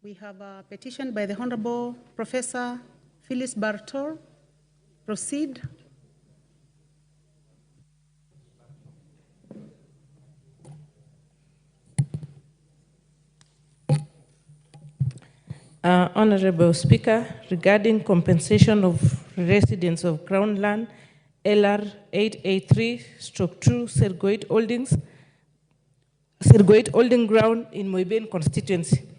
We have a petition by the Honorable Professor Phyllis Bartol. Proceed. Honorable Speaker, regarding compensation of residents of Crown Land, LR 883/2 Sergoit Holding Ground in Moiben constituency.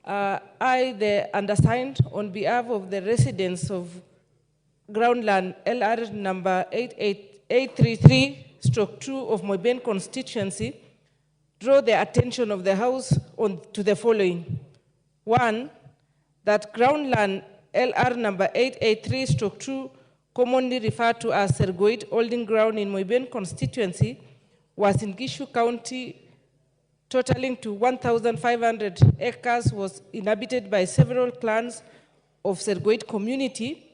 I, the undersigned, on behalf of the residents of Groundland LR number 833/2 of Moiben constituency, draw the attention of the House to the following. One, that Groundland LR number 883/2, commonly referred to as Sergoit Holding Ground in Moiben constituency, was in Gishu County, totaling to 1,500 acres, was inhabited by several clans of Sergoit community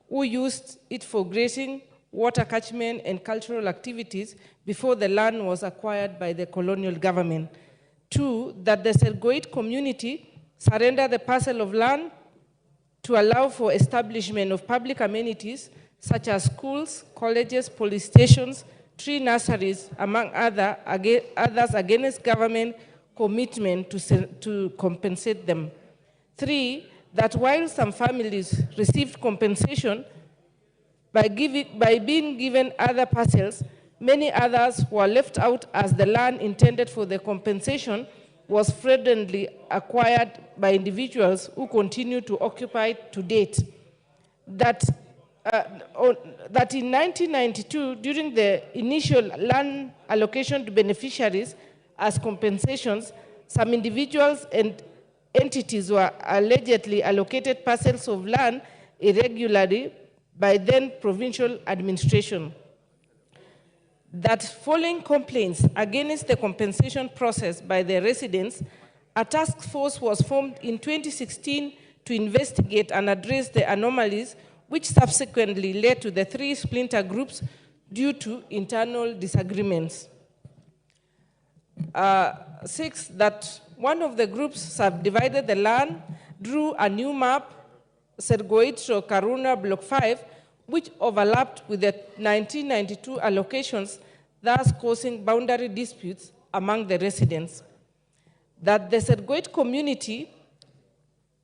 who used it for grazing, water catchment, and cultural activities before the land was acquired by the colonial government. Two, that the Sergoit community surrendered the parcel of land to allow for establishment of public amenities such as schools, colleges, police stations, tree nurseries, among others, against government commitment to compensate them. Three, that while some families received compensation by being given other parcels, many others were left out as the land intended for the compensation was fraudulently acquired by individuals who continue to occupy to date. That in 1992, during the initial land allocation to beneficiaries as compensations, some individuals and entities were allegedly allocated parcels of land irregularly by then provincial administration. That following complaints against the compensation process by the residents, a task force was formed in 2016 to investigate and address the anomalies, which subsequently led to the 3 splinter groups due to internal disagreements. 6, that one of the groups subdivided the land, drew a new map, Sergoit Karuna Block 5, which overlapped with the 1992 allocations, thus causing boundary disputes among the residents. That the Sergoit community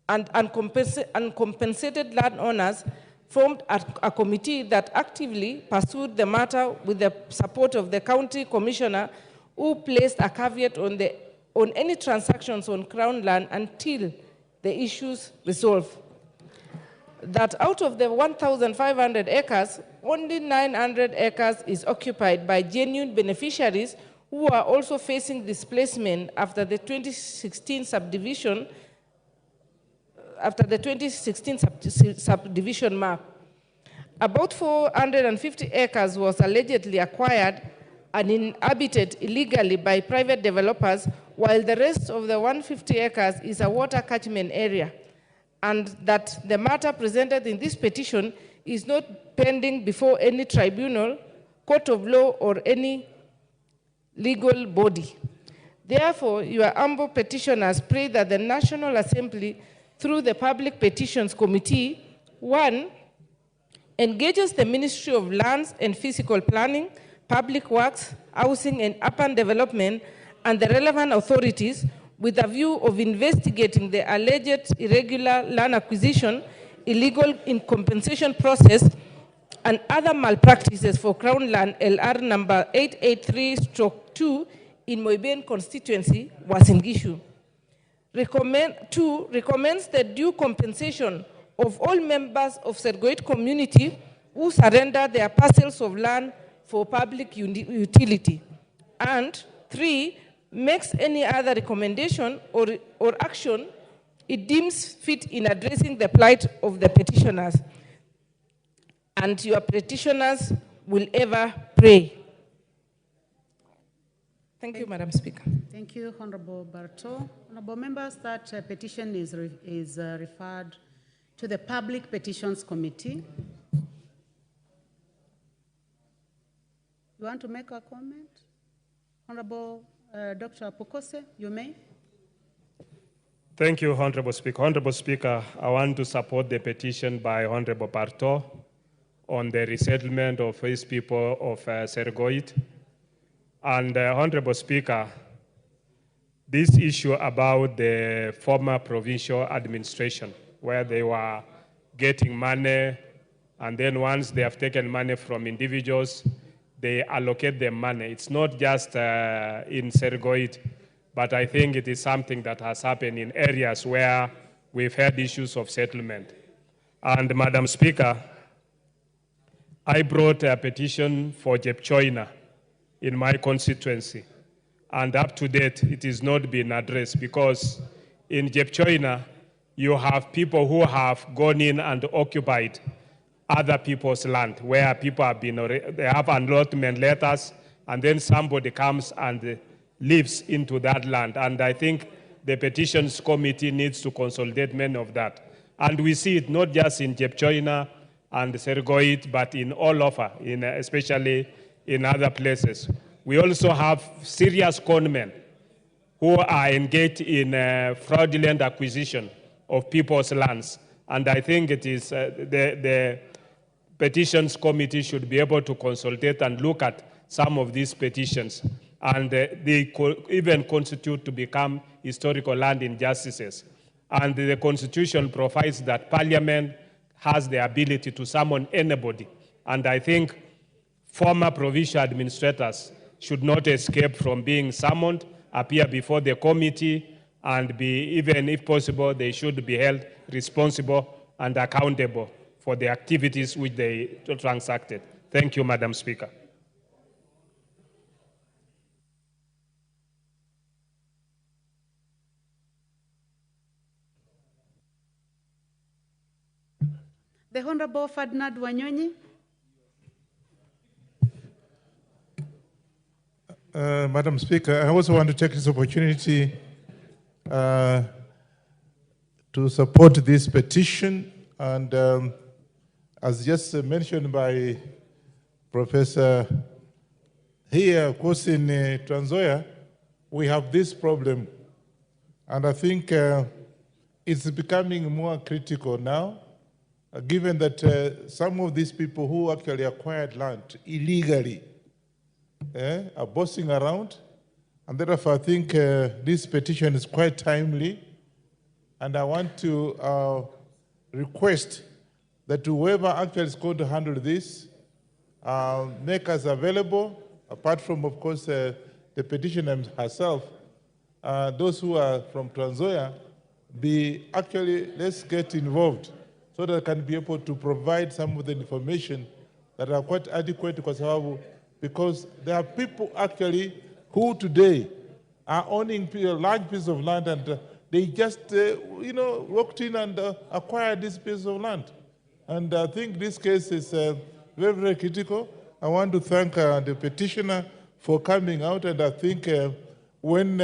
and uncompensated landowners formed a committee that actively pursued the matter with the support of the county commissioner, who placed a caveat on any transactions on Crown land until the issues resolved. That out of the 1,500 acres, only 900 acres is occupied by genuine beneficiaries who are also facing displacement after the 2016 subdivision, subdivision map. About 450 acres was allegedly acquired and inhabited illegally by private developers, while the rest of the 150 acres is a water catchment area. And that the matter presented in this petition is not pending before any tribunal, court of law, or any legal body. Therefore, your humble petitioners pray that the National Assembly, through the Public Petitions Committee, 1, engages the Ministry of Lands and Physical Planning, Public Works, Housing and Urban Development, and the relevant authorities with a view of investigating the alleged irregular land acquisition, illegal in compensation process, and other malpractices for Crown land LR number 883/2 in Moiben constituency, Uasin Gishu. 2, recommends the due compensation of all members of Sergoit community who surrender their parcels of land for public utility. And 3, makes any other recommendation or action it deems fit in addressing the plight of the petitioners. And your petitioners will ever pray. Thank you, Madam Speaker. Thank you, Honorable Bartol. Honorable members, that petition is referred to the Public Petitions Committee. You want to make a comment? Honorable Dr. Pokose, you may. Thank you, Honorable Speaker. Honorable Speaker, I want to support the petition by Honorable Barto on the resettlement of his people of Sergoit. And Honorable Speaker, this issue about the former provincial administration, where they were getting money, and then once they have taken money from individuals, they allocate them money. It's not just in Sergoit, but I think it is something that has happened in areas where we've had issues of settlement. And Madam Speaker, I brought a petition for Jepchoina in my constituency. And up to date, it has not been addressed because in Jepchoina, you have people who have gone in and occupied other people's land where people have been, they have allotment letters, and then somebody comes and lives into that land. And I think the petitions committee needs to consolidate many of that. And we see it not just in Jepchoina and Sergoit, but in all over, especially in other places. We also have serious conmen who are engaged in fraudulent acquisition of people's lands. And I think it is the petitions committee should be able to consolidate and look at some of these petitions. And they even constitute to become historical land injustices. And the Constitution provides that Parliament has the ability to summon anybody. And I think former provincial administrators should not escape from being summoned, appear before the committee, and be, even if possible, they should be held responsible and accountable for the activities which they transacted. Thank you, Madam Speaker. The Honorable Ferdinand Wanyonyi. Madam Speaker, I also want to take this opportunity to support this petition. And as just mentioned by Professor here, of course, in Trans Nzoia, we have this problem. And I think it's becoming more critical now, given that some of these people who actually acquired land illegally are bossing around. And therefore, I think this petition is quite timely. And I want to request that whoever actually is going to handle this, make us available, apart from, of course, the petitioner herself, those who are from Trans Nzoia, let's get involved so that I can be able to provide some of the information that are quite adequate because there are people actually who today are owning a large piece of land and they just, walked in and acquired this piece of land. And I think this case is very, very critical. I want to thank the petitioner for coming out, and I think when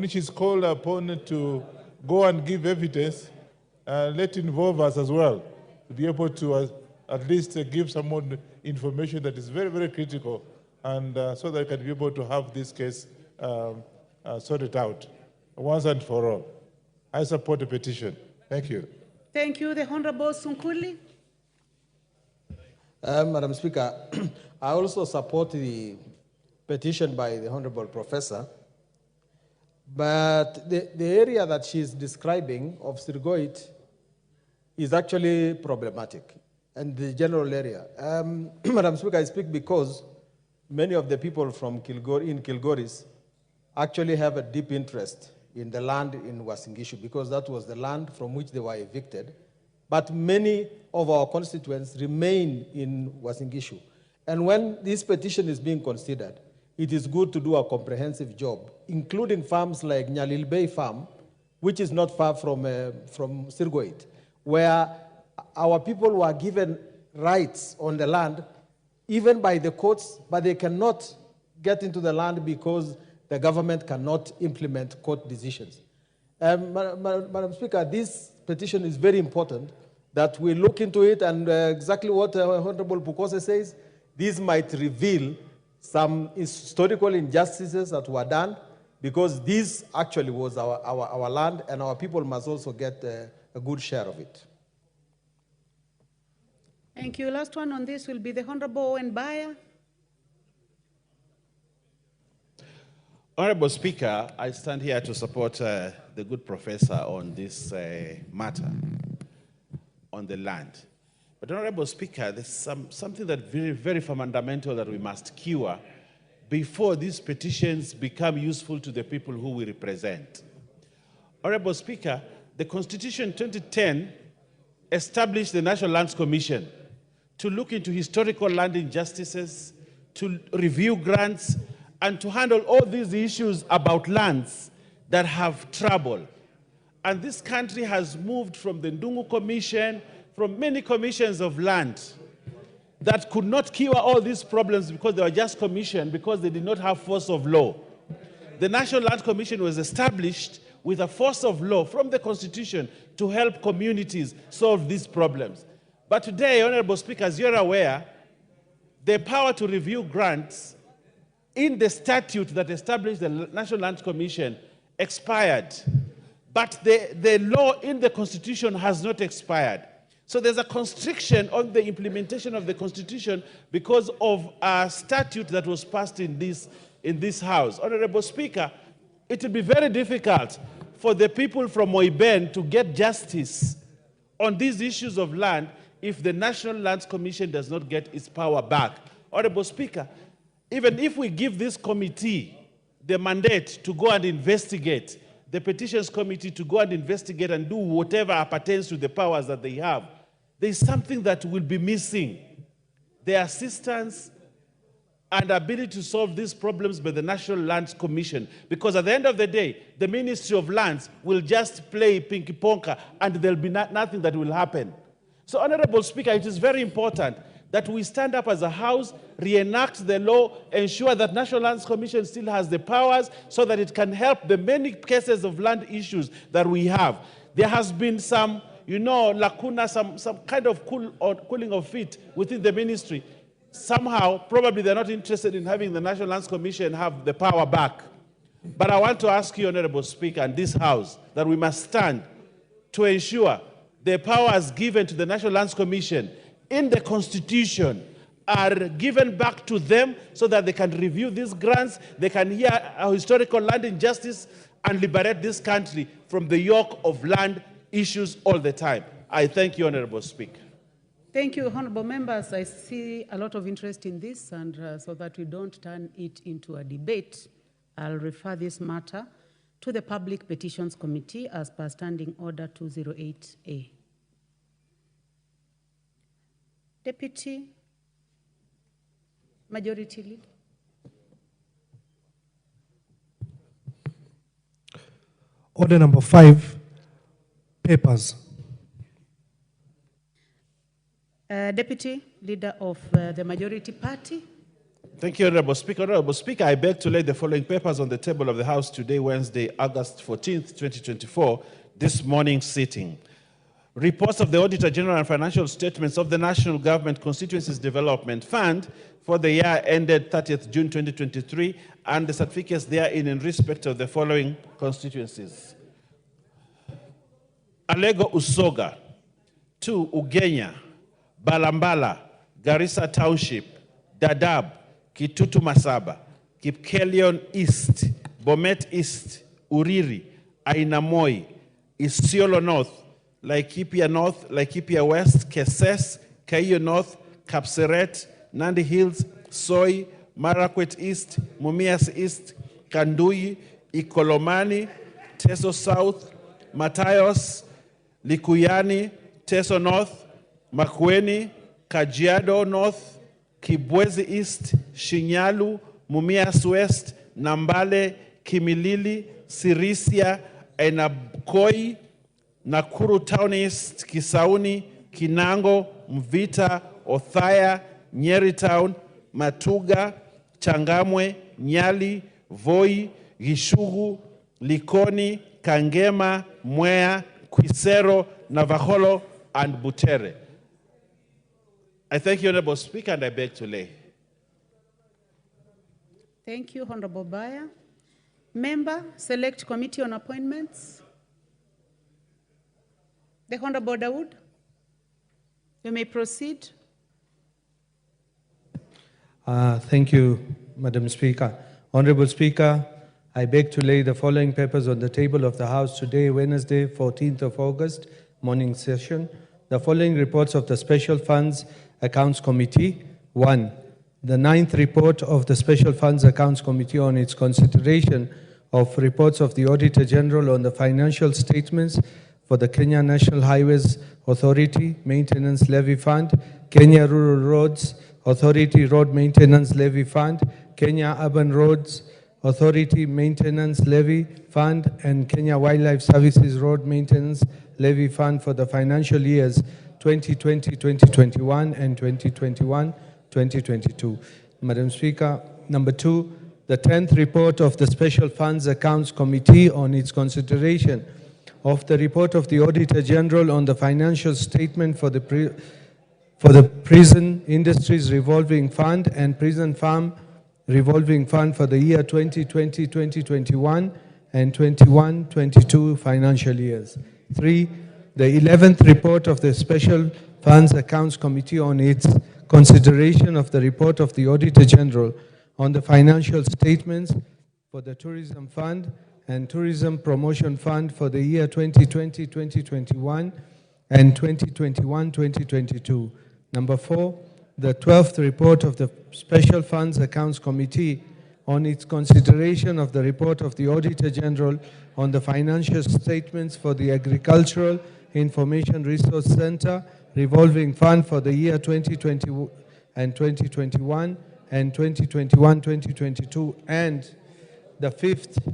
she's called upon to go and give evidence, let involve us as well, to be able to at least give some more information that is very, very critical, and so that I can be able to have this case sorted out once and for all. I support the petition. Thank you. Thank you. The Honorable Sunkuli. Madam Speaker, I also support the petition by the Honorable Professor, but the area that she's describing of Sergoit is actually problematic, and the general area. Madam Speaker, I speak because many of the people from Kilgoris actually have a deep interest in the land in Uasin Gishu because that was the land from which they were evicted. But many of our constituents remain in Uasin Gishu. And when this petition is being considered, it is good to do a comprehensive job, including farms like Nyalil Bay Farm, which is not far from Sergoit, where our people were given rights on the land, even by the courts, but they cannot get into the land because the government cannot implement court decisions. Madam Speaker, this petition is very important that we look into it, and exactly what Honorable Pukose says, this might reveal some historical injustices that were done, because this actually was our land, and our people must also get a good share of it. Thank you. Last one on this will be the Honorable Owen Baya. Honorable Speaker, I stand here to support the good professor on this matter on the land. But Honorable Speaker, there's something that very, very fundamental that we must cure before these petitions become useful to the people who we represent. Honorable Speaker, the Constitution 2010 established the National Lands Commission to look into historical land injustices, to review grants, and to handle all these issues about lands that have trouble. And this country has moved from the Ndungu Commission, from many commissions of land that could not cure all these problems because they were just commissioned because they did not have force of law. The National Land Commission was established with a force of law from the Constitution to help communities solve these problems. But today, Honorable Speaker, as you're aware, the power to review grants in the statute that established the National Land Commission expired. But the law in the Constitution has not expired. So there's a constriction on the implementation of the Constitution because of a statute that was passed in this House. Honorable Speaker, it will be very difficult for the people from Moiben to get justice on these issues of land if the National Lands Commission does not get its power back. Honorable Speaker, even if we give this committee the mandate to go and investigate, the Petitions Committee to go and investigate and do whatever pertains to the powers that they have, there is something that will be missing. The assistance and ability to solve these problems by the National Lands Commission. Because at the end of the day, the Ministry of Lands will just play pinky-ponka and there'll be nothing that will happen. So, Honorable Speaker, it is very important that we stand up as a House, reenact the law, ensure that National Lands Commission still has the powers so that it can help the many cases of land issues that we have. There has been some, lacuna, some kind of cooling of feet within the ministry. Somehow, probably they're not interested in having the National Lands Commission have the power back. But I want to ask you, Honorable Speaker, and this House, that we must stand to ensure the powers given to the National Lands Commission in the Constitution are given back to them so that they can review these grants, they can hear a historical land injustice, and liberate this country from the yoke of land issues all the time. I thank you, Honorable Speaker. Thank you, honorable members. I see a lot of interest in this, and so that we don't turn it into a debate, I'll refer this matter to the Public Petitions Committee as per Standing Order 208A. Deputy Majority Leader. Order number 5, papers. Deputy Leader of the Majority Party. Thank you, Honorable Speaker. Honorable Speaker, I beg to lay the following papers on the table of the House today, Wednesday, August 14th, 2024, this morning's sitting. Reports of the Auditor General and financial statements of the National Government Constituencies Development Fund for the year ended 30th June 2023, and the certificates therein in respect of the following constituencies. Alego Usoga, 2 Ugenya, Balambala, Garissa Township, Dadaab, Kitutu Masaba, Kipkelion East, Bomet East, Uriri, Ainamoi, Isiolo North, Laikipia North, Laikipia West, Keses, Kaio North, Kapseret, Nandi Hills, Soy, Marakwet East, Mumias East, Kandui, Ikolomani, Teso South, Matayos, Likuyani, Teso North, Makueni, Kajiado North, Kibwezi East, Shinyalu, Mumias West, Nambale, Kimilili, Sirisia, Enabkoi, Nakuru Town East, Kisauni, Kinango, Mvita, Othaya, Nyeri Town, Matuga, Changamwe, Nyali, Voi, Gishugu, Likoni, Kangema, Mwea, Kwisero, Navaholo, and Butere. I thank you, Honorable Speaker, and I beg to lay. Thank you, Honorable Baya. Member, Select Committee on Appointments. The Honorable Dawood, you may proceed. Thank you, Madam Speaker. Honorable Speaker, I beg to lay the following papers on the table of the House today, Wednesday, 14th of August, morning session. The following reports of the Special Funds Accounts Committee. 1. The 9th report of the Special Funds Accounts Committee on its consideration of reports of the Auditor General on the financial statements for the Kenya National Highways Authority Maintenance Levy Fund, Kenya Rural Roads Authority Road Maintenance Levy Fund, Kenya Urban Roads Authority Maintenance Levy Fund, and Kenya Wildlife Services Road Maintenance Levy Fund for the financial years 2020-2021 and 2021-2022. Madam Speaker, number 2, the 10th report of the Special Funds Accounts Committee on its consideration of the report of the Auditor General on the financial statement for the Prison Industries Revolving Fund and Prison Farm Revolving Fund for the year 2020-2021 and 21-22 financial years. 3. The 11th report of the Special Funds Accounts Committee on its consideration of the report of the Auditor General on the financial statements for the Tourism Fund and Tourism Promotion Fund for the year 2020-2021 and 2021-2022. Number 4, the 12th report of the Special Funds Accounts Committee on its consideration of the report of the Auditor General on the financial statements for the Agricultural Information Resource Center Revolving Fund for the year 2020 and 2021 and 2021-2022, and the 5th,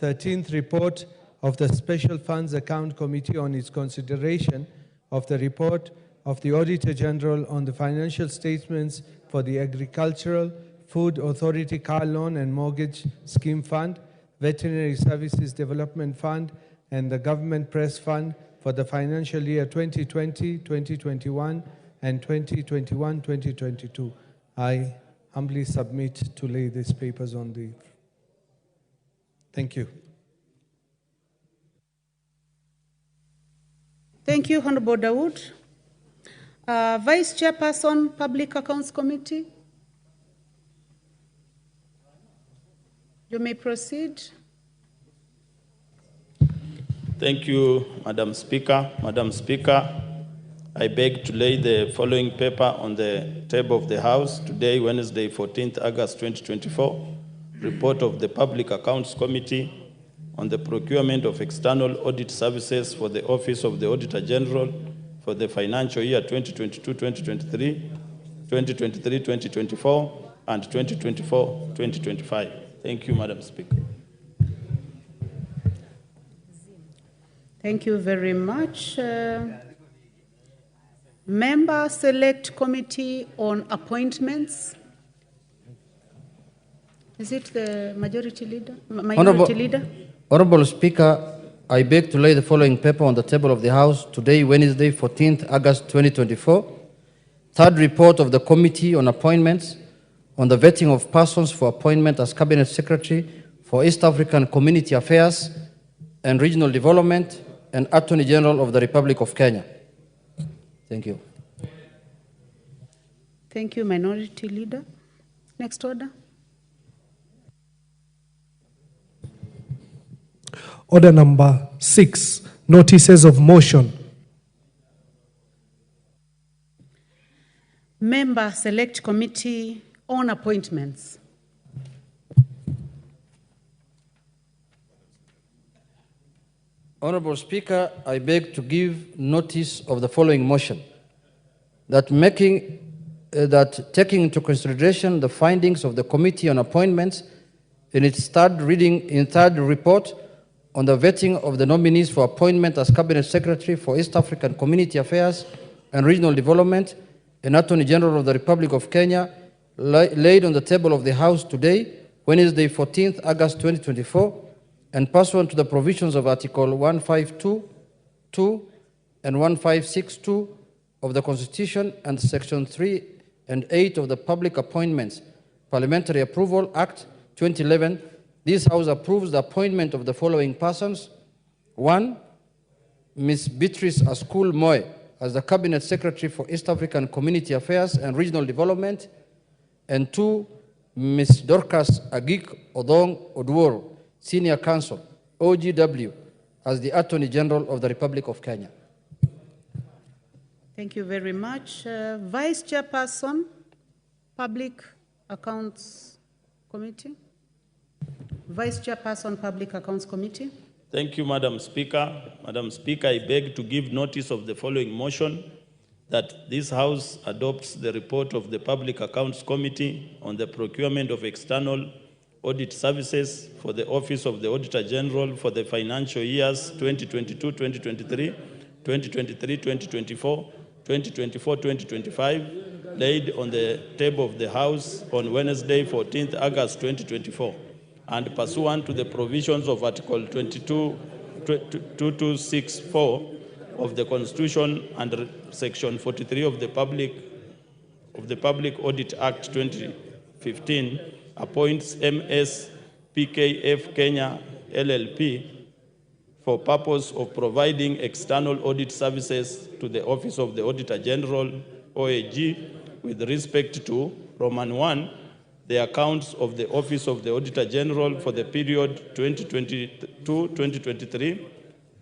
13th report of the Special Funds Account Committee on its consideration of the report of the Auditor General on the financial statements for the Agricultural Food Authority Car Loan and Mortgage Scheme Fund, Veterinary Services Development Fund, and the Government Press Fund for the financial year 2020, 2021, and 2021, 2022. I humbly submit to lay these papers on the... Thank you. Thank you, Honorable Dawood. Vice Chairperson, Public Accounts Committee. You may proceed. Thank you, Madam Speaker. Madam Speaker, I beg to lay the following paper on the table of the House today, Wednesday, 14th August 2024. Report of the Public Accounts Committee on the procurement of external audit services for the Office of the Auditor General for the financial year 2022-2023, 2023-2024, and 2024-2025. Thank you, Madam Speaker. Thank you very much. Member Select Committee on Appointments. Is it the majority leader? Minority leader? Honorable Speaker, I beg to lay the following paper on the table of the House today, Wednesday, 14th August 2024. Third report of the Committee on Appointments on the vetting of persons for appointment as Cabinet Secretary for East African Community Affairs and Regional Development and Attorney General of the Republic of Kenya. Thank you. Thank you, Minority Leader. Next order. Order number 6, notices of motion. Member Select Committee on Appointments. Honorable Speaker, I beg to give notice of the following motion. That taking into consideration the findings of the Committee on Appointments in its third report on the vetting of the nominees for appointment as Cabinet Secretary for East African Community Affairs and Regional Development and Attorney General of the Republic of Kenya, laid on the table of the House today, Wednesday, 14th August 2024, and pursuant to the provisions of Article 152(2) and 1562 of the Constitution and Section 3 and 8 of the Public Appointments Parliamentary Approval Act 2011, This House approves the appointment of the following persons. 1, Ms. Beatrice Askul Moy as the Cabinet Secretary for East African Community Affairs and Regional Development, and 2, Ms. Dorcas Agik Odong Odwor, Senior Counsel, OGW, as the Attorney General of the Republic of Kenya. Thank you very much. Vice Chairperson, Public Accounts Committee. Vice Chairperson, Public Accounts Committee. Thank you, Madam Speaker. Madam Speaker, I beg to give notice of the following motion, that this House adopts the report of the Public Accounts Committee on the procurement of external audit services for the Office of the Auditor General for the financial years 2022-2023, 2023-2024, 2024-2025, laid on the table of the House on Wednesday, 14th August 2024, and pursuant to the provisions of Article 2264 of the Constitution and Section 43 of the Public Audit Act 2015, appoints MS PKF Kenya LLP for purpose of providing external audit services to the Office of the Auditor General, OAG, with respect to Roman 1, the accounts of the Office of the Auditor General for the period 2022-2023,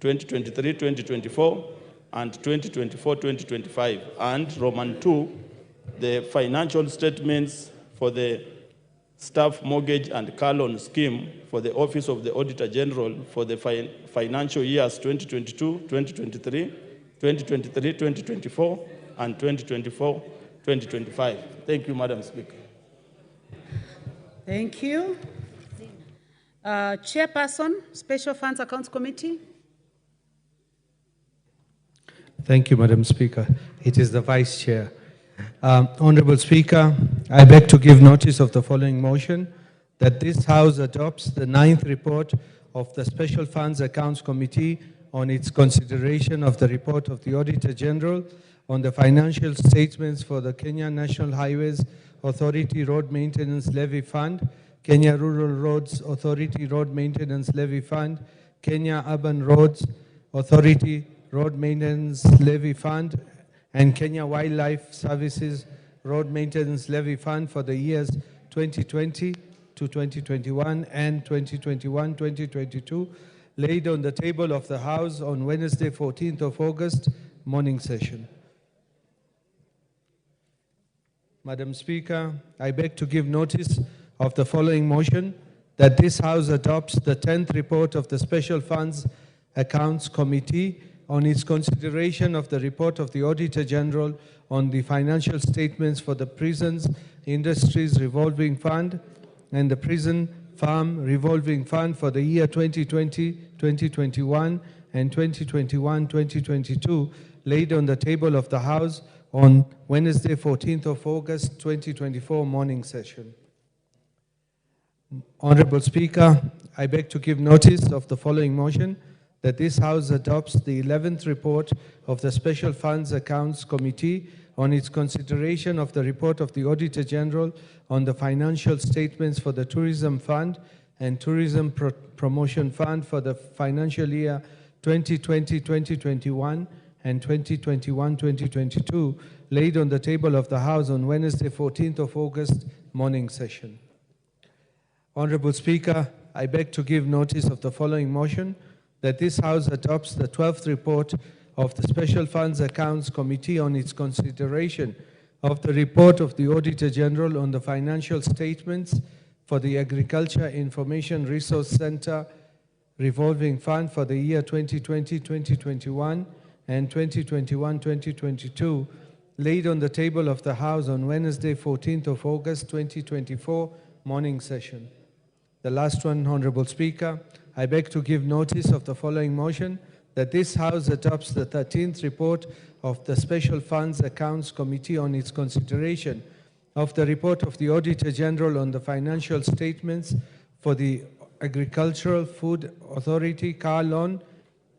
2023-2024, and 2024-2025, and Roman 2, the financial statements for the staff mortgage and car loan scheme for the Office of the Auditor General for the financial years 2022-2023, 2023-2024, and 2024-2025. Thank you, Madam Speaker. Thank you. Chairperson, Special Funds Accounts Committee. Thank you, Madam Speaker. It is the Vice Chair. Honorable Speaker, I beg to give notice of the following motion, that this House adopts the 9th report of the Special Funds Accounts Committee on its consideration of the report of the Auditor General on the financial statements for the Kenya National Highways Authority Road Maintenance Levy Fund, Kenya Rural Roads Authority Road Maintenance Levy Fund, Kenya Urban Roads Authority Road Maintenance Levy Fund, and Kenya Wildlife Services Road Maintenance Levy Fund for the years 2020 to 2021 and 2021-2022, laid on the table of the House on Wednesday, 14th of August, morning session. Madam Speaker, I beg to give notice of the following motion, that this House adopts the 10th report of the Special Funds Accounts Committee on its consideration of the report of the Auditor General on the financial statements for the Prisons Industries Revolving Fund and the Prison Farm Revolving Fund for the year 2020, 2021, and 2021-2022, laid on the table of the House on Wednesday, 14th of August, 2024, morning session. Honorable Speaker, I beg to give notice of the following motion, that this House adopts the 11th report of the Special Funds Accounts Committee on its consideration of the report of the Auditor General on the financial statements for the Tourism Fund and Tourism Promotion Fund for the financial year 2020-2021 and 2021-2022, laid on the table of the House on Wednesday, 14th of August, morning session. Honorable Speaker, I beg to give notice of the following motion, that this House adopts the 12th report of the Special Funds Accounts Committee on its consideration of the report of the Auditor General on the financial statements for the Agriculture Information Resource Center Revolving Fund for the year 2020-2021 and 2021-2022, laid on the table of the House on Wednesday, 14th of August, 2024, morning session. The last one, Honorable Speaker, I beg to give notice of the following motion, that this House adopts the 13th report of the Special Funds Accounts Committee on its consideration of the report of the Auditor General on the financial statements for the Agricultural Food Authority Car Loan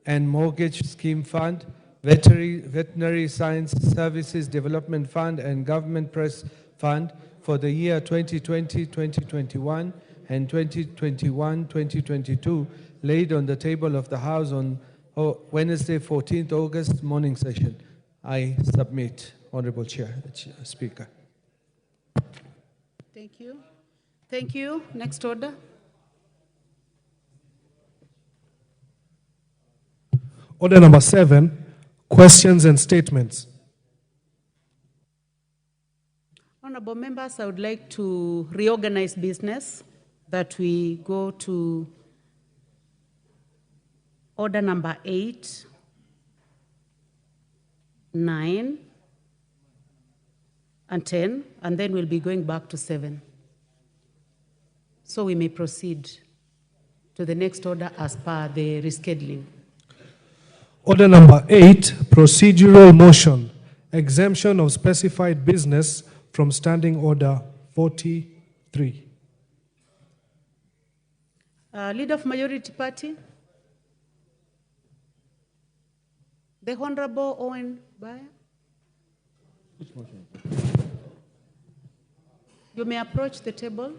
and Mortgage Scheme Fund, Veterinary Science Services Development Fund, and Government Press Fund for the year 2020-2021, and 2021-2022 laid on the table of the House on Wednesday, 14th August, morning session. I submit, Honorable Speaker. Thank you. Thank you. Next order. Order number 7, questions and statements. Honorable members, I would like to reorganize business, that we go to order number 8, 9, and 10, and then we'll be going back to 7. So we may proceed to the next order as per the rescheduling. Order number 8, procedural motion, exemption of specified business from Standing Order 43. Leader of Majority Party, the Honorable Owen Baya. Which motion? You may approach the table.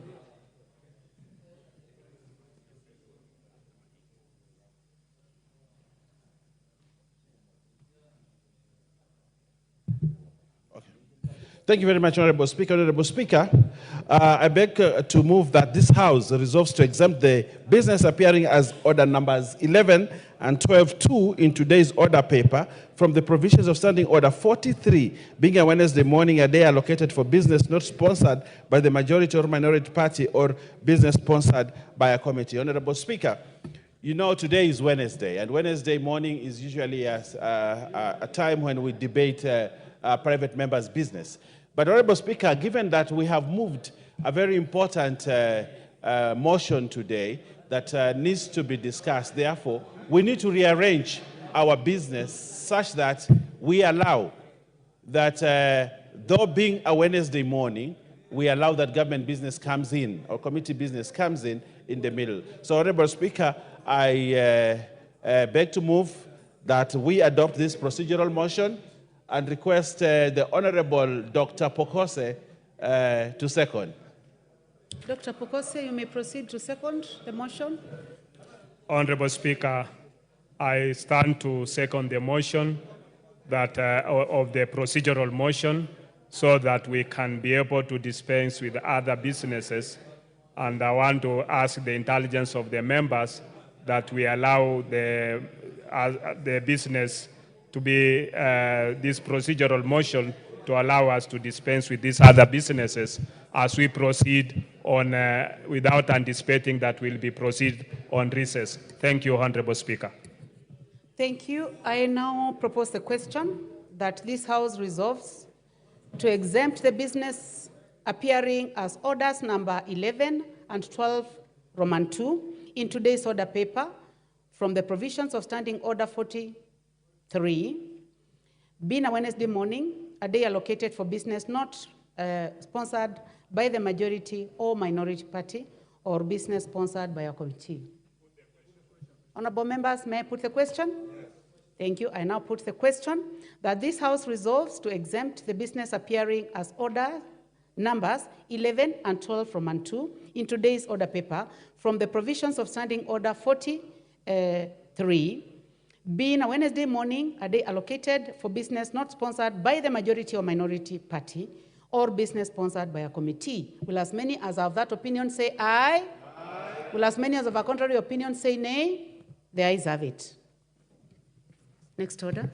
Thank you very much, Honorable Speaker. Honorable Speaker, I beg to move that this House resolves to exempt the business appearing as order numbers 11 and 12.2 in today's order paper from the provisions of Standing Order 43, being a Wednesday morning, a day allocated for business not sponsored by the majority or minority party or business sponsored by a committee. Honorable Speaker, you know today is Wednesday, and Wednesday morning is usually a time when we debate private members' business. But, Honorable Speaker, given that we have moved a very important motion today that needs to be discussed, therefore, we need to rearrange our business such that we allow that, though being a Wednesday morning, we allow that government business comes in, or committee business comes in the middle. So, Honorable Speaker, I beg to move that we adopt this procedural motion and request the Honorable Dr. Pokose to second. Dr. Pokose, you may proceed to second the motion. Honorable Speaker, I stand to second the motion that of the procedural motion so that we can be able to dispense with other businesses. And I want to ask the intelligence of the members that we allow the business to be this procedural motion to allow us to dispense with these other businesses as we proceed on, without anticipating that we'll be proceed on recess. Thank you, Honorable Speaker. Thank you. I now propose the question that this House resolves to exempt the business appearing as orders number 11 and 12, Roman 2, in today's order paper from the provisions of Standing Order 43, being a Wednesday morning, a day allocated for business not sponsored by the majority or minority party or business sponsored by a committee. Honorable members, may I put the question? Yes. Thank you. I now put the question that this House resolves to exempt the business appearing as order numbers 11 and 12 Roman 2 in today's order paper from the provisions of Standing Order 43, being a Wednesday morning, a day allocated for business not sponsored by the majority or minority party or business sponsored by a committee. Will as many as have that opinion say aye? Aye. Will as many as have a contrary opinion say nay? The ayes have it. Next order.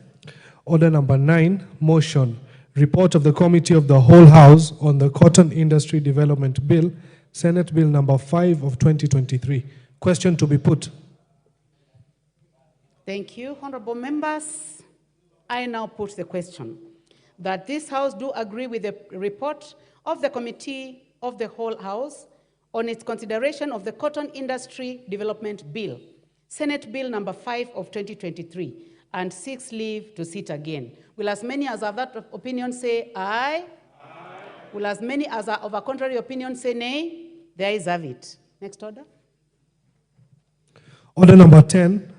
Order number 9, motion. Report of the Committee of the Whole House on the Cotton Industry Development Bill, Senate Bill number 5 of 2023. Question to be put. Thank you, honorable members. I now put the question that this House do agree with the report of the Committee of the Whole House on its consideration of the Cotton Industry Development Bill, Senate Bill number 5 of 2023, and seeks leave to sit again. Will as many as have that opinion say aye? Aye. Will as many as are of a contrary opinion say nay? The ayes have it. Next order. Order number 10,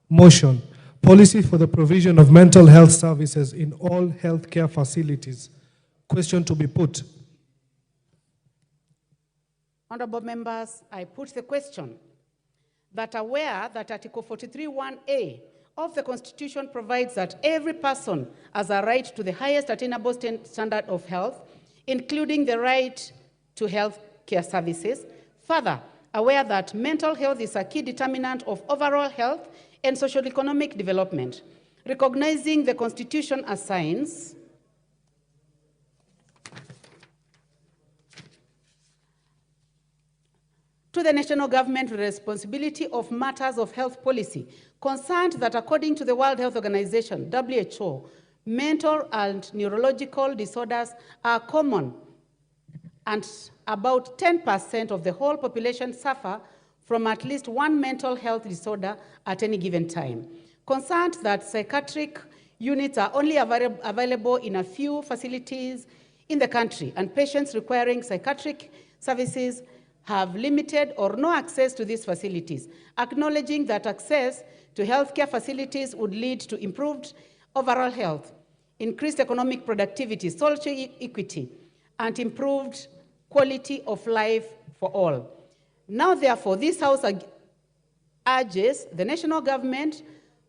motion. Policy for the provision of mental health services in all healthcare facilities. Question to be put. Honorable members, I put the question that aware that Article 43(1)(a) of the Constitution provides that every person has a right to the highest attainable standard of health, including the right to health care services. Further, aware that mental health is a key determinant of overall health and socio-economic development. Recognizing the Constitution assigns to the national government the responsibility of matters of health policy, concerned that according to the World Health Organization, WHO, mental and neurological disorders are common, and about 10% of the whole population suffer from at least one mental health disorder at any given time. Concerned that psychiatric units are only available in a few facilities in the country, and patients requiring psychiatric services have limited or no access to these facilities. Acknowledging that access to healthcare facilities would lead to improved overall health, increased economic productivity, social equity, and improved quality of life for all. Now, therefore, this House urges the national government,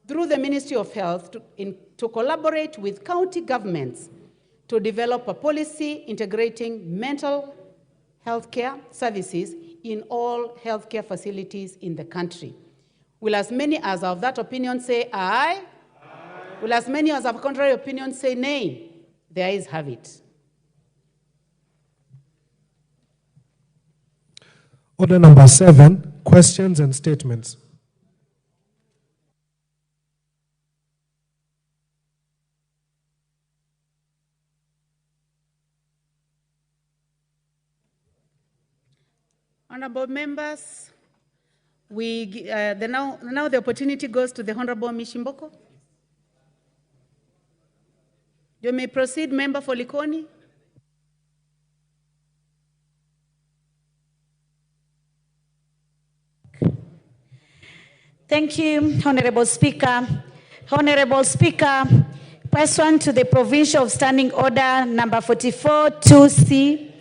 through the Ministry of Health, to collaborate with county governments to develop a policy integrating mental health care services in all healthcare facilities in the country. Will as many as of that opinion say aye? Aye. Will as many as of contrary opinion say nay? The ayes have it. Order number 7, questions and statements. Honorable members, now the opportunity goes to the Honorable Mishimboko. You may proceed, Member for Likoni. Thank you, Honorable Speaker. Honorable Speaker, pursuant to the Provincial Standing Order number 44(2)C,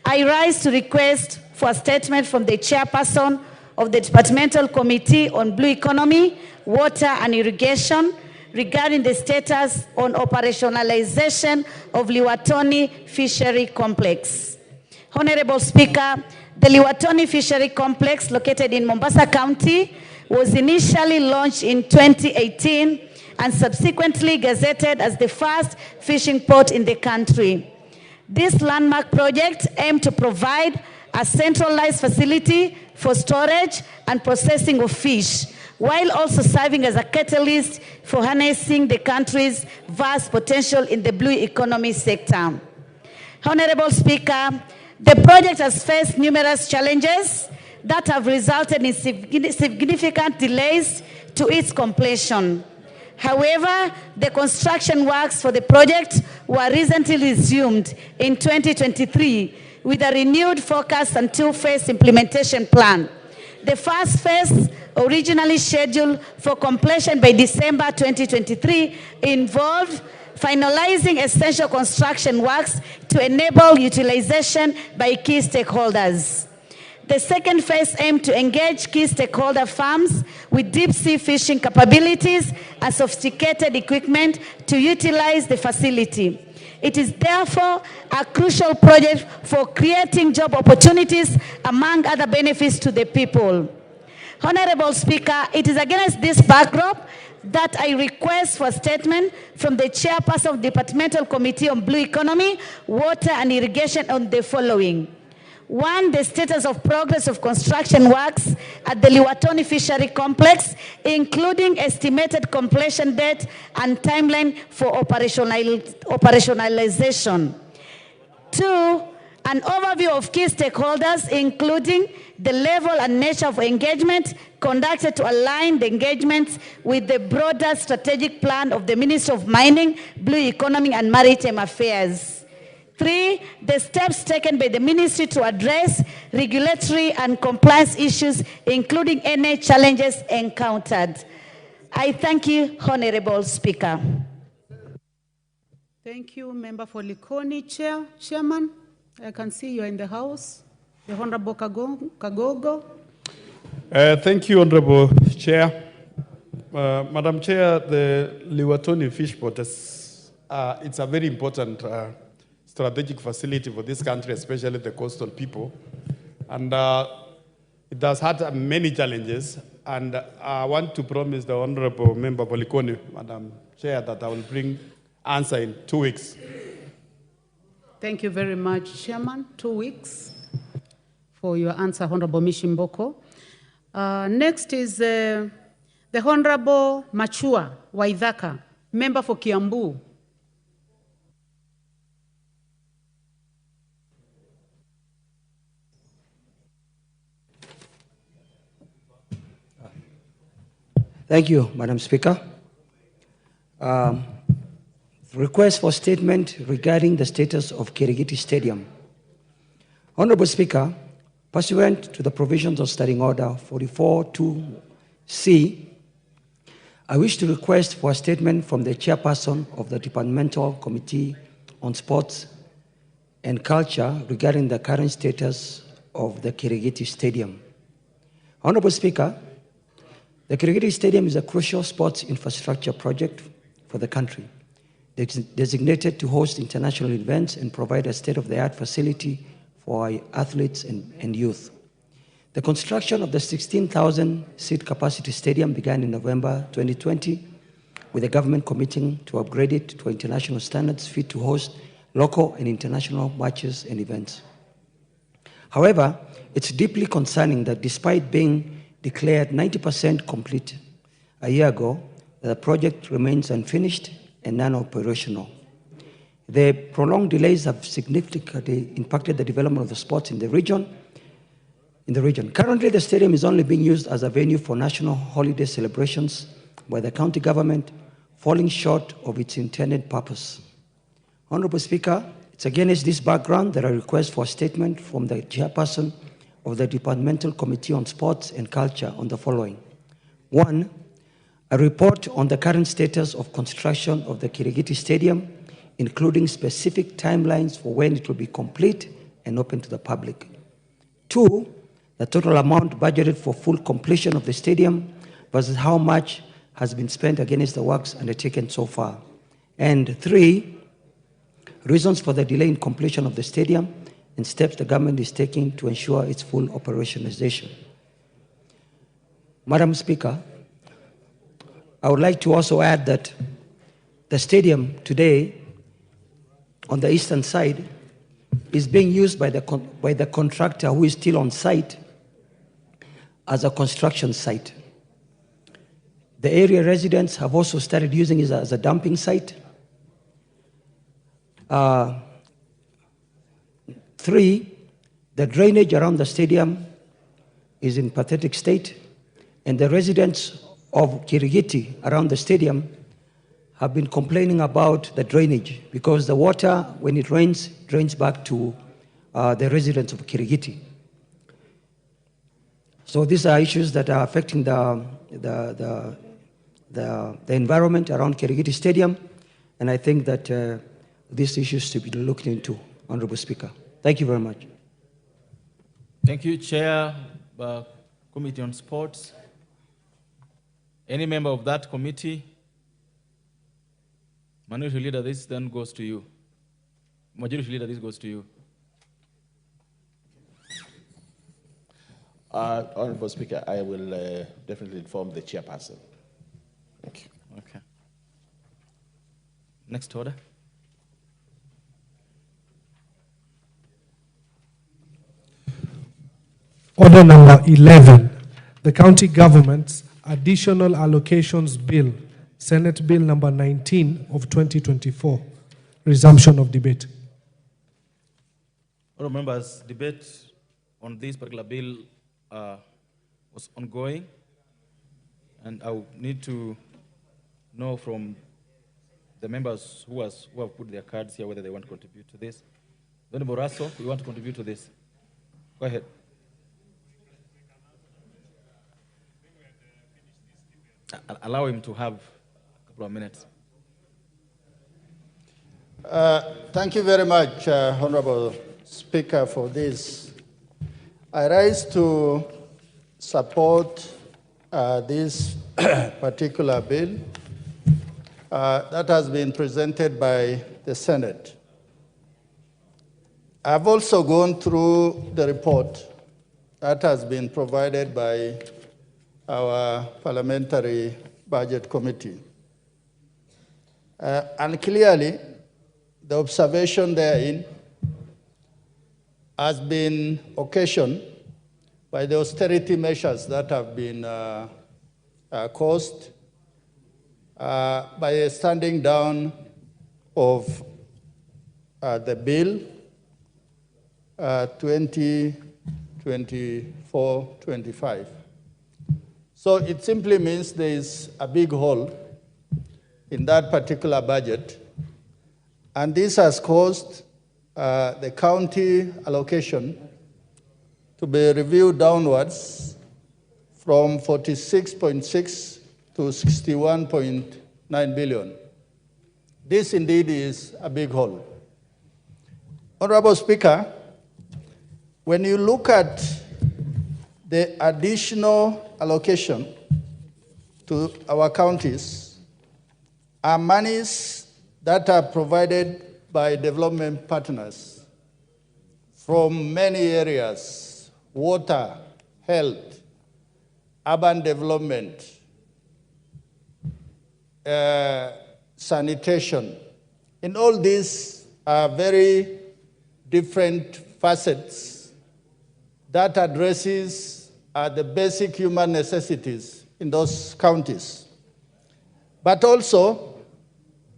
I rise to request for a statement from the chairperson of the Departmental Committee on Blue Economy, Water and Irrigation regarding the status on operationalization of Liwatoni Fishery Complex. Honorable Speaker, the Liwatoni Fishery Complex located in Mombasa County was initially launched in 2018 and subsequently gazetted as the first fishing port in the country. This landmark project aimed to provide a centralized facility for storage and processing of fish, while also serving as a catalyst for harnessing the country's vast potential in the blue economy sector. Honorable Speaker, the project has faced numerous challenges that have resulted in significant delays to its completion. However, the construction works for the project were recently resumed in 2023 with a renewed focus and two-phase implementation plan. The first phase, originally scheduled for completion by December 2023, involved finalizing essential construction works to enable utilization by key stakeholders. The second phase aimed to engage key stakeholder farms with deep-sea fishing capabilities and sophisticated equipment to utilize the facility. It is therefore a crucial project for creating job opportunities, among other benefits to the people. Honorable Speaker, it is against this backdrop that I request for a statement from the chairperson of the Departmental Committee on Blue Economy, Water and Irrigation on the following. 1, the status of progress of construction works at the Liwatoni Fishery Complex, including estimated completion date and timeline for operationalization. 2, an overview of key stakeholders, including the level and nature of engagement conducted to align the engagements with the broader strategic plan of the Ministry of Mining, Blue Economy and Maritime Affairs. 3, the steps taken by the ministry to address regulatory and compliance issues, including any challenges encountered. I thank you, Honorable Speaker. Thank you, Member for Likoni. Chairman, I can see you are in the House. The Honorable Kagogo. Thank you, Honorable Chair. Madam Chair, the Liwatoni Fishport is it's a very important strategic facility for this country, especially the coastal people. And it has had many challenges. And I want to promise the Honorable Member Polikoni, Madam Chair, that I will bring answer in 2 weeks. Thank you very much, Chairman. 2 weeks for your answer, Honorable Mishimboko. Next is the Honorable Machua Waithaka, member for Kiambu. Thank you, Madam Speaker. Request for statement regarding the status of Kirigiti Stadium. Honorable Speaker, pursuant to the provisions of Standing Order 44.2c, I wish to request for a statement from the chairperson of the Departmental Committee on Sports and Culture regarding the current status of the Kirigiti Stadium. Honorable Speaker, the Kirigiti Stadium is a crucial sports infrastructure project for the country, designated to host international events and provide a state-of-the-art facility for our athletes and youth. The construction of the 16,000-seat capacity stadium began in November 2020, with the government committing to upgrade it to international standards fit to host local and international matches and events. However, it's deeply concerning that despite being declared 90% complete a year ago, the project remains unfinished and non-operational. The prolonged delays have significantly impacted the development of the sports in the region. Currently, the stadium is only being used as a venue for national holiday celebrations by the county government, falling short of its intended purpose. Honorable Speaker, it's against this background that I request for a statement from the chairperson of the Departmental Committee on Sports and Culture on the following. 1, a report on the current status of construction of the Kirigiti Stadium, including specific timelines for when it will be complete and open to the public. 2, the total amount budgeted for full completion of the stadium versus how much has been spent against the works undertaken so far. And 3, reasons for the delay in completion of the stadium and steps the government is taking to ensure its full operationalization. Madam Speaker, I would like to also add that the stadium today on the eastern side is being used by the contractor who is still on site as a construction site. The area residents have also started using it as a dumping site. 3, the drainage around the stadium is in pathetic state, and the residents of Kirigiti around the stadium have been complaining about the drainage because the water, when it rains, drains back to the residents of Kirigiti. So these are issues that are affecting the environment around Kirigiti Stadium, and I think that these issues should be looked into, Honorable Speaker. Thank you very much. Thank you, Chair, Committee on Sports. Any member of that committee? Minority Leader, this then goes to you. Majority Leader, this goes to you. Honorable Speaker, I will definitely inform the chairperson. Thank you. Okay. Next order. Order number 11, the County Government's Additional Allocations Bill, Senate Bill number 19 of 2024. Resumption of debate. Honourable members, debate on this particular bill was ongoing, and I would need to know from the members who have put their cards here whether they want to contribute to this. Honourable Rasso, you want to contribute to this? Go ahead. Allow him to have a couple of minutes. Thank you very much, Honorable Speaker, for this I rise to support this particular bill that has been presented by the Senate. I've also gone through the report that has been provided by our Parliamentary Budget Committee. And clearly, the observation therein has been occasioned by the austerity measures that have been caused by a standing down of the bill 2024-25. So it simply means there is a big hole in that particular budget, and this has caused the county allocation to be reviewed downwards from 46.6 to 61.9 billion. This indeed is a big hole. Honorable Speaker, when you look at the additional allocation to our counties, are monies that are provided by development partners from many areas: water, health, urban development, sanitation. And all these are very different facets that addresses the basic human necessities in those counties. But also,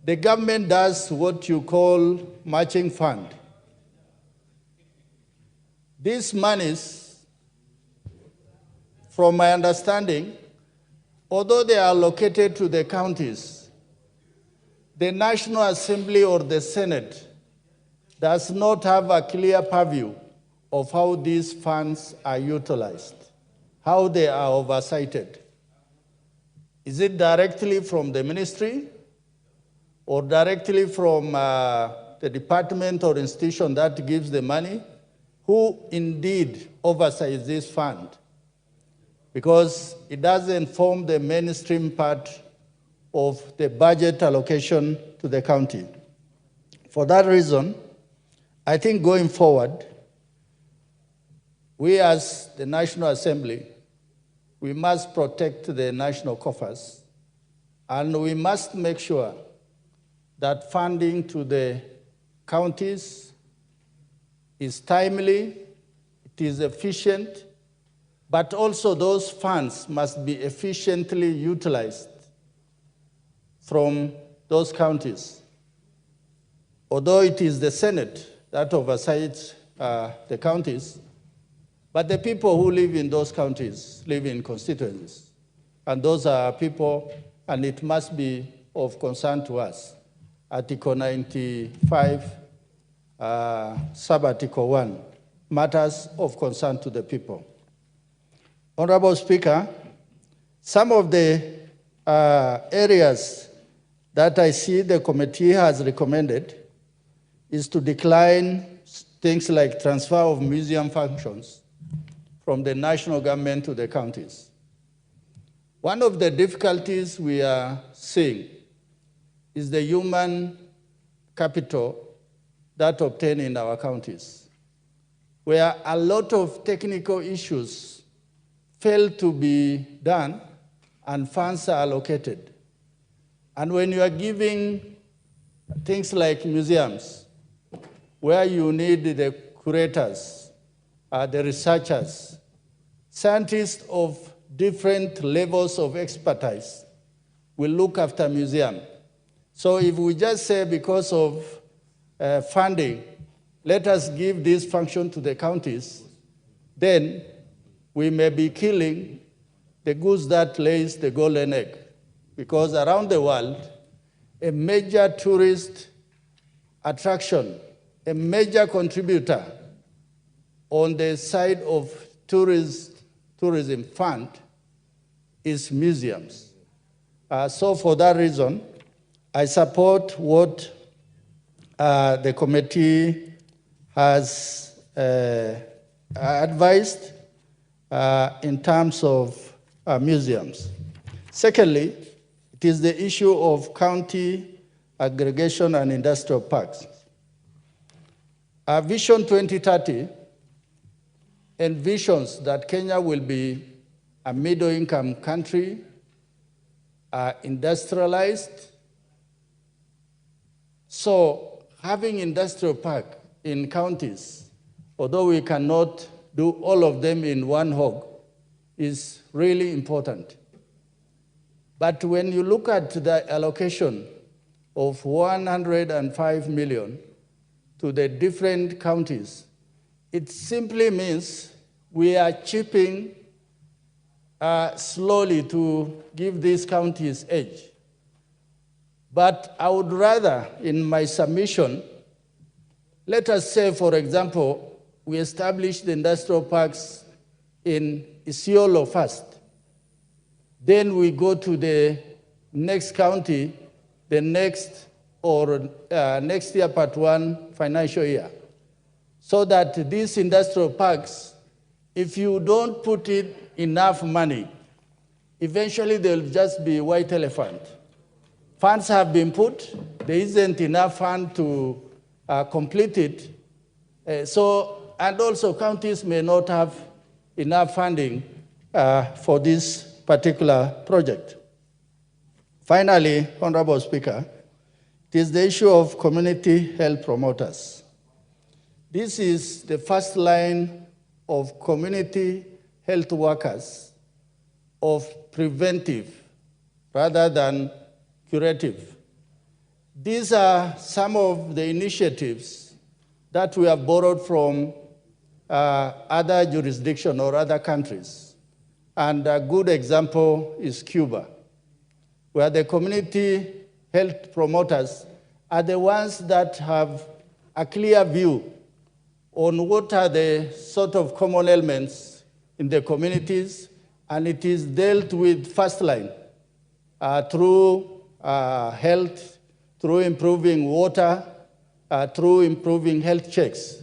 the government does what you call matching fund. These monies, from my understanding, although they are allocated to the counties, the National Assembly or the Senate does not have a clear purview of how these funds are utilized, how they are oversighted. Is it directly from the ministry or directly from the department or institution that gives the money? Who indeed oversees this fund? Because it doesn't form the mainstream part of the budget allocation to the county. For that reason, I think going forward, we as the National Assembly, we must protect the national coffers, and we must make sure that funding to the counties is timely, it is efficient, but also those funds must be efficiently utilized from those counties. Although it is the Senate that oversees the counties, but the people who live in those counties live in constituencies. And those are people, and it must be of concern to us. Article 95, sub-article 1, matters of concern to the people. Honorable Speaker, some of the areas that I see the committee has recommended is to decline things like transfer of museum functions from the national government to the counties. One of the difficulties we are seeing is the human capital that obtained in our counties, where a lot of technical issues fail to be done and funds are allocated. And when you are giving things like museums, where you need the curators, the researchers, scientists of different levels of expertise will look after museum. So if we just say because of funding, let us give this function to the counties, then we may be killing the goose that lays the golden egg. Because around the world, a major tourist attraction, a major contributor on the side of tourism fund is museums. So for that reason, I support what the committee has advised in terms of museums. Secondly, it is the issue of county aggregation and industrial parks. Vision 2030 envisions that Kenya will be a middle-income country, industrialized. So having industrial park in counties, although we cannot do all of them in one hog, is really important. But when you look at the allocation of 105 million to the different counties, it simply means we are chipping slowly to give these counties edge. But I would rather, in my submission, let us say, for example, we establish the industrial parks in Isiolo first. Then we go to the next county, the next year, part 1 financial year. So that these industrial parks, if you don't put in enough money, eventually they'll just be white elephant. Funds have been put, there isn't enough fund to complete it. And also counties may not have enough funding for this particular project. Finally, Honorable Speaker, it is the issue of community health promoters. This is the first line of community health workers of preventive rather than curative. These are some of the initiatives that we have borrowed from other jurisdictions or other countries. And a good example is Cuba, where the community health promoters are the ones that have a clear view on what are the sort of common elements in the communities, and it is dealt with first line through health, through improving water, through improving health checks.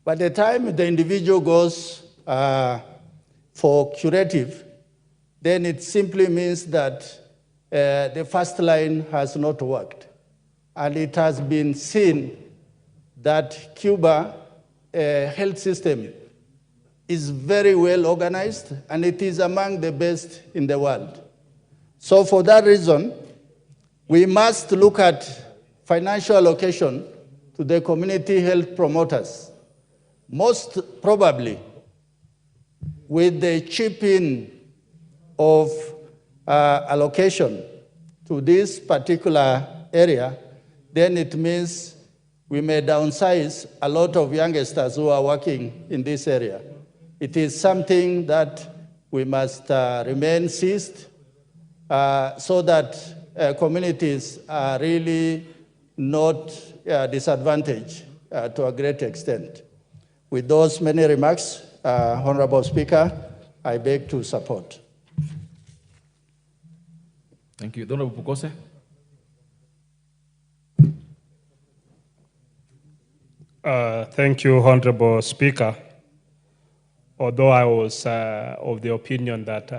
By the time the individual goes for curative, then it simply means that the first line has not worked. And it has been seen that Cuba health system is very well organized, and it is among the best in the world. So for that reason, we must look at financial allocation to the community health promoters. Most probably, with the chipping of allocation to this particular area, then it means we may downsize a lot of youngsters who are working in this area. It is something that we must remain seized so that communities are really not disadvantaged to a great extent. With those many remarks, Honorable Speaker, I beg to support. Thank you. Honorable Pukose. Thank you, Honorable Speaker. Although I was of the opinion that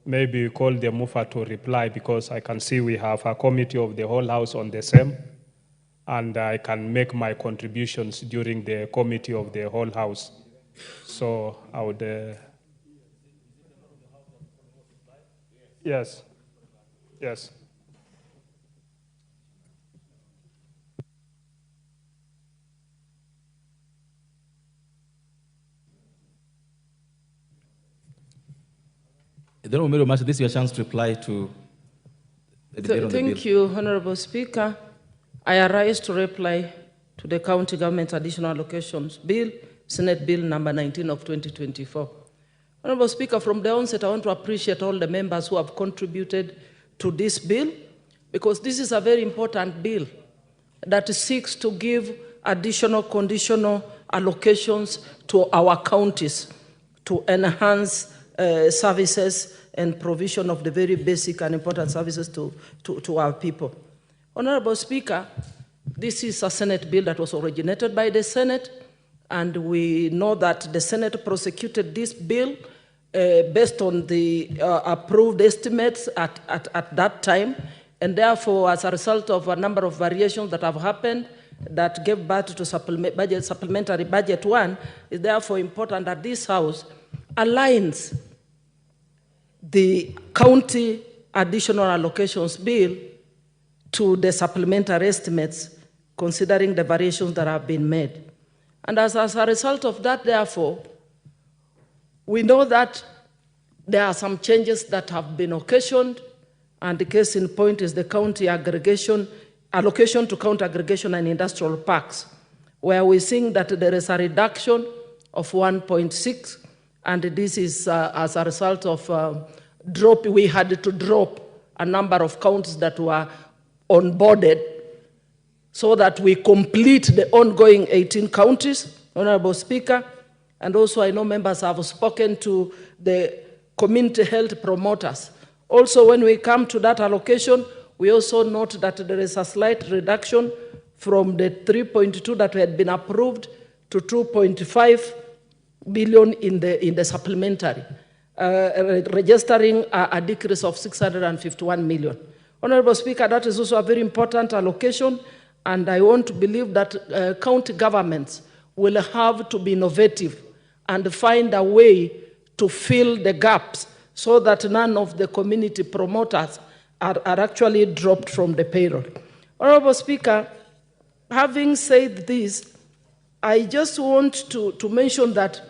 maybe we call the mover to reply, because I can see we have a committee of the whole House on the same, and I can make my contributions during the committee of the whole House. So I would... Yes. Yes. This is your chance to reply to the debate on the bill. Thank you, Honorable Speaker. I arise to reply to the County Government Additional Allocations Bill, Senate Bill number 19 of 2024. Honorable Speaker, from the onset, I want to appreciate all the members who have contributed to this bill, because this is a very important bill that seeks to give additional conditional allocations to our counties to enhance services and provision of the very basic and important services to our people. Honorable Speaker, this is a Senate bill that was originated by the Senate, And we know that the Senate prosecuted this bill based on the approved estimates at that time. And therefore, as a result of a number of variations that have happened that gave birth to supplementary budget 1, it's therefore important that this House aligns the county additional allocations bill to the supplementary estimates, considering the variations that have been made. And as a result of that, therefore, we know that there are some changes that have been occasioned, and the case in point is the county aggregation, allocation to county aggregation and industrial parks, where we're seeing that there is a reduction of 1.6, and this is as a result of we had to drop a number of counties that were onboarded so that we complete the ongoing 18 counties, Honorable Speaker. And also I know members have spoken to the community health promoters. Also, when we come to that allocation, we also note that there is a slight reduction from the 3.2 that had been approved to 2.5 billion in the supplementary, registering a decrease of 651 million. Honorable Speaker, that is also a very important allocation, and I want to believe that county governments will have to be innovative and find a way to fill the gaps so that none of the community promoters are actually dropped from the payroll. Honorable Speaker, having said this, I just want to mention that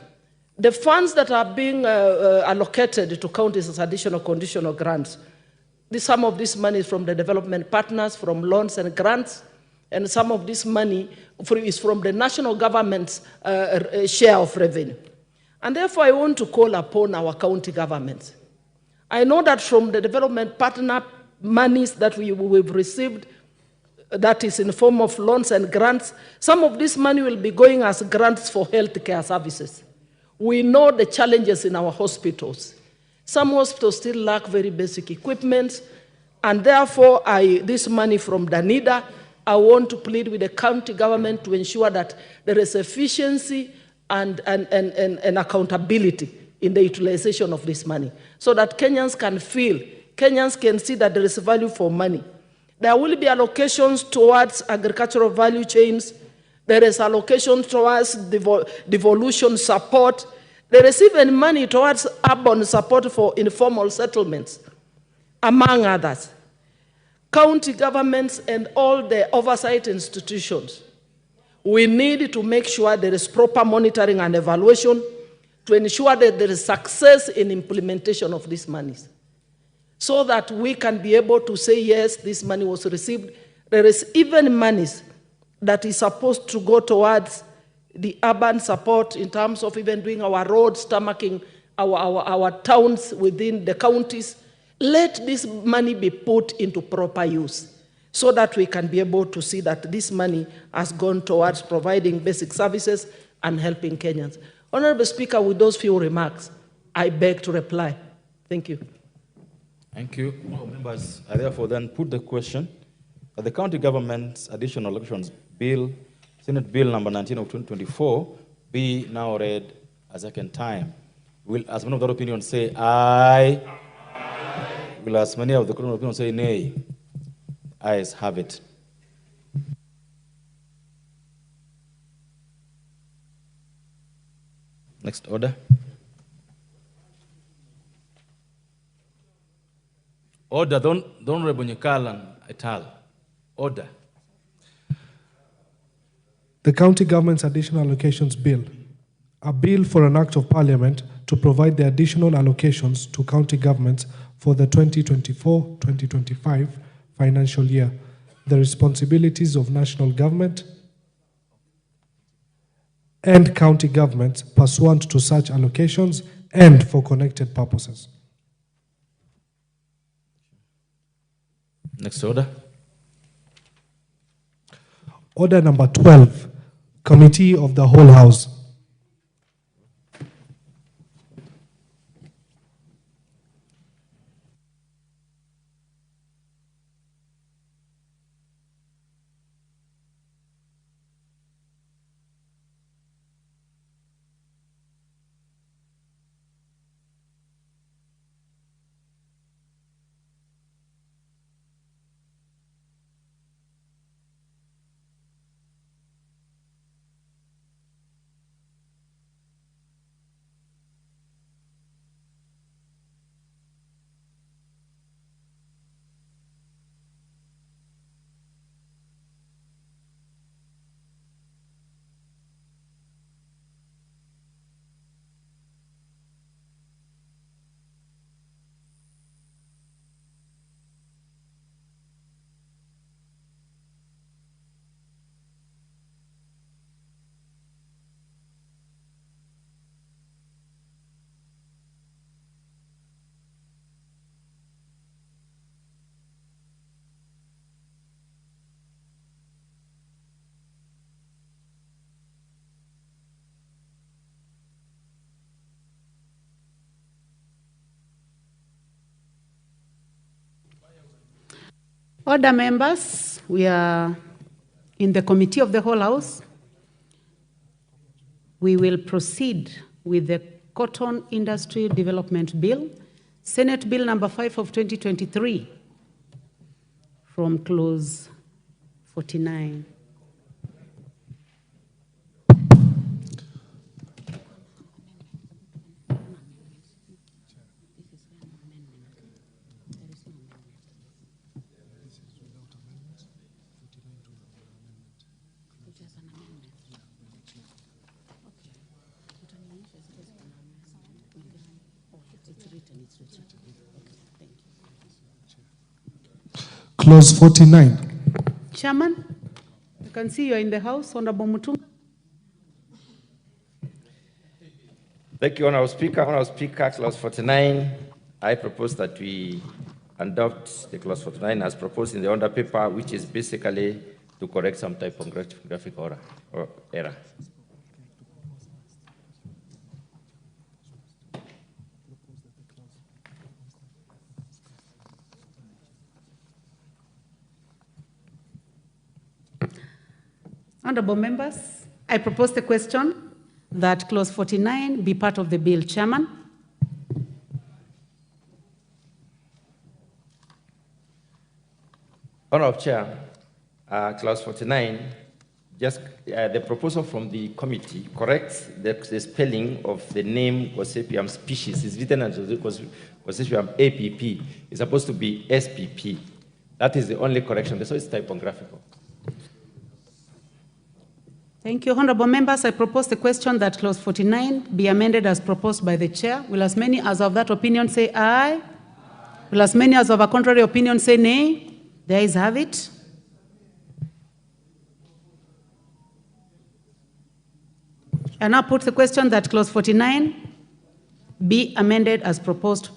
the funds that are being allocated to counties as additional conditional grants, some of this money is from the development partners, from loans and grants, and some of this money is from the national government's share of revenue. And therefore, I want to call upon our county governments. I know that from the development partner monies that we've received, that is in the form of loans and grants, some of this money will be going as grants for healthcare services. We know the challenges in our hospitals. Some hospitals still lack very basic equipment, and therefore, this money from DANIDA, I want to plead with the county government to ensure that there is efficiency and accountability in the utilization of this money, so that Kenyans can feel, Kenyans can see that there is value for money. There will be allocations towards agricultural value chains. There is allocation towards devolution support. There is even money towards urban support for informal settlements, among others. County governments and all the oversight institutions, we need to make sure there is proper monitoring and evaluation to ensure that there is success in implementation of these monies, so that we can be able to say, yes, this money was received. There is even monies that is supposed to go towards the urban support in terms of even doing our roads, tarmacking our towns within the counties. Let this money be put into proper use so that we can be able to see that this money has gone towards providing basic services and helping Kenyans. Honorable Speaker, with those few remarks, I beg to reply. Thank you. Thank you. Members, I therefore then put the question that the county government's additional allocations bill, Senate Bill number 19 of 2024, be now read a second time. Will, as many of that opinion say aye? Aye. Will as many of the common opinion say nay? Ayes have it. Next order. Order, don't Honorable Nyakalan et al. Order. The County Government's Additional Allocations Bill, a bill for an act of Parliament to provide the additional allocations to county governments for the 2024-2025 financial year, the responsibilities of national government and county governments pursuant to such allocations and for connected purposes. Next order. Order number 12, Committee of the Whole House. Order members, we are in the Committee of the Whole House. We will proceed with the Cotton Industry Development Bill, Senate Bill number 5 of 2023, from clause 49. Clause 49. Chairman, you can see you are in the House, Honorable Mutunga. Thank you, Honorable Speaker. Honorable Speaker, Clause 49, I propose that we adopt the Clause 49 as proposed in the order paper, which is basically to correct some typographic error. Honorable members, I propose the question that clause 49 be part of the bill. Chairman. Honorable Chair, clause 49, just the proposal from the committee corrects the spelling of the name Gossypium species. It's written as Gossypium APP. It's supposed to be SPP. That is the only correction, so it's typographical. Thank you. Honorable members, I propose the question that clause 49 be amended as proposed by the chair. Will as many as of that opinion say aye? Will as many as of a contrary opinion say nay? The ayes have it. I now put the question that clause 49 be amended as proposed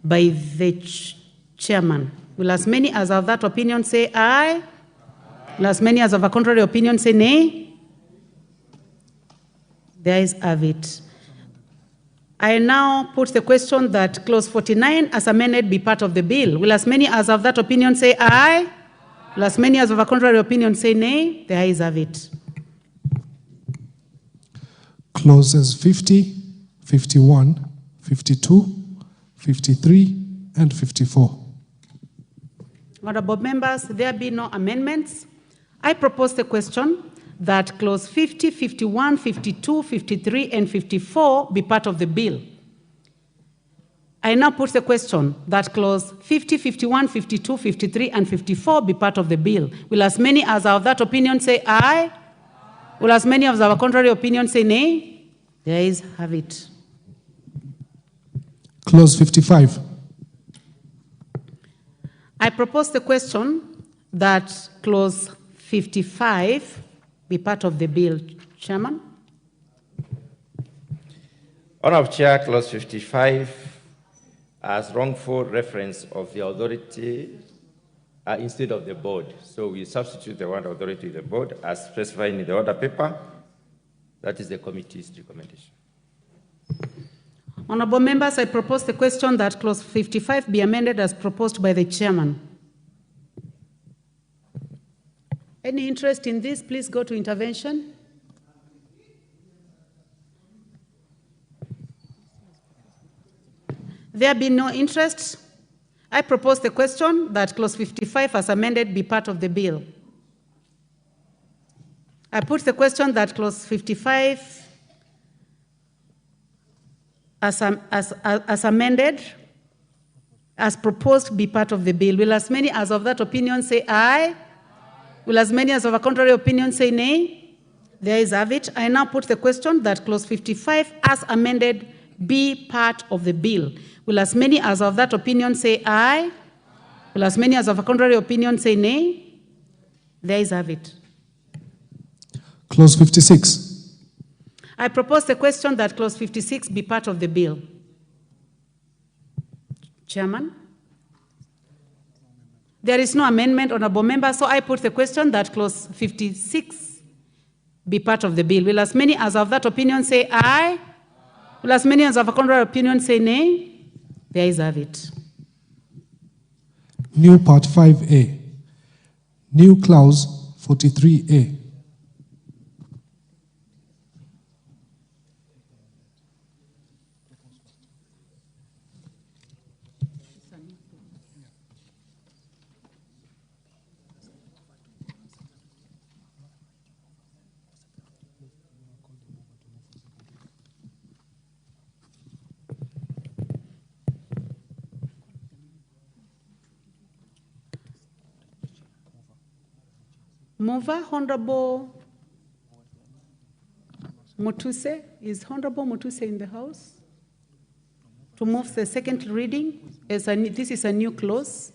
by the chairman. Will as many as of that opinion say aye? Will as many as of a contrary opinion say nay? The ayes have it. I now put the question that clause 49 as amended be part of the bill. Will as many as of that opinion say aye? Will as many as of a contrary opinion say nay? The ayes have it. Clauses 50, 51, 52, 53, and 54. Honorable members, there be no amendments. I propose the question that clause 50, 51, 52, 53, and 54 be part of the bill. I now put the question that clause 50, 51, 52, 53, and 54 be part of the bill. Will as many as are of that opinion say aye? Will as many as our contrary opinion say nay? The ayes have it. Clause 55. I propose the question that clause 55 be part of the bill. Chairman. Honorable Chair, clause 55 as wrongful reference of the authority instead of the board. So we substitute the word authority with the board as specified in the order paper. That is the committee's recommendation. Honorable members, I propose the question that clause 55 be amended as proposed by the chairman. Any interest in this, please go to intervention. There being no interest, I propose the question that clause 55 as amended be part of the bill. I put the question that clause 55 as amended, as proposed, be part of the bill. Will as many as of that opinion say aye? Will as many as of a contrary opinion say nay? The ayes have it. I now put the question that clause 55 as amended be part of the bill. Will as many as of that opinion say aye? Will as many as of a contrary opinion say nay? The ayes have it. Clause 56. I propose the question that clause 56 be part of the bill. Chairman. There is no amendment, honorable member, so I put the question that clause 56 be part of the bill. Will as many as of that opinion say aye? Will as many as of a contrary opinion say nay? The ayes have it. new part 5A, new clause 43A. Mover, Honorable Mutuse. Is Honorable Mutuse in the house? To move the second reading, as this is a new clause.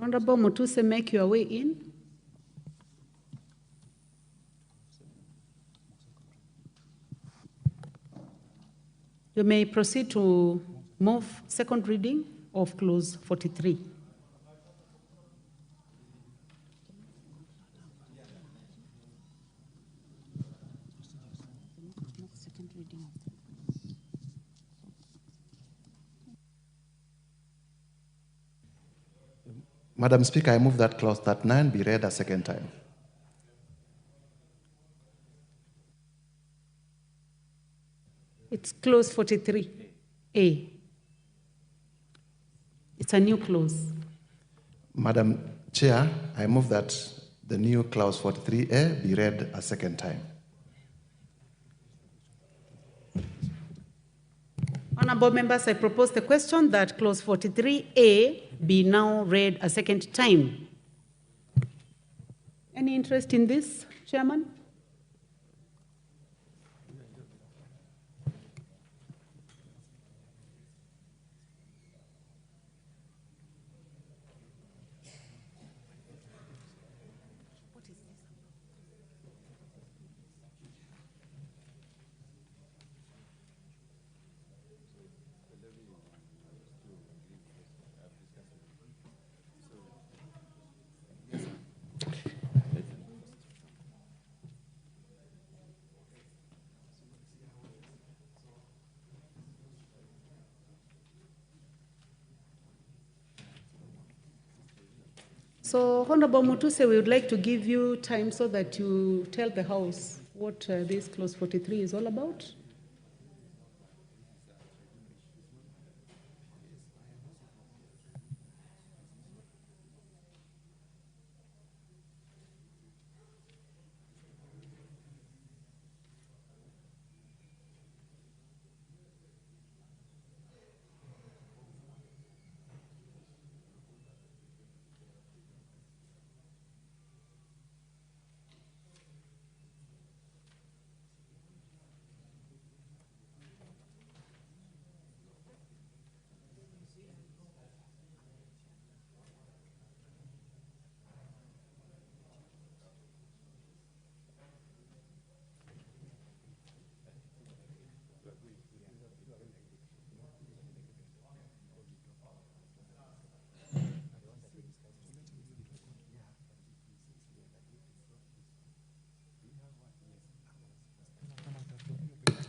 Honorable Mutuse, make your way in. You may proceed to move second reading of clause 43. Madam Speaker, I move that clause 39 be read a second time. It's clause 43A. It's a new clause. Madam Chair, I move that the new clause 43A be read a second time. Honorable members, I propose the question that clause 43A be now read a second time. Any interest in this, Chairman? So, Honorable Mutuse, we would like to give you time so that you tell the House what this clause 43 is all about.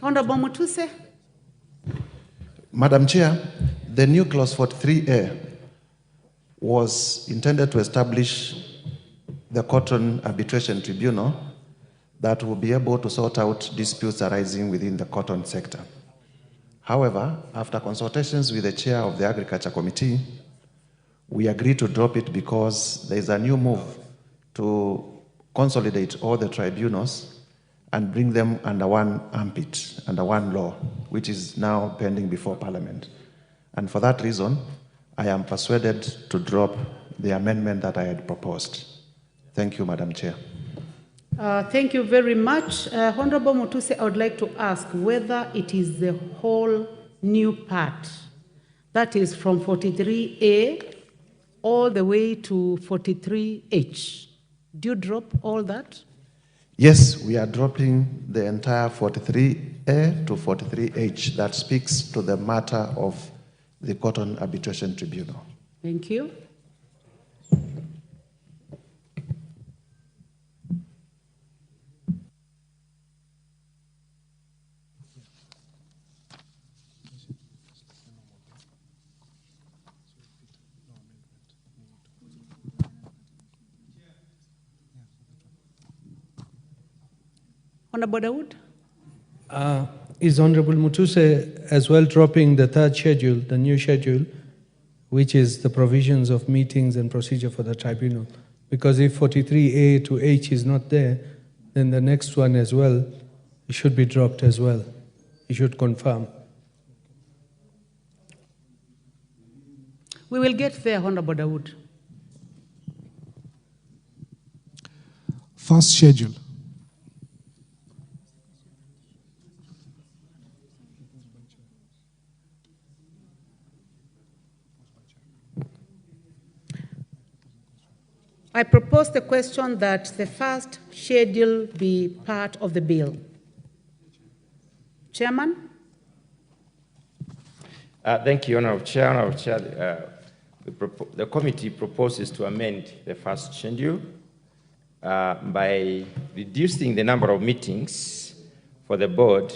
Honorable Mutuse. Madam Chair, the new clause 43A was intended to establish the Cotton Arbitration Tribunal that will be able to sort out disputes arising within the cotton sector. However, after consultations with the chair of the Agriculture Committee, we agreed to drop it because there is a new move to consolidate all the tribunals and bring them under one armpit, under one law, which is now pending before Parliament. And for that reason, I am persuaded to drop the amendment that I had proposed. Thank you, Madam Chair. Thank you very much. Honorable Mutuse, I would like to ask whether it is the whole new part, that is from 43A all the way to 43H. Do you drop all that? Yes, we are dropping the entire 43A to 43H that speaks to the matter of the Cotton Arbitration Tribunal. Thank you. Honorable Dawood? Is Honorable Mutuse as well dropping the third schedule, the new schedule, which is the provisions of meetings and procedure for the tribunal? Because if 43A to H is not there, then the next one as well, it should be dropped as well. You should confirm. We will get there, Honorable Dawood. First schedule. I propose the question that the first schedule be part of the bill. Chairman? Thank you, Honorable Chair. Honorable Chair, the committee proposes to amend the first schedule by reducing the number of meetings for the board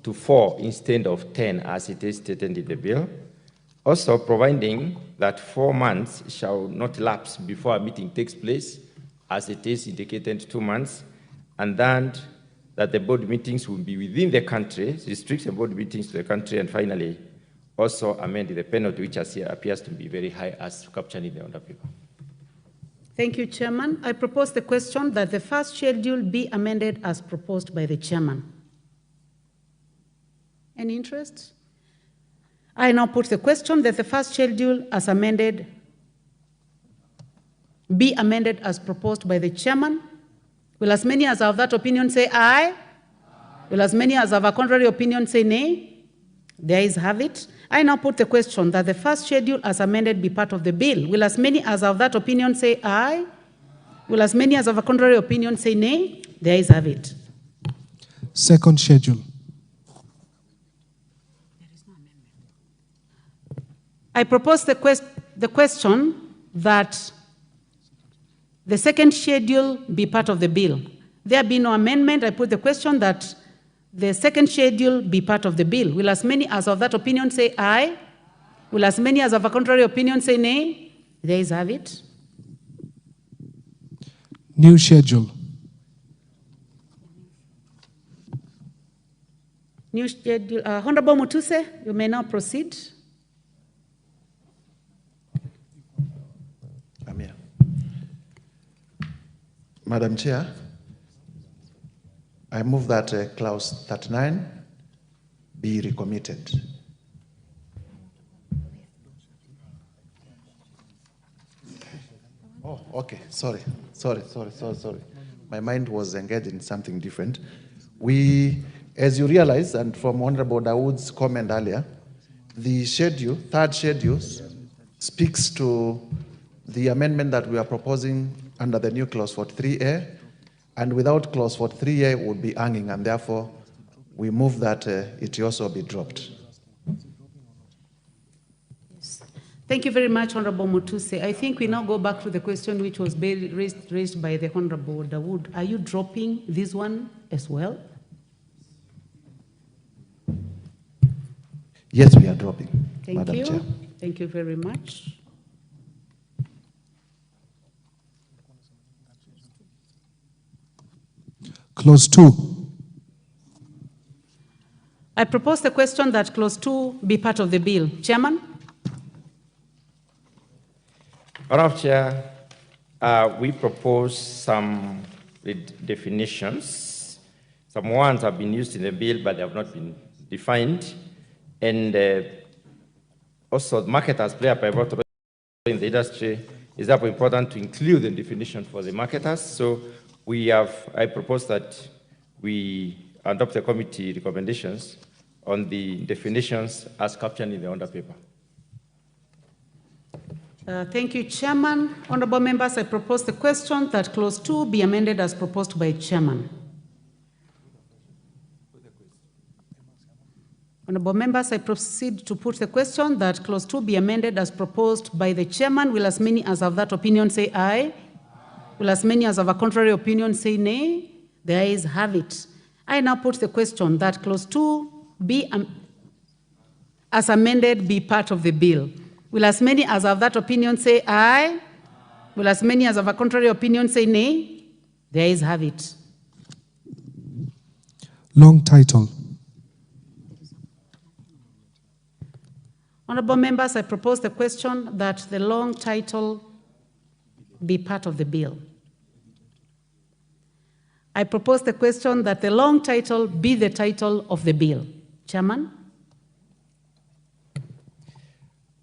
to 4 instead of 10 as it is stated in the bill. Also providing that 4 months shall not lapse before a meeting takes place, as it is indicated 2 months, and then that the board meetings will be within the country, restrict the board meetings to the country, and finally, also amend the penalty, which appears to be very high, as captured in the order paper. Thank you, Chairman. I propose the question that the first schedule be amended as proposed by the Chairman. Any interest? I now put the question that the first schedule as amended be amended as proposed by the Chairman. Will as many as have that opinion say aye? Will as many as have a contrary opinion say nay? The ayes have it. I now put the question that the first schedule as amended be part of the bill. Will as many as have that opinion say aye? Will as many as have a contrary opinion say nay? The ayes have it. Second schedule. I propose the question that the second schedule be part of the bill. There be no amendment. I put the question that the second schedule be part of the bill. Will as many as of that opinion say aye? Will as many as of a contrary opinion say nay? The ayes have it. New schedule. New schedule. Honorable Mutuse, you may now proceed. Madam Chair, I move that clause 39 be recommitted. Oh, okay, sorry. My mind was engaged in something different. We, as you realize, and from Honorable Dawood's comment earlier, the schedule, third schedule, speaks to the amendment that we are proposing under the new clause 43A, and without clause 43A it would be hanging, and therefore we move that it also be dropped. Yes. Thank you very much, Honorable Mutuse. I think we now go back to the question which was raised by the Honorable Dawood. Are you dropping this one as well? Yes, we are dropping. Thank Madam you. Chair. Thank you very much. Clause 2. I propose the question that clause 2 be part of the bill. Chairman? Madam Chair, we propose some definitions. Some ones have been used in the bill, but they have not been defined. And also, marketers play a pivotal role in the industry. It's therefore important to include the definition for the marketers. So I propose that we adopt the committee recommendations on the definitions as captioned in the order paper. Thank you, Chairman. Honorable members, I propose the question that clause 2 be amended as proposed by Chairman. Honorable members, I proceed to put the question that clause 2 be amended as proposed by the chairman. Will as many as have that opinion say aye? Will as many as have a contrary opinion say nay? The ayes have it. I now put the question that clause 2 be as amended be part of the bill. Will as many as have that opinion say aye? Will as many as have a contrary opinion say nay? The ayes have it. Long title. Honorable members, I propose the question that the long title be part of the bill. I propose the question that the long title be the title of the bill. Chairman?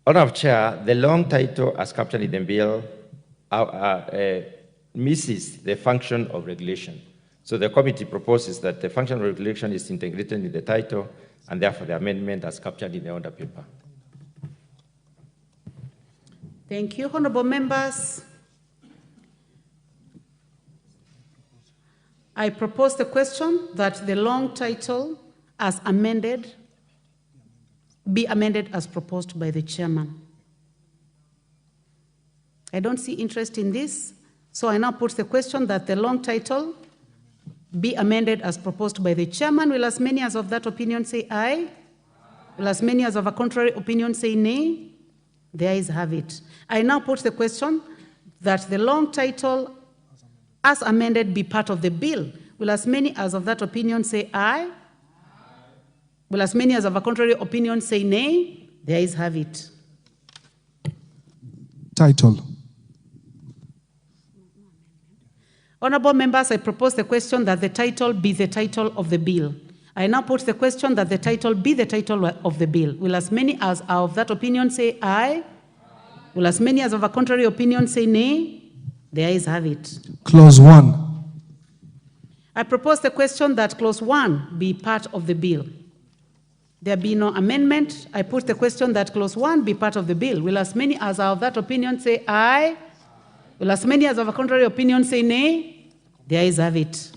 Honorable Chair, the long title as captured in the bill misses the function of regulation. So the committee proposes that the function of regulation is integrated in the title, and therefore the amendment as captured in the order paper. Thank you, honorable members. I propose the question that the long title as amended be amended as proposed by the chairman. I don't see interest in this, so I now put the question that the long title be amended as proposed by the chairman. Will as many as of that opinion say aye? Will as many as of a contrary opinion say nay? The ayes have it. I now put the question that the long title as amended be part of the bill. Will as many as of that opinion say aye? Will as many as of a contrary opinion say nay? The ayes have it. Title. Honorable members, I propose the question that the title be the title of the bill. I now put the question that the title be the title of the bill. Will as many as are of that opinion say aye? Will as many as of a contrary opinion say nay? The ayes have it. Clause 1. I propose the question that clause 1 be part of the bill. There be no amendment. I put the question that clause 1 be part of the bill. Will as many as are of that opinion say aye? Will as many as of a contrary opinion say nay? The ayes have it.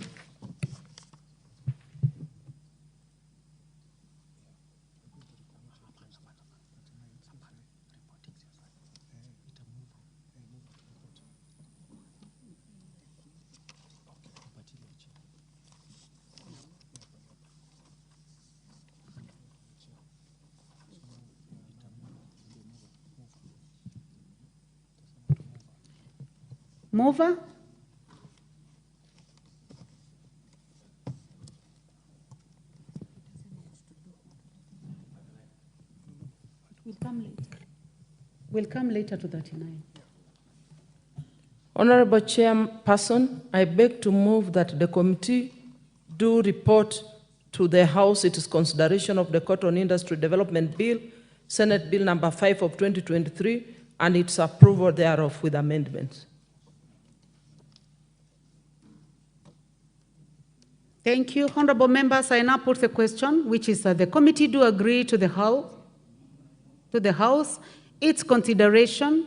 Mover? We'll come later to 39. Honorable Chairperson, I beg to move that the committee do report to the House its consideration of the Cotton Industry Development Bill, Senate Bill number 5 of 2023, and its approval thereof with amendments. Thank you. Honorable members, I now put the question, which is that the committee do agree to the House its consideration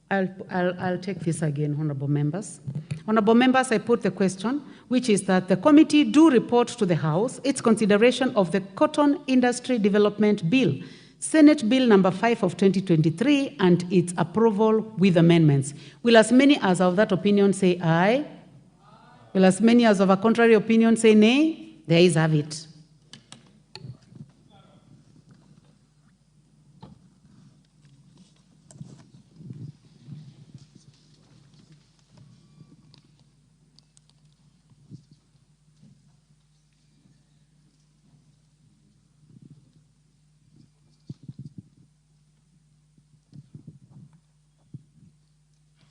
I'll take this again, honorable members. Honorable members, I put the question, which is that the committee do report to the House its consideration of the Cotton Industry Development Bill, Senate Bill number 5 of 2023, and its approval with amendments. Will as many as of that opinion say aye? Will as many as of a contrary opinion say nay? The ayes have it.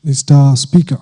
Mr. Speaker.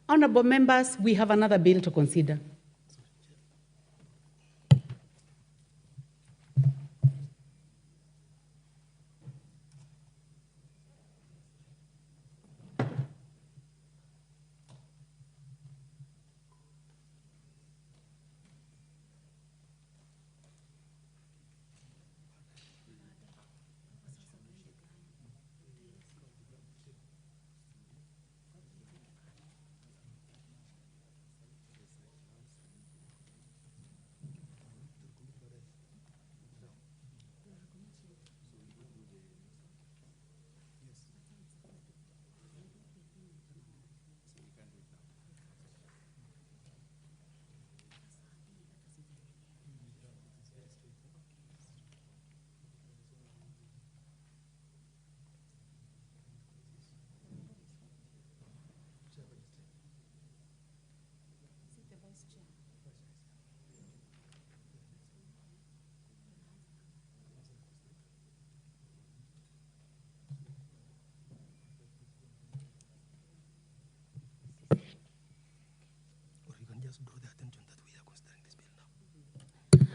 Honorable members, we have another bill to consider.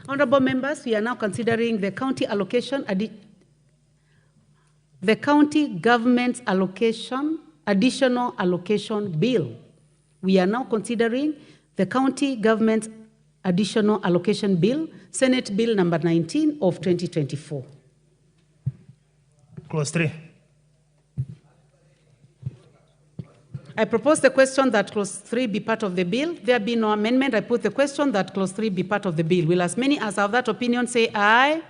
Honorable members, we are now considering the county allocation, the county government's allocation, additional allocation bill. We are now considering the county government's additional allocation bill, Senate Bill number 19 of 2024. Clause 3. I propose the question that clause 3 be part of the bill. There be no amendment. I put the question that clause 3 be part of the bill. Will as many as have that opinion say aye?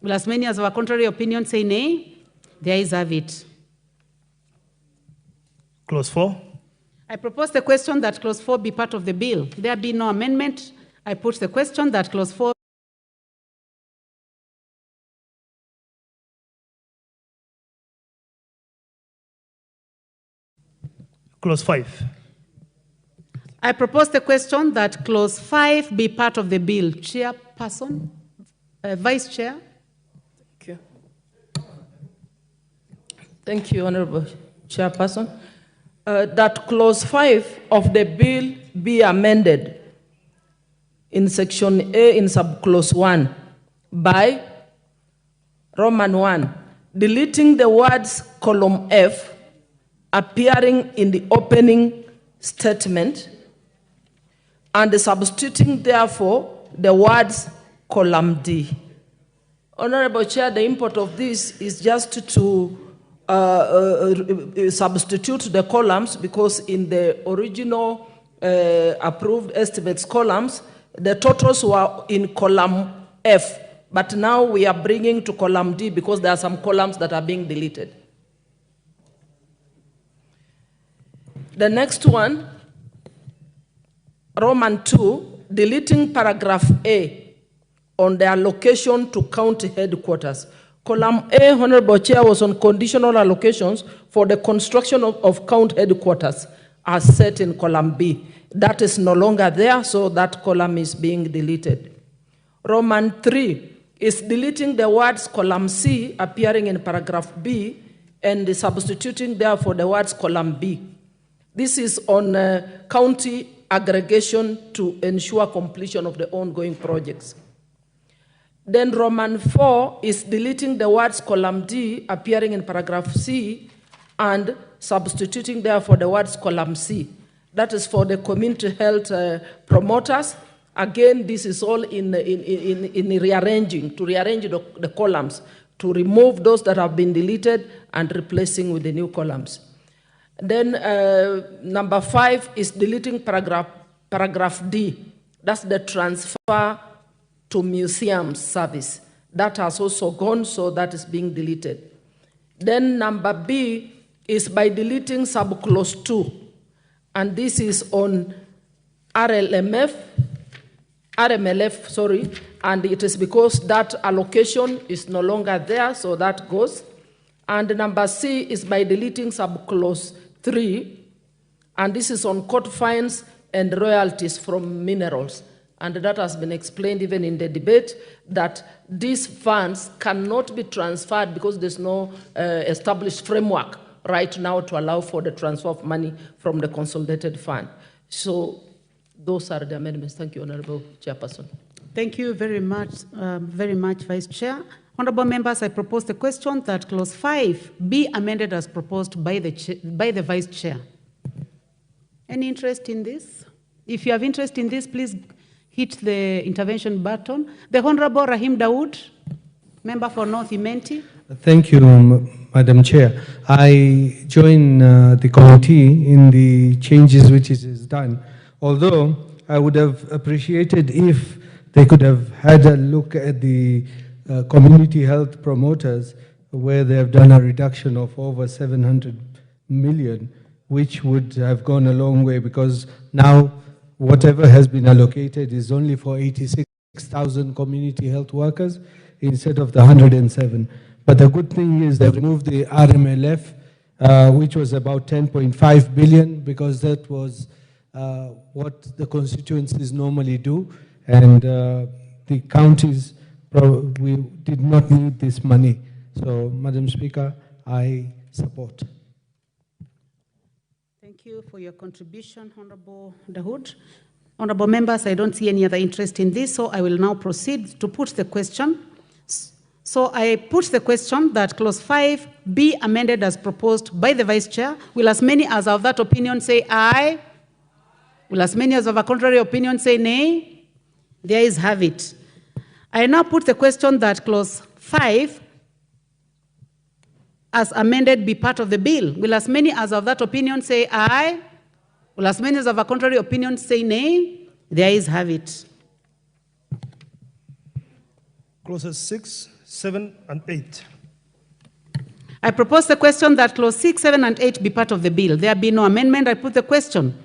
Will as many as have a contrary opinion say nay? The ayes have it. Clause 4. I propose the question that clause 4 be part of the bill. There be no amendment. I put the question that clause 4 Clause 5. I propose the question that clause 5 be part of the bill. Chairperson, Vice Chair. Thank you. Thank you, Honorable Chairperson. That clause 5 of the bill be amended in section A in subclause 1 by Roman 1, deleting the words column F appearing in the opening statement and substituting therefore the words column D. Honorable Chair, the import of this is just to substitute the columns, because in the original approved estimates columns, the totals were in column F, but now we are bringing to column D because there are some columns that are being deleted. The next one, Roman 2, deleting paragraph A on the allocation to county headquarters. Column A, Honorable Chair, was on conditional allocations for the construction of county headquarters as set in column B. That is no longer there, so that column is being deleted. Roman 3 is deleting the words column C appearing in paragraph B and substituting therefore the words column B. This is on county aggregation to ensure completion of the ongoing projects. Then Roman 4 is deleting the words column D appearing in paragraph C and substituting therefore the words column C. That is for the community health promoters. Again, this is all in rearranging, to rearrange the columns, to remove those that have been deleted and replacing with the new columns. Then number 5 is deleting paragraph D. That's the transfer to museums service. That has also gone, so that is being deleted. Then number B is by deleting subclause 2. And this is on RMLF, and it is because that allocation is no longer there, so that goes. And number C is by deleting subclause 3, and this is on court fines and royalties from minerals. And that has been explained even in the debate, that these funds cannot be transferred because there's no established framework right now to allow for the transfer of money from the consolidated fund. So those are the amendments. Thank you, Honorable Chairperson. Thank you very much, Vice Chair. Honorable members, I propose the question that clause 5 be amended as proposed by the Vice Chair. Any interest in this? If you have interest in this, please hit the intervention button. The Honorable Rahim Dawood, member for North Imenti. Thank you, Madam Chair. I join the committee in the changes which is done, although I would have appreciated if they could have had a look at the community health promoters, where they have done a reduction of over 700 million, which would have gone a long way, because now whatever has been allocated is only for 86,000 community health workers instead of the 107. But the good thing is they've removed the RMLF, which was about 10.5 billion, because that was what the constituencies normally do, and the counties we did not need this money. So, Madam Speaker, I support. Thank you for your contribution, Honorable Dawood. Honorable members, I don't see any other interest in this, so I will now proceed to put the question. So I put the question that clause 5 be amended as proposed by the Vice Chair. Will as many as of that opinion say aye? Will as many as of a contrary opinion say nay? The ayes have it. I now put the question that clause 5 as amended be part of the bill. Will as many as of that opinion say aye? Will as many as of a contrary opinion say nay? The ayes have it. Clauses 6, 7, and 8. I propose the question that clause 6, 7, and 8 be part of the bill. There be no amendment. I put the question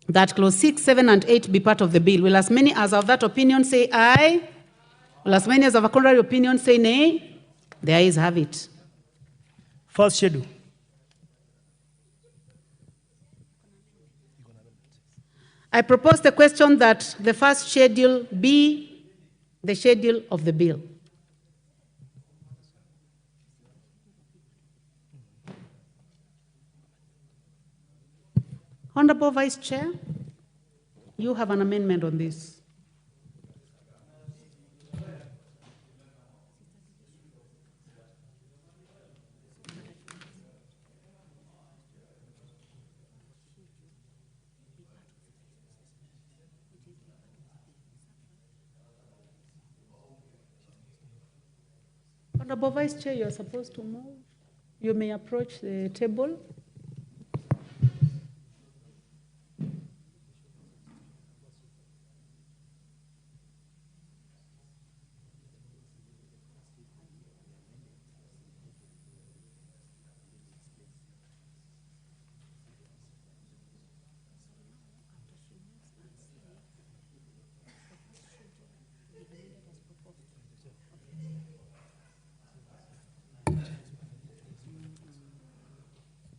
that clause 6, 7, and 8 be part of the bill. Will as many as of that opinion say aye? Will as many as of a contrary opinion say nay? The ayes have it. First schedule. I propose the question that the first schedule be the schedule of the bill. Honorable Vice Chair, you have an amendment on this. Honorable Vice Chair, you are supposed to move. You may approach the table.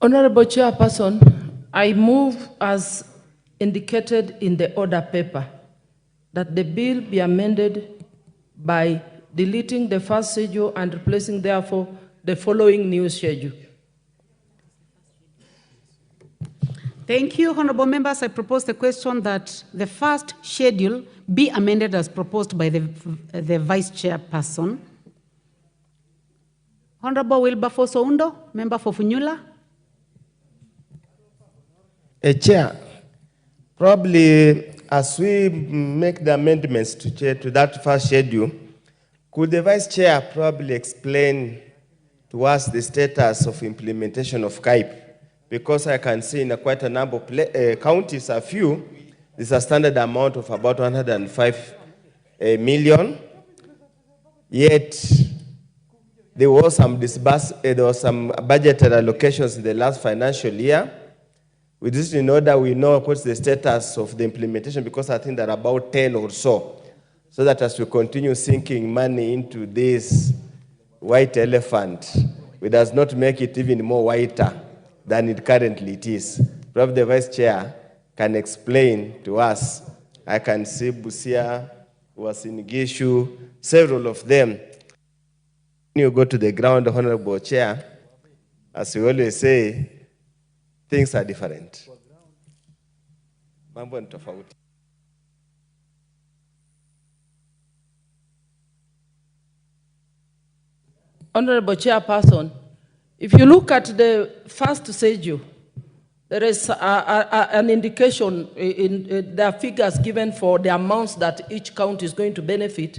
Honorable Chairperson, I move as indicated in the order paper that the bill be amended by deleting the first schedule and replacing therefore the following new schedule. Thank you, honorable members. I propose the question that the first schedule be amended as proposed by the Vice Chairperson. Honorable Wilberforce Oundo, member for Funyula. Chair, probably as we make the amendments to that first schedule, could the Vice Chair probably explain to us the status of implementation of KIPE? Because I can see in quite a number of counties, a few, there's a standard amount of about 105 million, yet there was some budgeted allocations in the last financial year. With this in order, we know what's the status of the implementation, because I think there are about 10 or so that as we continue sinking money into this white elephant, it does not make it even more whiter than it currently is. Probably the Vice Chair can explain to us. I can see Busia, Uasin Gishu, several of them. When you go to the ground, Honorable Chair, as we always say, things are different. Mambo ni tofauti. Honorable Chairperson, if you look at the first schedule, there is an indication in the figures given for the amounts that each county is going to benefit.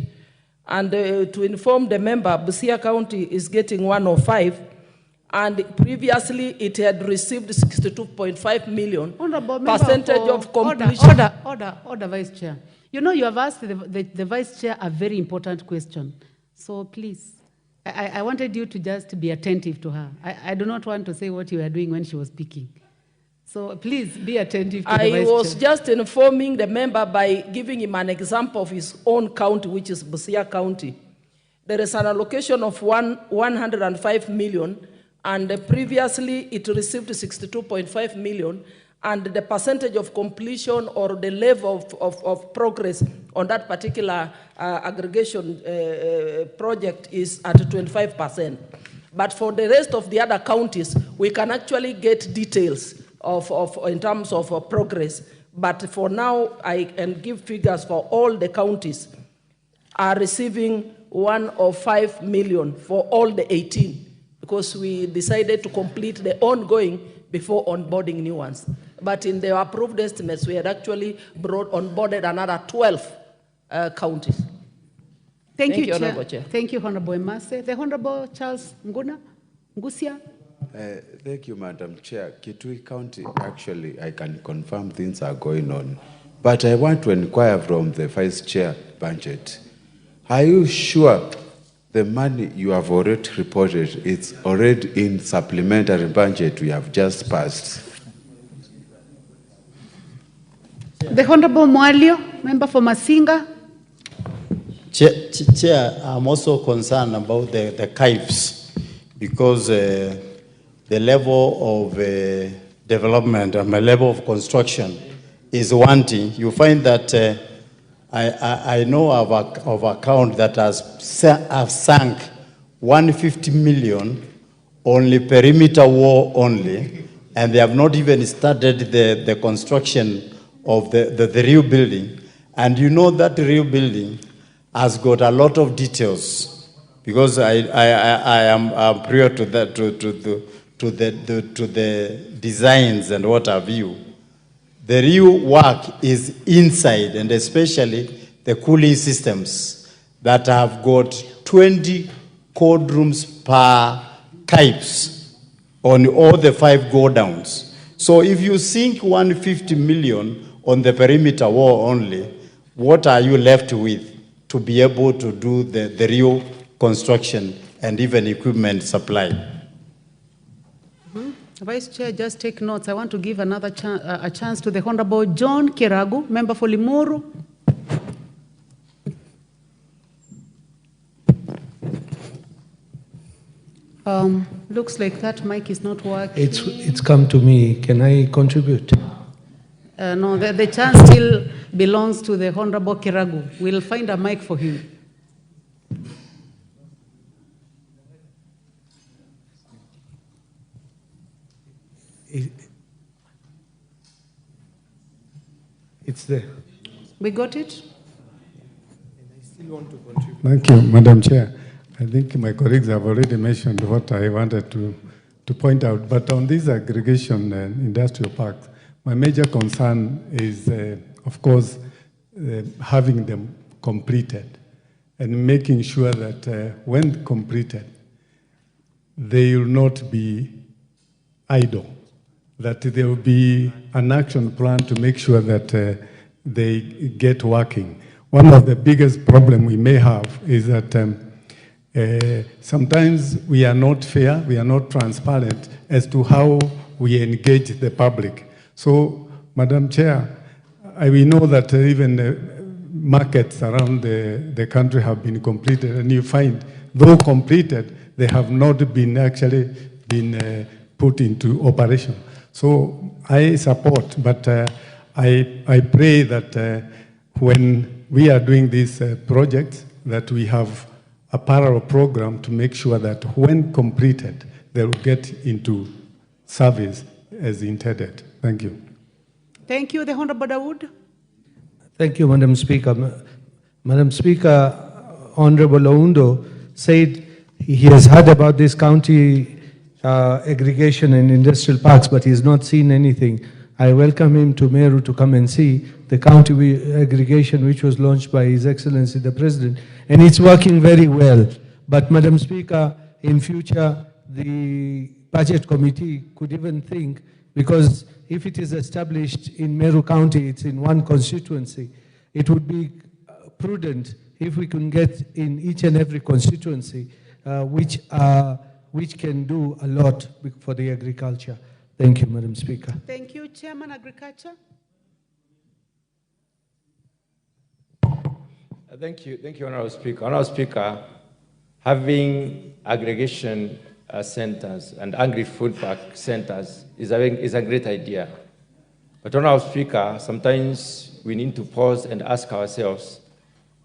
And to inform the member, Busia County is getting 105. And previously, it had received 62.5 million. Percentage of completion. Order, Vice Chair. You know, you have asked the Vice Chair a very important question. So please, I wanted you to just be attentive to her. I do not want to say what you were doing when she was speaking. So please be attentive to the Vice Chair. I was just informing the member by giving him an example of his own county, which is Busia County. There is an allocation of 105 million. And previously, it received 62.5 million, and the percentage of completion or the level of progress on that particular aggregation project is at 25%. But for the rest of the other counties, we can actually get details in terms of progress But for now, I can give figures for all the counties are receiving 105 million for all the 18, because we decided to complete the ongoing before onboarding new ones. But in the approved estimates, we had actually onboarded another 12 counties. Thank you, Honorable Chair. Thank you, Honorable Emase. The Honorable Charles Ngusia. Thank you, Madam Chair. Kitui County, actually, I can confirm things are going on. But I want to inquire from the Vice Chair budget. Are you sure the money you have already reported is already in supplementary budget we have just passed? The Honorable Mwalio, member for Masinga. Chair, I'm also concerned about the caves, because the level of development and the level of construction is wanting. You find that I know of account that have sunk 150 million only perimeter wall only, and they have not even started the construction of the real building. And you know that real building has got a lot of details, because I am prior to that, to the designs and what have you. The real work is inside, and especially the cooling systems that have got 20 cold rooms per pipes on all the 5 go-downs. So if you sink 150 million on the perimeter wall only, what are you left with to be able to do the real construction and even equipment supply? Vice Chair, just take notes. I want to give another a chance to the Honorable John Kiragu, member for Limuru. Looks like that mic is not working. It's come to me. Can I contribute? No, the chance still belongs to the Honorable Kiragu. We'll find a mic for him. It's there. We got it? Thank you, Madam Chair. I think my colleagues have already mentioned what I wanted to point out. But on this aggregation industrial parks, my major concern is, of course, having them completed and making sure that when completed, they will not be idle, that there will be an action plan to make sure that they get working. One of the biggest problems we may have is that sometimes we are not fair, we are not transparent as to how we engage the public. So, Madam Chair, we know that even markets around the country have been completed, and you find, though completed, they have not been actually been put into operation. So I support, but I pray that when we are doing these projects, that we have a parallel program to make sure that when completed, they will get into service as intended. Thank you. Thank you, the Honorable Dawood. Thank you, Madam Speaker. Madam Speaker, Honorable Oundo said he has heard about this county aggregation and industrial parks, but he's not seen anything. I welcome him to Meru to come and see the county aggregation which was launched by His Excellency the President, and it's working very well. But Madam Speaker, in future, the Budget Committee could even think, because if it is established in Meru County, it's in one constituency, it would be prudent if we can get in each and every constituency which can do a lot for the agriculture. Thank you, Madam Speaker. Thank you, Chairman Agriculture. Thank you, Honorable Speaker. Honorable Speaker, having aggregation centers and agri-food park centers is a great idea. But Honorable Speaker, sometimes we need to pause and ask ourselves,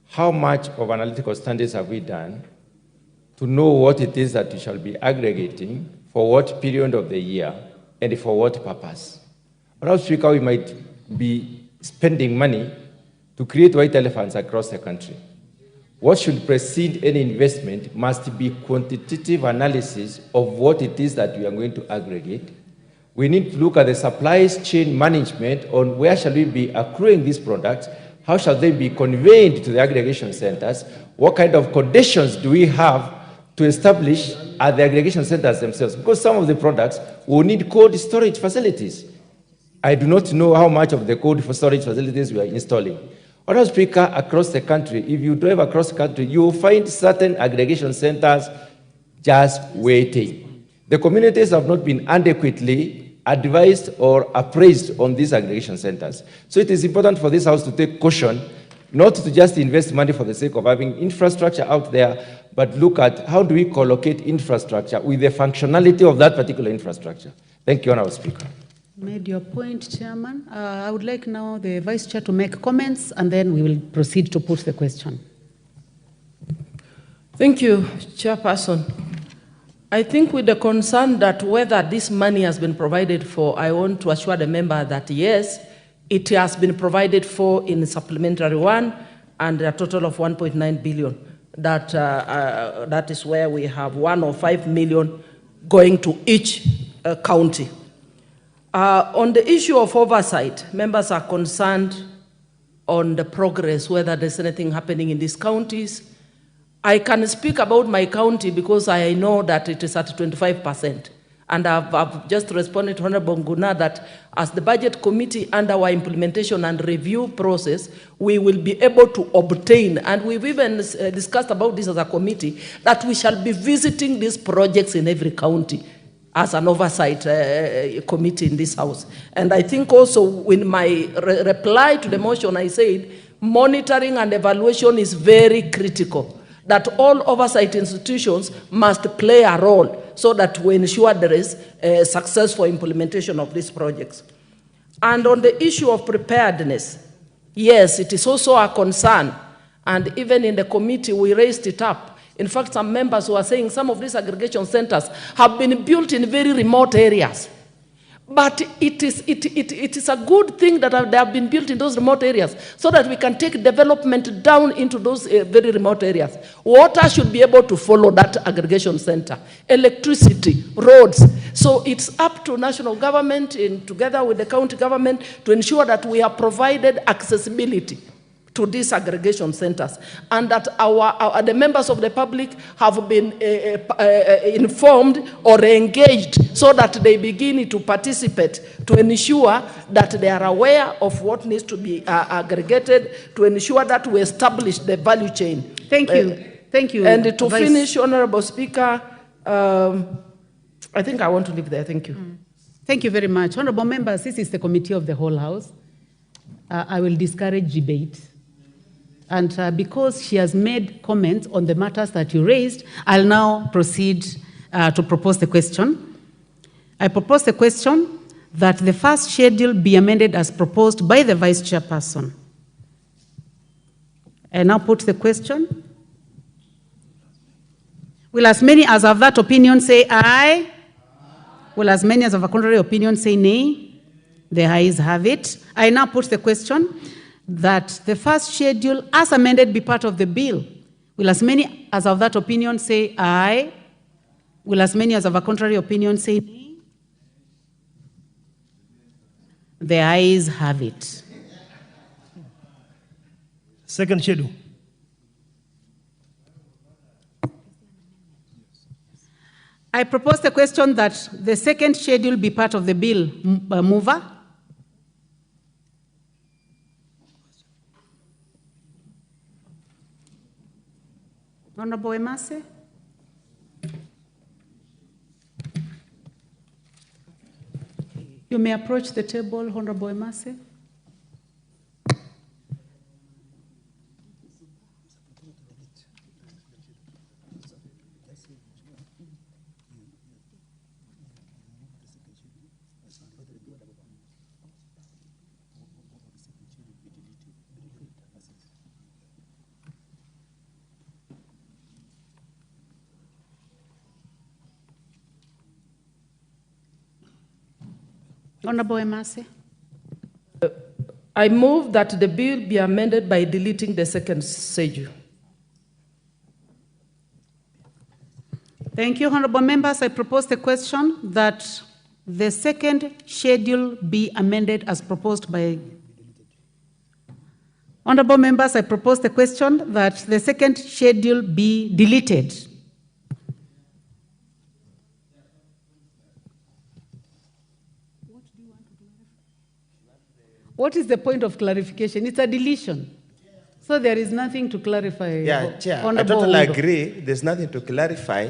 how much of analytical studies have we done to know what it is that we shall be aggregating, for what period of the year, and for what purpose? Honorable Speaker, we might be spending money to create white elephants across the country. What should precede any investment must be quantitative analysis of what it is that we are going to aggregate. We need to look at the supply chain management on where shall we be accruing these products, how shall they be conveyed to the aggregation centers, what kind of conditions do we have to establish at the aggregation centers themselves, because some of the products will need cold storage facilities. I do not know how much of the cold storage facilities we are installing. Honourable Speaker, across the country, if you drive across the country, you will find certain aggregation centers just waiting. The communities have not been adequately advised or appraised on these aggregation centers. So it is important for this House to take caution, not to just invest money for the sake of having infrastructure out there, but look at how do we collocate infrastructure with the functionality of that particular infrastructure. Thank you, Honourable Speaker. Made your point, Chairman. I would like now the Vice Chair to make comments, and then we will proceed to put the question. Thank you, Chairperson. I think with the concern that whether this money has been provided for, I want to assure the member that yes, it has been provided for in supplementary one, and a total of 1.9 billion. That is where we have 105 million going to each county. On the issue of oversight, members are concerned on the progress, whether there's anything happening in these counties. I can speak about my county because I know that it is at 25%. And I've just responded to Honorable Nguna that as the budget committee under our implementation and review process, we will be able to obtain, and we've even discussed about this as a committee, that we shall be visiting these projects in every county as an oversight committee in this House. And I think also in my reply to the motion, I said monitoring and evaluation is very critical, that all oversight institutions must play a role so that we ensure there is a successful implementation of these projects. And on the issue of preparedness, yes, it is also a concern. And even in the committee, we raised it up. In fact, some members who are saying some of these aggregation centers have been built in very remote areas. But it is a good thing that they have been built in those remote areas so that we can take development down into those very remote areas. Water should be able to follow that aggregation center. Electricity, roads. So it's up to national government together with the county government to ensure that we have provided accessibility to these aggregation centers, and that the members of the public have been informed or engaged so that they begin to participate to ensure that they are aware of what needs to be aggregated, to ensure that we establish the value chain. Thank you. Thank you. And to finish, Honorable Speaker, I think I want to leave there. Thank you. Thank you very much. Honorable members, this is the committee of the whole House. I will discourage debate. And because she has made comments on the matters that you raised, I'll now proceed to propose the question. I propose the question that the first schedule be amended as proposed by the Vice Chairperson. I now put the question. Will as many as have that opinion say aye? Will as many as have a contrary opinion say nay? The ayes have it. I now put the question that the first schedule as amended be part of the bill. Will as many as of that opinion say aye? Will as many as of a contrary opinion say nay? The ayes have it. Second schedule. I propose the question that the second schedule be part of the bill. Mover? Honorable Emase? You may approach the table, Honorable Emase. Honorable Emase. I move that the bill be amended by deleting the second schedule. Thank you, honorable members. I propose the question that the second schedule be amended as proposed by. Honorable members, I propose the question that the second schedule be deleted. What is the point of clarification? It's a deletion. So there is nothing to clarify. Yeah, Chair, I Honorable totally Ondo. agree. There's nothing to clarify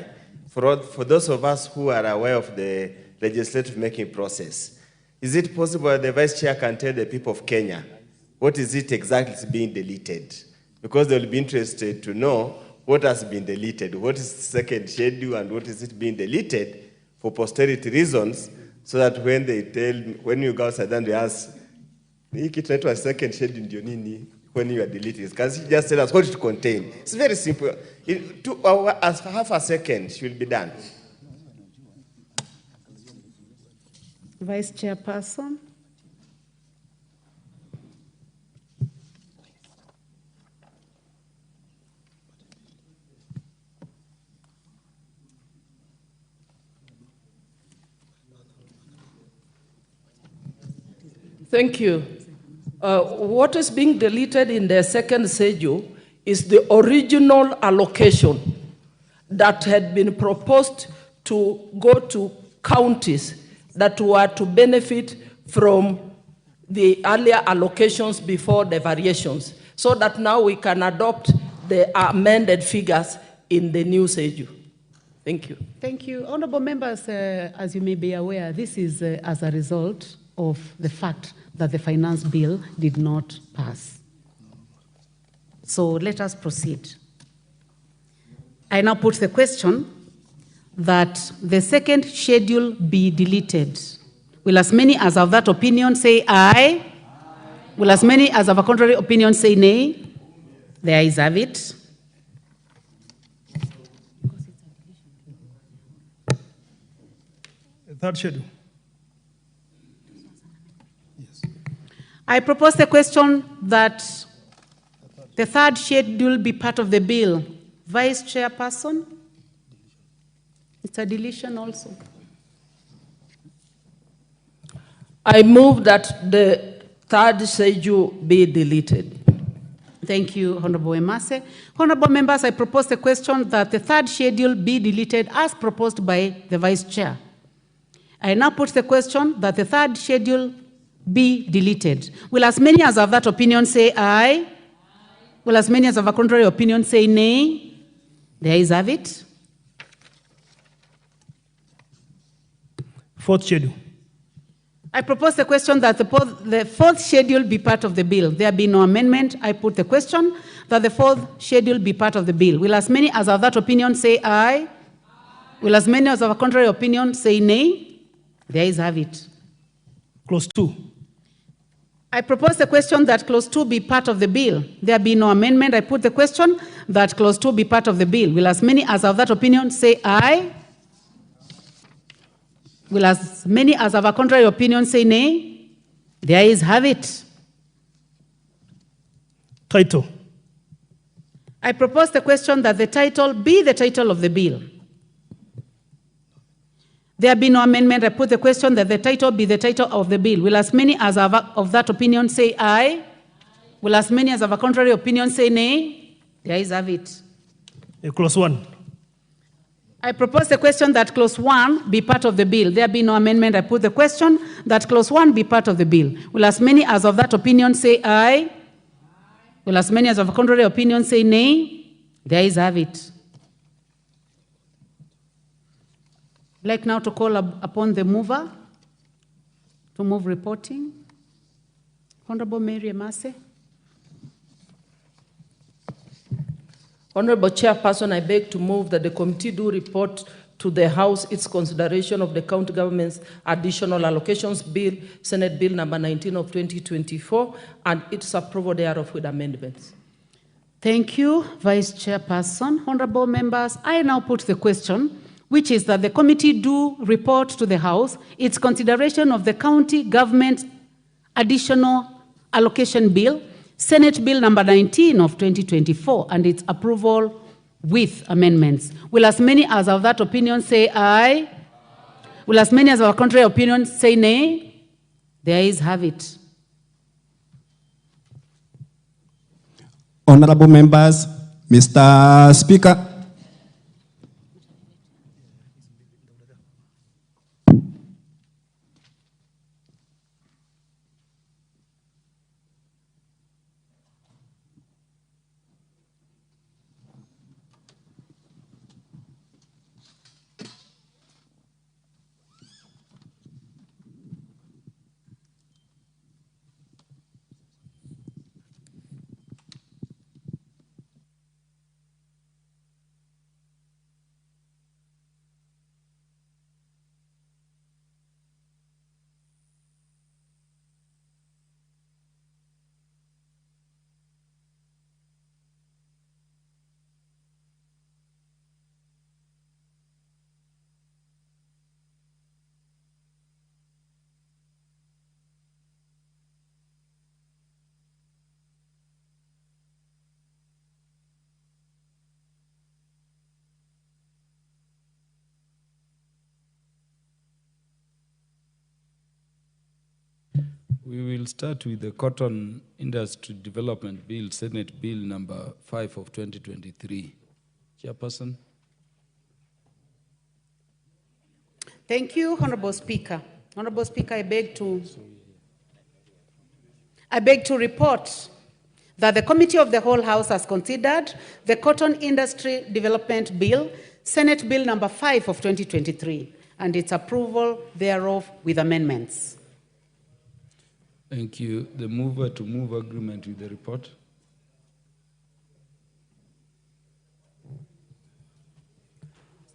for those of us who are aware of the legislative making process. Is it possible that the Vice Chair can tell the people of Kenya what is it exactly being deleted? Because they'll be interested to know what has been deleted, what is the second schedule and what is it being deleted for posterity reasons, so that when you go outside and they ask, it was second schedule ndio nini when you are deleting. Because you just tell us what it contains. It's very simple. Half a second should be done. Vice Chairperson. Thank you. What is being deleted in the second schedule is the original allocation that had been proposed to go to counties that were to benefit from the earlier allocations before the variations, so that now we can adopt the amended figures in the new schedule. Thank you. Thank you. Honorable members, as you may be aware, this is as a result of the fact that the finance bill did not pass. So let us proceed. I now put the question that the second schedule be deleted. Will as many as of that opinion say aye? Will as many as of a contrary opinion say nay? The ayes have it. The third schedule. I propose the question that the third schedule be part of the bill. Vice Chairperson? It's a deletion also. I move that the third schedule be deleted. Thank you, Honorable Emase. Honorable members, I propose the question that the third schedule be deleted as proposed by the Vice Chair. I now put the question that the third schedule be deleted. Will as many as of that opinion say aye? Will as many as of a contrary opinion say nay? The ayes have it. Fourth schedule. I propose the question that the fourth schedule be part of the bill. There be no amendment. I put the question that the fourth schedule be part of the bill. Will as many as of that opinion say aye? Will as many as of a contrary opinion say nay? The ayes have it. Clause 2. I propose the question that clause 2 be part of the bill. There be no amendment. I put the question that clause 2 be part of the bill. Will as many as of that opinion say aye? Will as many as of a contrary opinion say nay? The ayes have it. Title. I propose the question that the title be the title of the bill. There be no amendment. I put the question that the title be the title of the bill. Will as many as of that opinion say aye? Will as many as of a contrary opinion say nay? The ayes have it. Clause 1. I propose the question that clause 1 be part of the bill. There be no amendment. I put the question that clause 1 be part of the bill. Will as many as of that opinion say aye? Will as many as of a contrary opinion say nay? The ayes have it. I'd like now to call upon the mover to move reporting. Honorable Mary Emase. Honorable Chairperson, I beg to move that the committee do report to the House its consideration of the county government's additional allocations bill, Senate Bill number 19 of 2024, and its approval thereof with amendments. Thank you, Vice Chairperson. Honorable members, I now put the question, which is that the committee do report to the House its consideration of the county government additional Allocation Bill, Senate Bill number 19 of 2024, and its approval with amendments. Will as many as of that opinion say aye? Will as many as of our contrary opinion say nay? The ayes have it. Honorable members, Mr. Speaker. We will start with the Cotton Industry Development Bill, Senate Bill number 5 of 2023. Chairperson. Thank you, Honorable Speaker. Honorable Speaker, I beg to report that the Committee of the Whole House has considered the Cotton Industry Development Bill, Senate Bill number 5 of 2023, and its approval thereof with amendments. Thank you. The mover to move agreement with the report.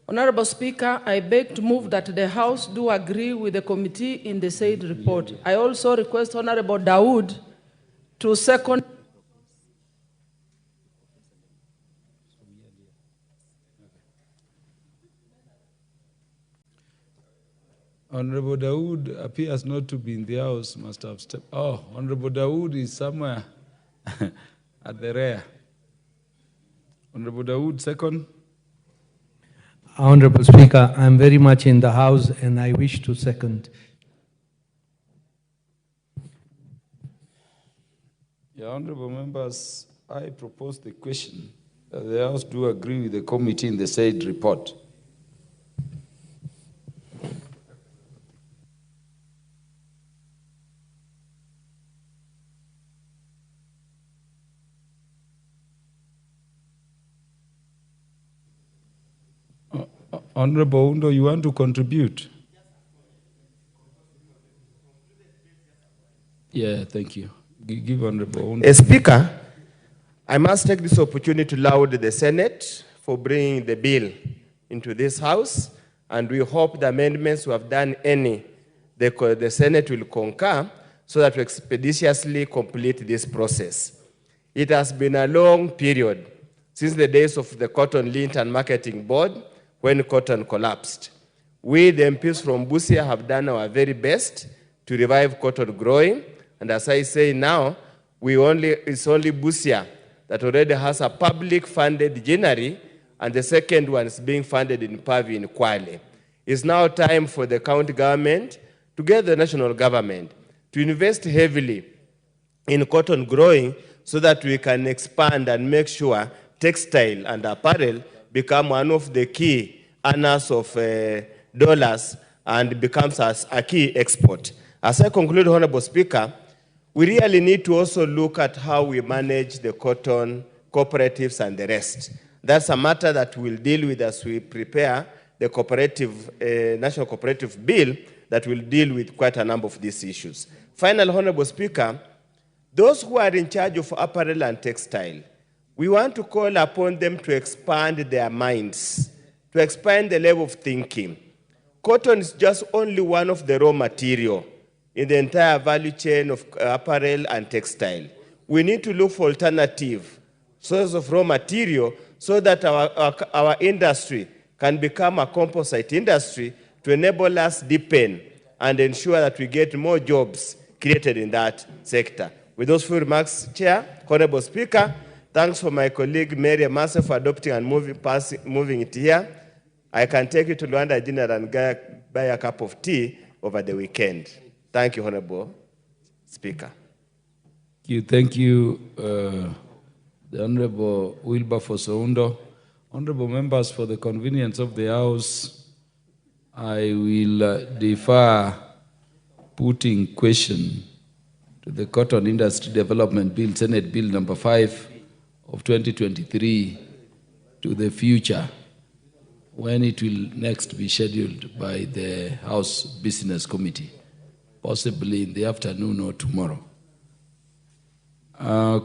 Honorable Speaker, I beg to move that the House do agree with the committee in the said report. I also request Honorable Dawood to second. Honorable Dawood appears not to be in the house, must have stepped. Oh, Honorable Dawood is somewhere at the rear. Honorable Dawood, second. Honorable Speaker, I'm very much in the house and I wish to second. Yeah, honorable members, I propose the question that the House do agree with the committee in the said report. Honorable Undo, you want to contribute? Yeah, thank you. Give Honorable Undo. Speaker, I must take this opportunity to laud the Senate for bringing the bill into this House, and we hope the amendments we have done the Senate will concur so that we expeditiously complete this process. It has been a long period since the days of the Cotton Lint and Marketing Board, when cotton collapsed. We, the MPs from Busia, have done our very best to revive cotton growing. And as I say now, it's only Busia that already has a public funded ginnery, and the second one is being funded in Pavi in Kwale. It's now time for the county government, together the national government, to invest heavily in cotton growing so that we can expand and make sure textile and apparel become one of the key earners of dollars and becomes a key export. As I conclude, Honorable Speaker, we really need to also look at how we manage the cotton cooperatives and the rest. That's a matter that we'll deal with as we prepare the National Cooperative Bill that will deal with quite a number of these issues. Finally, Honorable Speaker, those who are in charge of apparel and textile, we want to call upon them to expand their minds, to expand the level of thinking. Cotton is just only one of the raw material in the entire value chain of apparel and textile. We need to look for alternative sources of raw material so that our industry can become a composite industry to enable us deepen and ensure that we get more jobs created in that sector. With those few remarks, Chair, Honorable Speaker, thanks for my colleague Mary Amasa for adopting and moving it here. I can take you to Luanda Dinner and buy a cup of tea over the weekend. Thank you, Honorable Speaker. Thank you, the Honorable Wilberforce Oundo. Honorable members, for the convenience of the House, I will defer putting question to the Cotton Industry Development Bill, Senate Bill number 5 of 2023, to the future, when it will next be scheduled by the House Business Committee, possibly in the afternoon or tomorrow.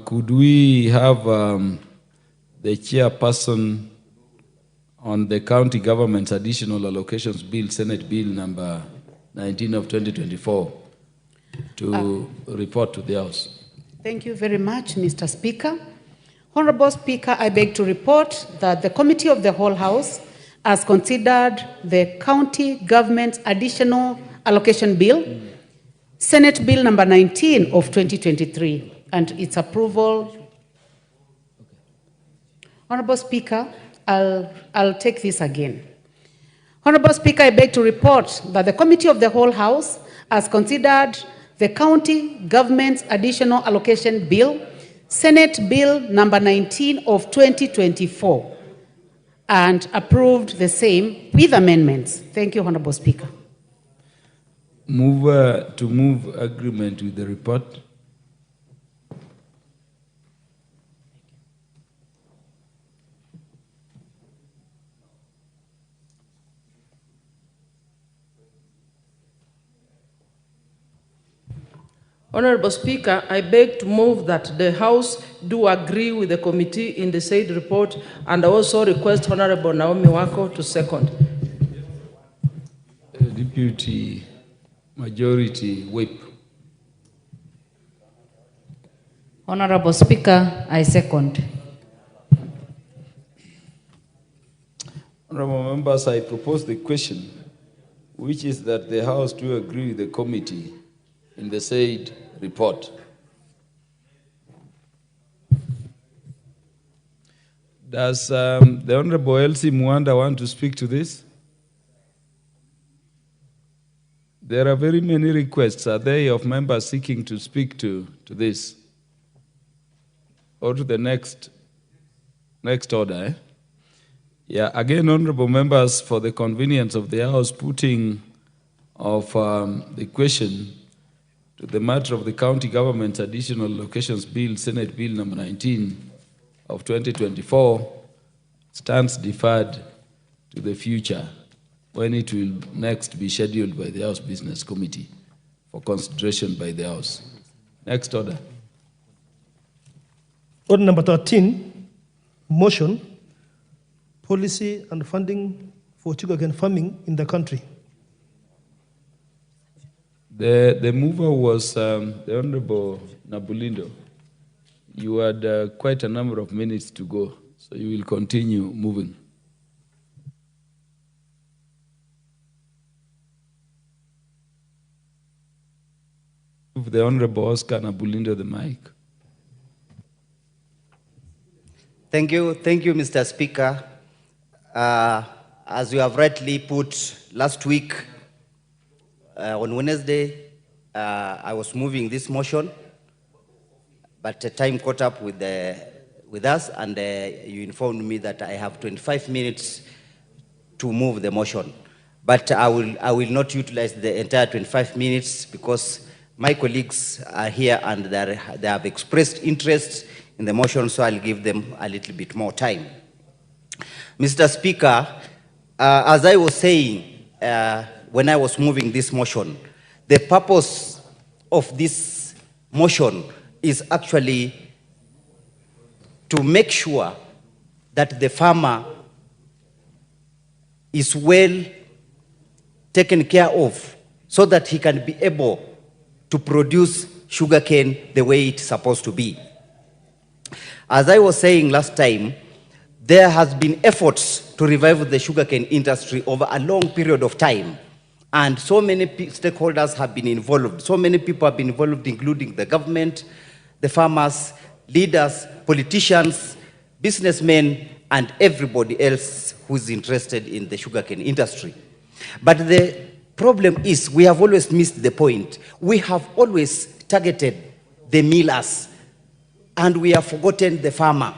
Could we have the chairperson on the County Government's Additional Allocations Bill, Senate Bill number 19 of 2024, to report to the House? Thank you very much, Mr. Speaker. Honorable Speaker, I beg to report that the Committee of the Whole House has considered the County Government's Additional Allocation Bill, Senate Bill number 19 of 2023, and its approval. Honorable Speaker, I'll take this again. Honorable Speaker, I beg to report that the Committee of the Whole House has considered the County Government's Additional Allocation Bill, Senate Bill number 19 of 2024, and approved the same with amendments. Thank you, Honorable Speaker. Move to move agreement with the report. Honorable Speaker, I beg to move that the House do agree with the committee in the said report, and I also request Honorable Naomi Wako to second. Deputy Majority Whip. Honorable Speaker, I second. Honorable members, I propose the question, which is that the House do agree with the committee in the said report. Does the Honorable Elsie Mwanda want to speak to this? There are very many requests, are there, of members seeking to speak to this? Or to the next order, eh? Yeah, again, honorable members, for the convenience of the House, putting of the question to the matter of the County Government's Additional Allocations Bill, Senate Bill number 19 of 2024, stands deferred to the future, when it will next be scheduled by the House Business Committee for consideration by the House. Next order. Order number 13, motion, policy and funding for sugarcane farming in the country. The mover was the Honorable Nabulindo. You had quite a number of minutes to go, so you will continue moving. Give the Honorable Oscar Nabulindo the mic. Thank you, Mr. Speaker. As you have rightly put, last week on Wednesday, I was moving this motion, but time caught up with us, and you informed me that I have 25 minutes to move the motion. But I will not utilize the entire 25 minutes because my colleagues are here and they have expressed interest in the motion, so I'll give them a little bit more time. Mr. Speaker, as I was saying when I was moving this motion, the purpose of this motion is actually to make sure that the farmer is well taken care of so that he can be able to produce sugarcane the way it's supposed to be. As I was saying last time, there has been efforts to revive the sugarcane industry over a long period of time. And so many stakeholders have been involved. So many people have been involved, including the government, the farmers, leaders, politicians, businessmen, and everybody else who's interested in the sugarcane industry. But the problem is we have always missed the point. We have always targeted the millers, and we have forgotten the farmer.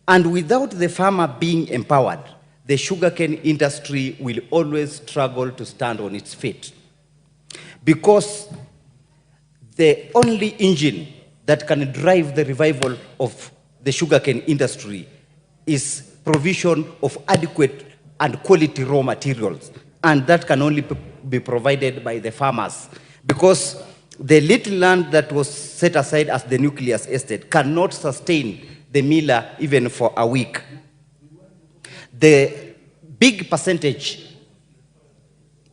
And without the farmer being empowered, the sugarcane industry will always struggle to stand on its feet. Because the only engine that can drive the revival of the sugarcane industry is provision of adequate and quality raw materials. And that can only be provided by the farmers. Because the little land that was set aside as the nucleus estate cannot sustain the miller even for a week. The big percentage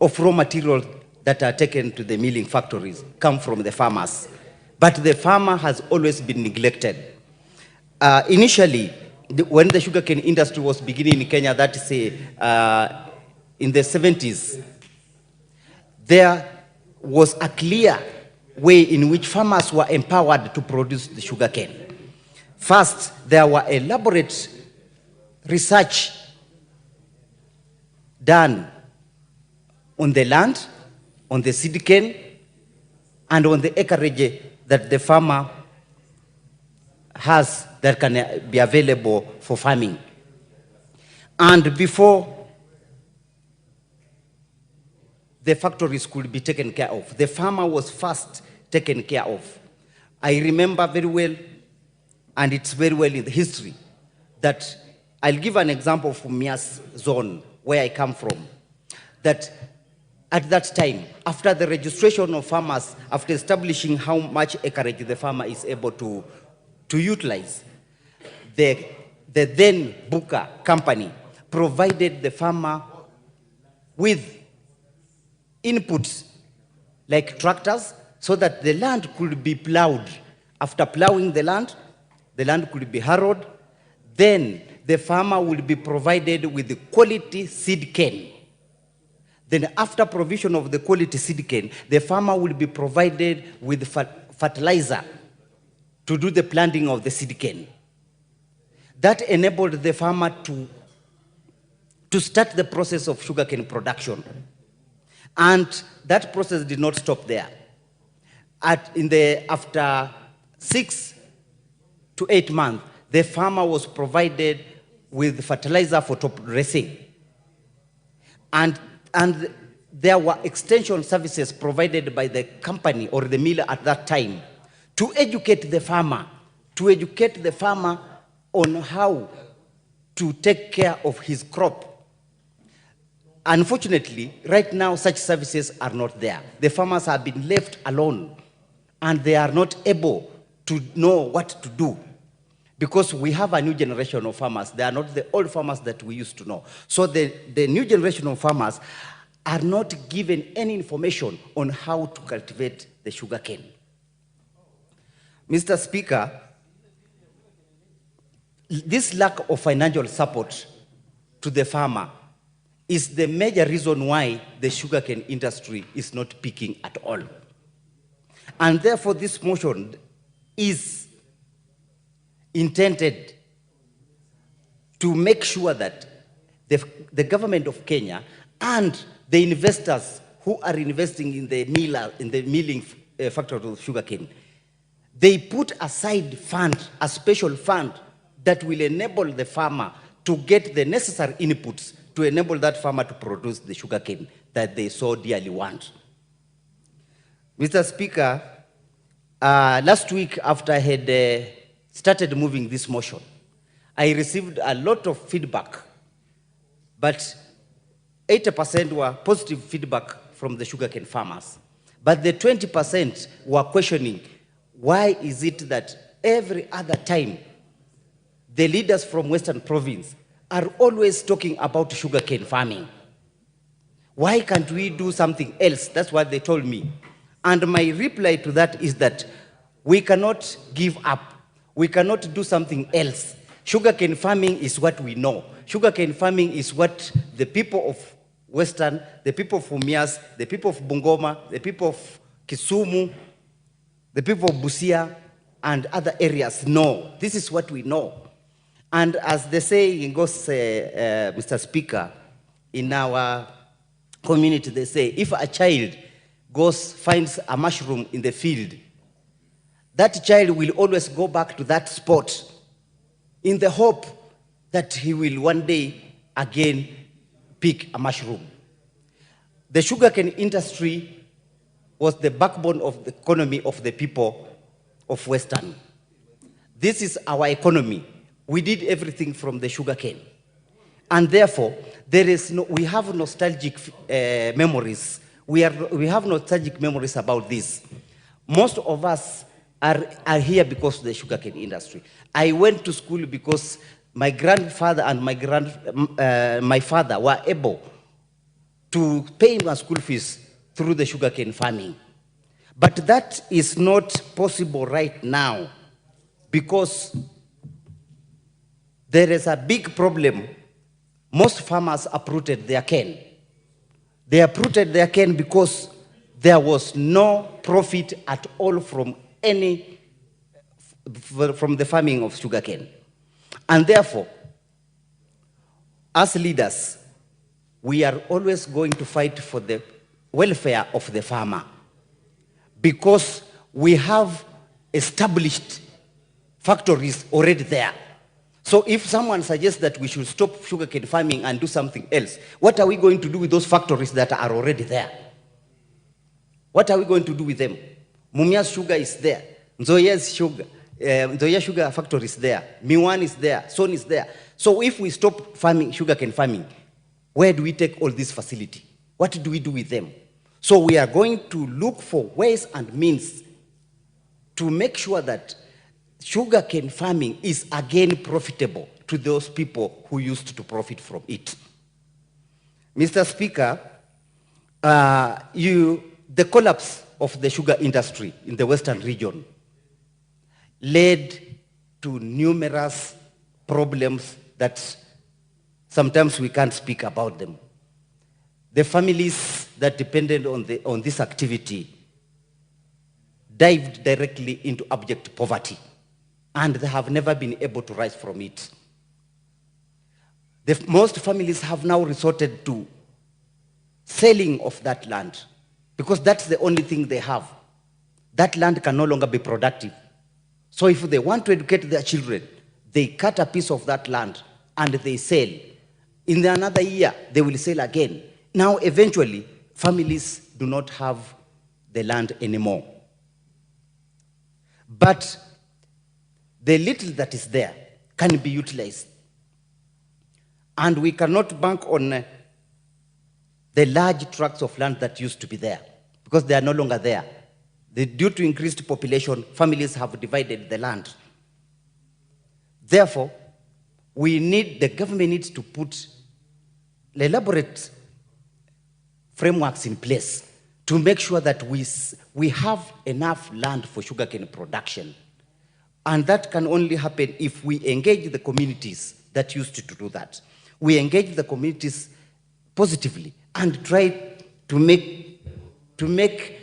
of raw materials that are taken to the milling factories come from the farmers. But the farmer has always been neglected. Initially, when the sugarcane industry was beginning in Kenya, that is in the 70s, there was a clear way in which farmers were empowered to produce the sugarcane. First, there were elaborate research done on the land, on the seed cane, and on the acreage that the farmer has that can be available for farming. And before the factories could be taken care of, the farmer was first taken care of. I remember very well, and it's very well in the history, that I'll give an example from Mias zone, where I come from, that at that time, after the registration of farmers, after establishing how much acreage the farmer is able to utilize, the then Buka company provided the farmer with inputs like tractors so that the land could be plowed. After plowing the land could be harrowed. Then the farmer will be provided with the quality seed cane. Then after provision of the quality seed cane, the farmer will be provided with fertilizer to do the planting of the seed cane. That enabled the farmer to start the process of sugarcane production. And that process did not stop there. After 6 to 8 months, the farmer was provided with fertilizer for top dressing. And there were extension services provided by the company or the miller at that time to educate the farmer on how to take care of his crop. Unfortunately, right now, such services are not there. The farmers have been left alone, and they are not able to know what to do. Because we have a new generation of farmers. They are not the old farmers that we used to know. So the new generation of farmers are not given any information on how to cultivate the sugarcane. Mr. Speaker, this lack of financial support to the farmer is the major reason why the sugarcane industry is not peaking at all. And therefore, this motion is intended to make sure that the government of Kenya and the investors who are investing in the milling factory of sugarcane, they put aside a special fund that will enable the farmer to get the necessary inputs to enable that farmer to produce the sugarcane that they so dearly want. Mr. Speaker, last week after I had started moving this motion, I received a lot of feedback, but 80% were positive feedback from the sugarcane farmers. But the 20% were questioning, why is it that every other time the leaders from Western Province are always talking about sugarcane farming? Why can't we do something else? That's what they told me. And my reply to that is that we cannot give up. We cannot do something else. Sugarcane farming is what we know. Sugarcane farming is what the people of Western, the people of Mumias, the people of Bungoma, the people of Kisumu, the people of Busia, and other areas know. This is what we know. And as the saying goes, Mr. Speaker, in our community, they say, if a child finds a mushroom in the field, that child will always go back to that spot in the hope that he will one day again pick a mushroom. The sugarcane industry was the backbone of the economy of the people of Western. This is our economy. We did everything from the sugarcane. And therefore, we have nostalgic memories. We have nostalgic memories about this. Most of us are here because of the sugarcane industry. I went to school because my grandfather and my father were able to pay my school fees through the sugarcane farming. But that is not possible right now because there is a big problem. Most farmers uprooted their cane. They uprooted their cane because there was no profit at all from the farming of sugarcane. And therefore, as leaders, we are always going to fight for the welfare of the farmer because we have established factories already there. So if someone suggests that we should stop sugarcane farming and do something else, what are we going to do with those factories that are already there? What are we going to do with them? Mumia's sugar is there. Nzoya's sugar. Nzoya sugar factory is there. Miwan is there. Son is there. So if we stop sugarcane farming, where do we take all this facility? What do we do with them? So we are going to look for ways and means to make sure that sugarcane farming is again profitable to those people who used to profit from it. Mr. Speaker, the collapse of the sugar industry in the Western region led to numerous problems that sometimes we can't speak about them. The families that depended on this activity dived directly into abject poverty, and they have never been able to rise from it. Most families have now resorted to selling of that land because that's the only thing they have. That land can no longer be productive. So if they want to educate their children, they cut a piece of that land and they sell. In another year, they will sell again. Now, eventually, families do not have the land anymore. But the little that is there can be utilized. And we cannot bank on the large tracts of land that used to be there because they are no longer there. Due to increased population, families have divided the land. Therefore, the government needs to put elaborate frameworks in place to make sure that we have enough land for sugarcane production. And that can only happen if we engage the communities that used to do that. We engage the communities positively and try to make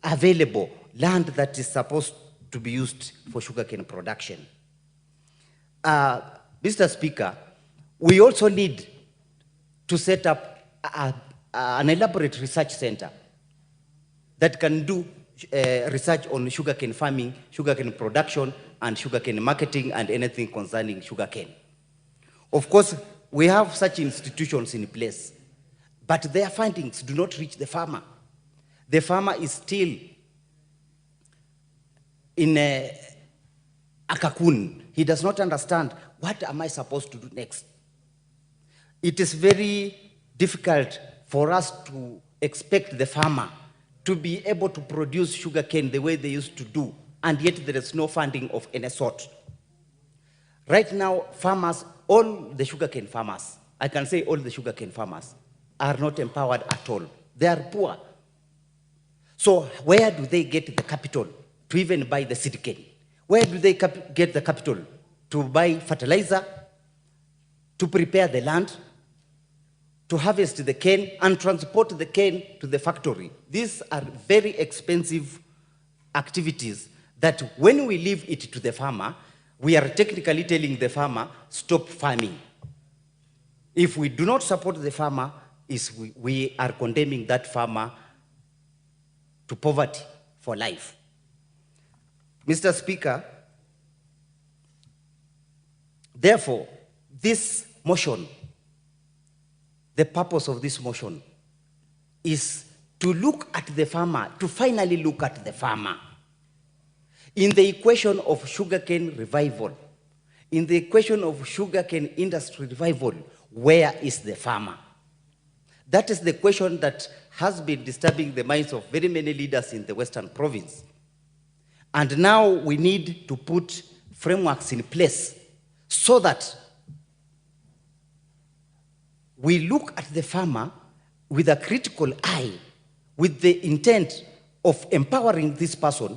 available land that is supposed to be used for sugarcane production. Mr. Speaker, we also need to set up an elaborate research center that can do research on sugarcane farming, sugarcane production, and sugarcane marketing, and anything concerning sugarcane. Of course, we have such institutions in place, but their findings do not reach the farmer. The farmer is still in a cocoon. He does not understand, what am I supposed to do next? It is very difficult for us to expect the farmer to be able to produce sugarcane the way they used to do, and yet there is no funding of any sort. Right now, farmers, all the sugarcane farmers, I can say all the sugarcane farmers, are not empowered at all. They are poor. So where do they get the capital to even buy the seed cane? Where do they get the capital to buy fertilizer, to prepare the land, to harvest the cane and transport the cane to the factory? These are very expensive activities that when we leave it to the farmer, we are technically telling the farmer, stop farming. If we do not support the farmer, we are condemning that farmer to poverty for life. Mr. Speaker, therefore, this motion, the purpose of this motion is to look at the farmer, to finally look at the farmer. In the equation of sugarcane revival, in the equation of sugarcane industry revival, where is the farmer? That is the question that has been disturbing the minds of very many leaders in the Western Province. And now we need to put frameworks in place so that we look at the farmer with a critical eye, with the intent of empowering this person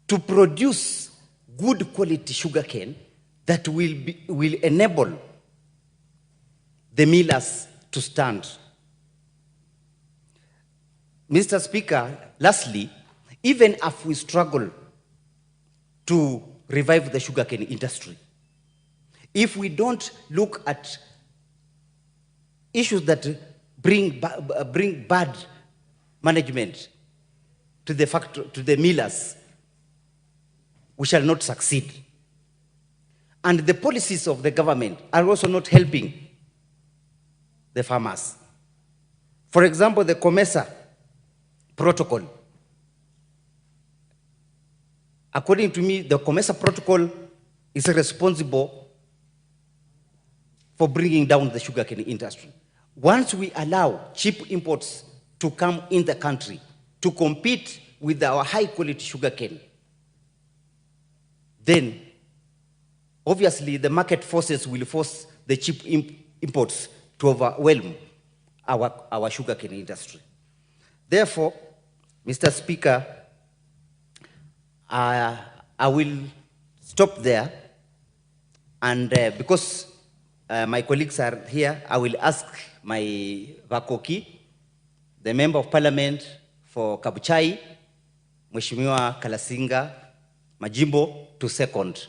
to produce good quality sugarcane that will enable the millers to stand. Mr. Speaker, lastly, even if we struggle to revive the sugarcane industry, if we don't look at issues that bring bad management to the millers, we shall not succeed. And the policies of the government are also not helping the farmers. For example, the COMESA protocol. According to me, the COMESA protocol is responsible for bringing down the sugarcane industry. Once we allow cheap imports to come in the country to compete with our high-quality sugarcane, then obviously the market forces will force the cheap imports to overwhelm our sugarcane industry. Therefore, Mr. Speaker, I will stop there, and because my colleagues are here, I will ask my Vakoki, the Member of Parliament for Kabuchai, Mheshimiwa Kalasinga Majimbo, to second.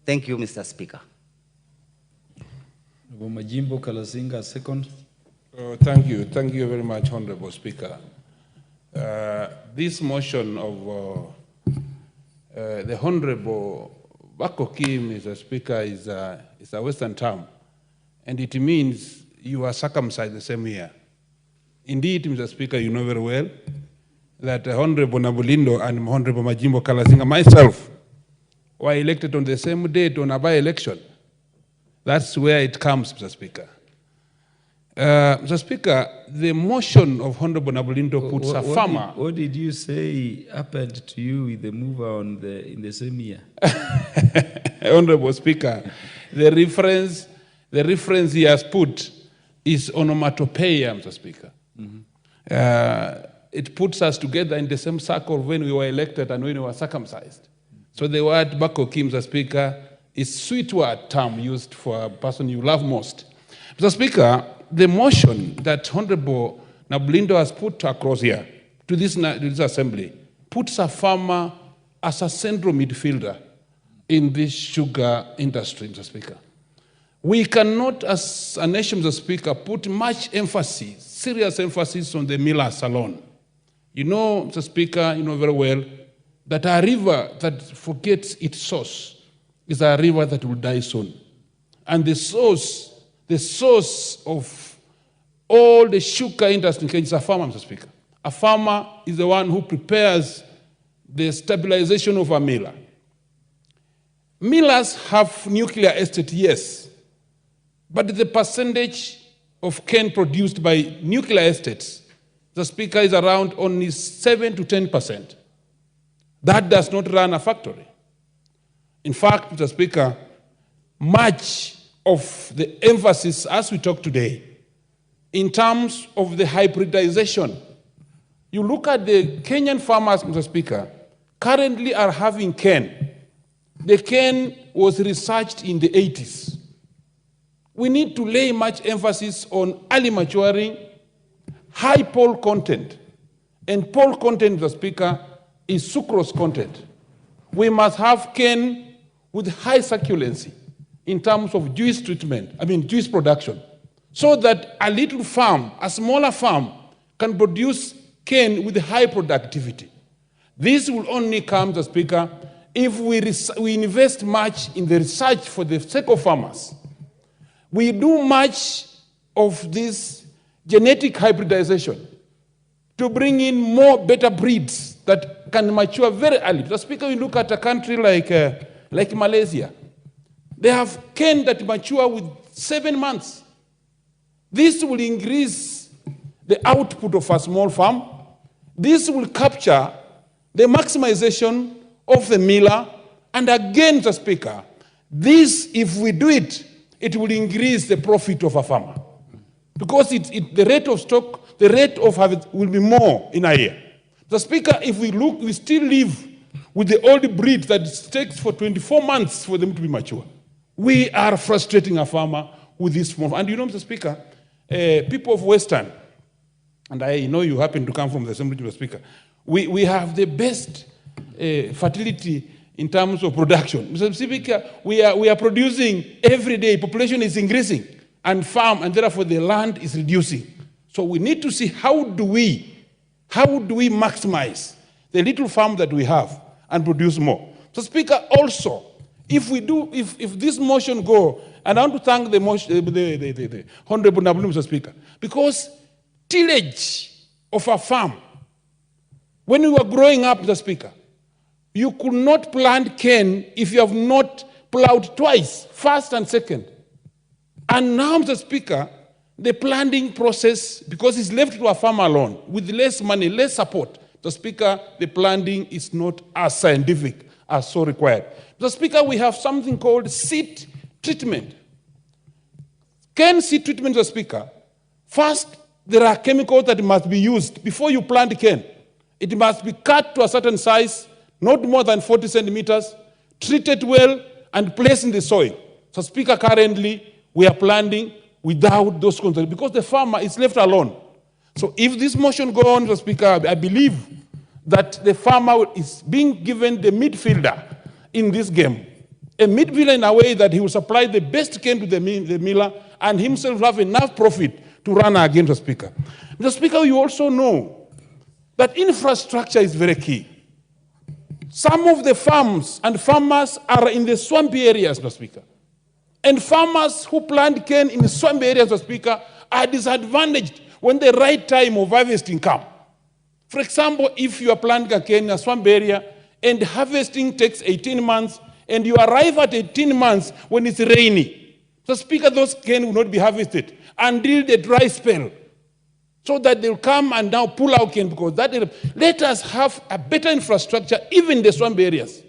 Thank you, Mr. Speaker. Majimbo Kalasinga, second. Thank you. Thank you very much, Honorable Speaker. This motion of the Honorable Vakoki, Mr. Speaker, is a Western term, and it means you are circumcised the same year. Indeed, Mr. Speaker, you know very well that Honorable Nabulindo and Honorable Majimbo Kalasinga, myself, were elected on the same date on a by-election. That's where it comes, Mr. Speaker. Mr. Speaker, the motion of Honorable Nabulindo puts a farmer. What did you say happened to you with the mover in the same year? Honorable Speaker, the reference he has put is onomatopoeia, Mr. Speaker. Mm-hmm. It puts us together in the same circle when we were elected and when we were circumcised. So the word Vakoki, Mr. Speaker, is sweet word term used for a person you love most. Mr. Speaker, the motion that Honorable Nabulindo has put across here to this assembly puts a farmer as a central midfielder in this sugar industry, Mr. Speaker. We cannot, as a nation, Mr. Speaker, put much emphasis, serious emphasis on the millers alone. You know, Mr. Speaker, you know very well that a river that forgets its source is a river that will die soon. And the source of all the sugar industry in Kenya is a farmer, Mr. Speaker. A farmer is the one who prepares the stabilization of a miller. Millers have nuclear estate, yes, but the percentage of cane produced by nuclear estates, the Speaker, is around only 7 to 10%. That does not run a factory. In fact, Mr. Speaker, much of the emphasis as we talk today in terms of the hybridization, you look at the Kenyan farmers, Mr. Speaker, currently are having cane. The cane was researched in the 80s. We need to lay much emphasis on early maturing, high pole content. And pole content, Mr. Speaker, is sucrose content. We must have cane with high succulency in terms of juice juice production, so that a little farm, a smaller farm, can produce cane with high productivity. This will only come, Mr. Speaker, if we invest much in the research for the sake of farmers. We do much of this genetic hybridization to bring in more better breeds that can mature very early. Mr. Speaker, we look at a country like Malaysia. They have cane that mature with 7 months. This will increase the output of a small farm. This will capture the maximization of the miller. And again, Mr. Speaker, this, if we do it, it will increase the profit of a farmer. Because the rate of stock, the rate of harvest will be more in a year. Mr. Speaker, if we look, we still live with the old breed that takes for 24 months for them to be mature. We are frustrating a farmer with this small. And you know, Mr. Speaker, people of Western, and I know you happen to come from the Assembly, Mr. Speaker, we have the best fertility in terms of production. Mr. Speaker, we are producing every day, population is increasing, and therefore the land is reducing. So we need to see how do we maximize the little farm that we have and produce more. So Speaker, also, if this motion go, and I want to thank the Honorable Nabulu, Mr. Speaker, because tillage of a farm, when we were growing up, Mr. Speaker, you could not plant cane if you have not plowed twice, first and second. And now, Mr. Speaker, the planting process, because it's left to a farmer alone, with less money, less support, Mr. Speaker, the planting is not as scientific as so required. Mr. Speaker, we have something called seed treatment. Cane seed treatment, Mr. Speaker, first, there are chemicals that must be used before you plant cane. It must be cut to a certain size, not more than 40 centimeters, treated well, and placed in the soil. So, Speaker, currently, we are planting without those concerns because the farmer is left alone. So if this motion goes on, Mr. Speaker, I believe that the farmer is being given the midfielder in this game. A midfielder in a way that he will supply the best cane to the miller and himself have enough profit to run again, Mr. Speaker. Mr. Speaker, you also know that infrastructure is very key. Some of the farms and farmers are in the swampy areas, Mr. Speaker. And farmers who plant cane in the swampy areas, Mr. Speaker, are disadvantaged when the right time of harvesting comes. For example, if you are planting a cane in a swamp area and harvesting takes 18 months and you arrive at 18 months when it's rainy, so Speaker, those cane will not be harvested until the dry spell, so that they'll come and now pull out cane because let us have a better infrastructure even in the swamp areas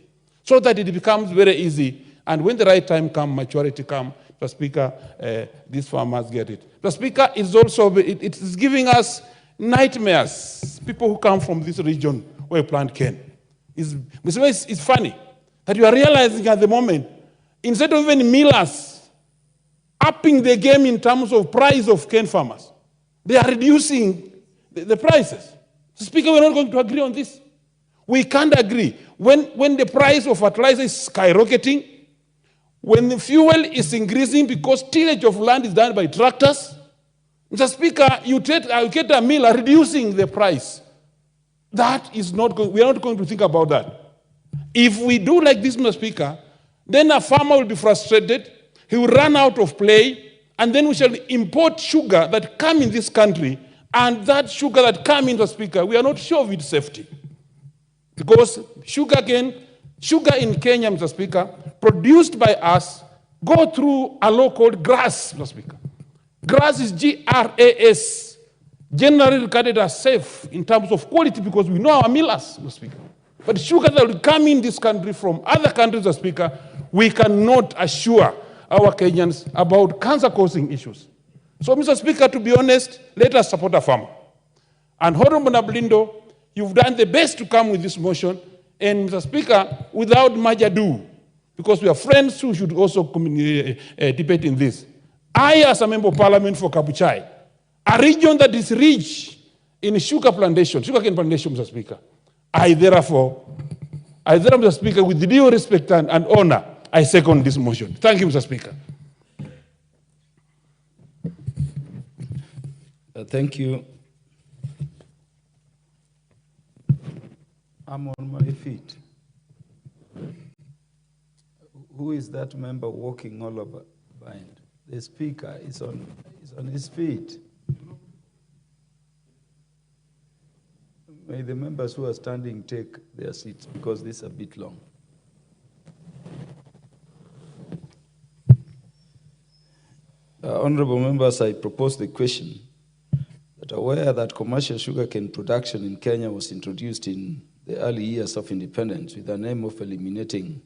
so that it becomes very easy. And when the right time comes, maturity comes, Mr. Speaker, these farmers get it. Mr. Speaker, it is giving us nightmares, people who come from this region where we plant cane. It's funny that you are realizing at the moment, instead of even millers upping the game in terms of price of cane farmers, they are reducing the prices. Mr. Speaker, we're not going to agree on this. We can't agree. When the price of fertilizer is skyrocketing, when the fuel is increasing because tillage of land is done by tractors, Mr. Speaker, you get a miller reducing the price. That is not going, we are not going to think about that. If we do like this, Mr. Speaker, then a farmer will be frustrated, he will run out of play, and then we shall import sugar that come in this country, and that sugar that come in, Mr. Speaker, we are not sure of its safety. Because sugar in Kenya, Mr. Speaker, produced by us, go through a law called GRAS, Mr. Speaker. GRAS is G-R-A-S, generally regarded as safe in terms of quality because we know our millers, Mr. Speaker. But sugar that will come in this country from other countries, Mr. Speaker, we cannot assure our Kenyans about cancer-causing issues. So, Mr. Speaker, to be honest, let us support a farmer. And Honorable Nablindo, you've done the best to come with this motion. And, Mr. Speaker, without much ado, because we are friends who should also debate in this, I, as a member of parliament for Kabuchai, a region that is rich in sugarcane plantation, Mr. Speaker, I therefore, Mr. Speaker, with due respect and honor, I second this motion. Thank you, Mr. Speaker. Thank you. I'm on my feet. Who is that member walking all over behind? The speaker is on his feet. May the members who are standing take their seats because this is a bit long. Honorable members, I propose the question that aware that commercial sugarcane production in Kenya was introduced in the early years of independence with the aim of eliminating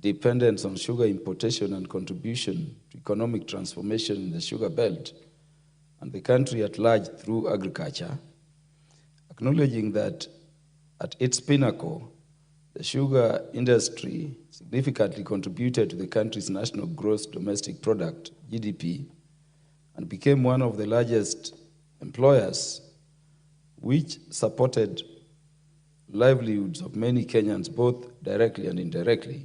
dependence on sugar importation and contribution to economic transformation in the sugar belt and the country at large through agriculture, acknowledging that at its pinnacle, the sugar industry significantly contributed to the country's national gross domestic product, GDP, and became one of the largest employers, which supported livelihoods of many Kenyans, both directly and indirectly.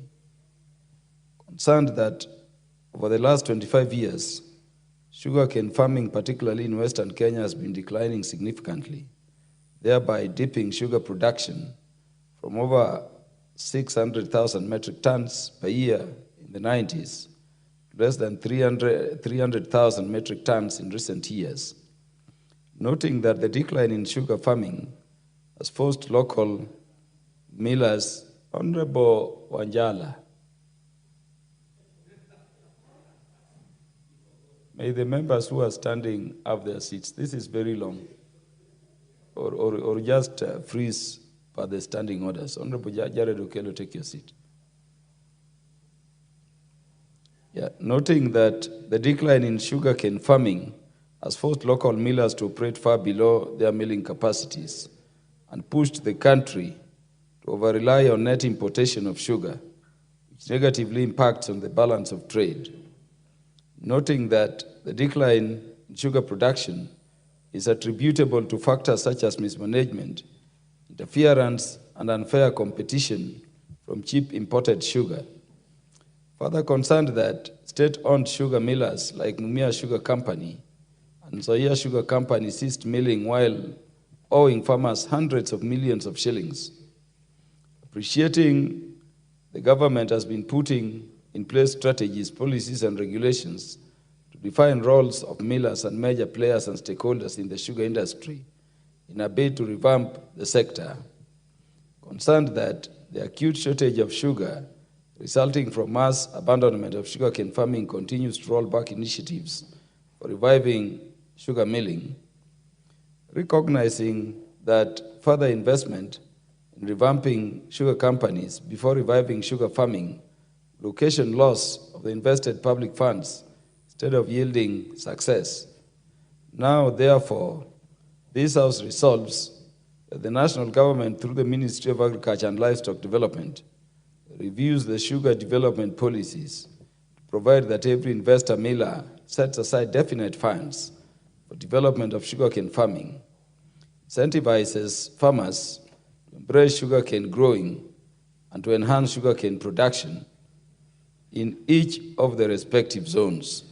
Concerned that over the last 25 years, sugarcane farming, particularly in Western Kenya, has been declining significantly, thereby dipping sugar production from over 600,000 metric tons per year in the 90s to less than 300,000 metric tons in recent years. Noting that the decline in sugar farming has forced local millers, Honorable Wanjala, may the members who are standing have their seats. This is very long. Or just freeze for the standing orders. Honorable Jared Okello, take your seat. Yeah, noting that the decline in sugarcane farming has forced local millers to operate far below their milling capacities and pushed the country to over-rely on net importation of sugar, which negatively impacts on the balance of trade. Noting that the decline in sugar production is attributable to factors such as mismanagement, interference, and unfair competition from cheap imported sugar. Further concerned that state-owned sugar millers like Mumia Sugar Company and Zoya Sugar Company ceased milling while owing farmers hundreds of millions of shillings. Appreciating the government has been putting in place strategies, policies, and regulations to define roles of millers and major players and stakeholders in the sugar industry in a bid to revamp the sector. Concerned that the acute shortage of sugar resulting from mass abandonment of sugarcane farming continues to roll back initiatives for reviving sugar milling, recognizing that further investment in revamping sugar companies before reviving sugar farming would occasion loss of the invested public funds instead of yielding success. Now, therefore, this House resolves that the national government, through the Ministry of Agriculture and Livestock Development, reviews the sugar development policies to provide that every investor miller sets aside definite funds for development of sugarcane farming, incentivizes farmers to embrace sugarcane growing and to enhance sugarcane production in each of the respective zones.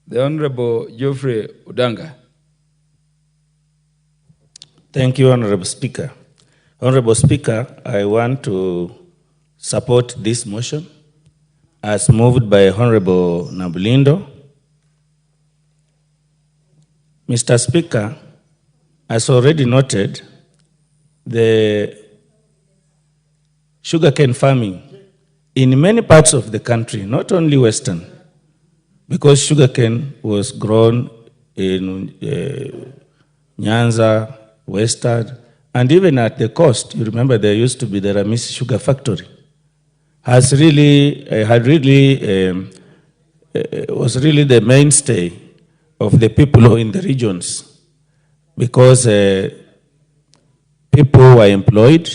The Honorable Geoffrey Udanga. Thank you, Honorable Speaker. Honorable Speaker, I want to support this motion as moved by Honorable Nabulindo. Mr. Speaker, as already noted, the sugarcane farming in many parts of the country, not only Western, because sugarcane was grown in Nyanza, Western, and even at the coast. You remember there used to be the Ramisi Sugar Factory. Was really the mainstay of the people in the regions, because people were employed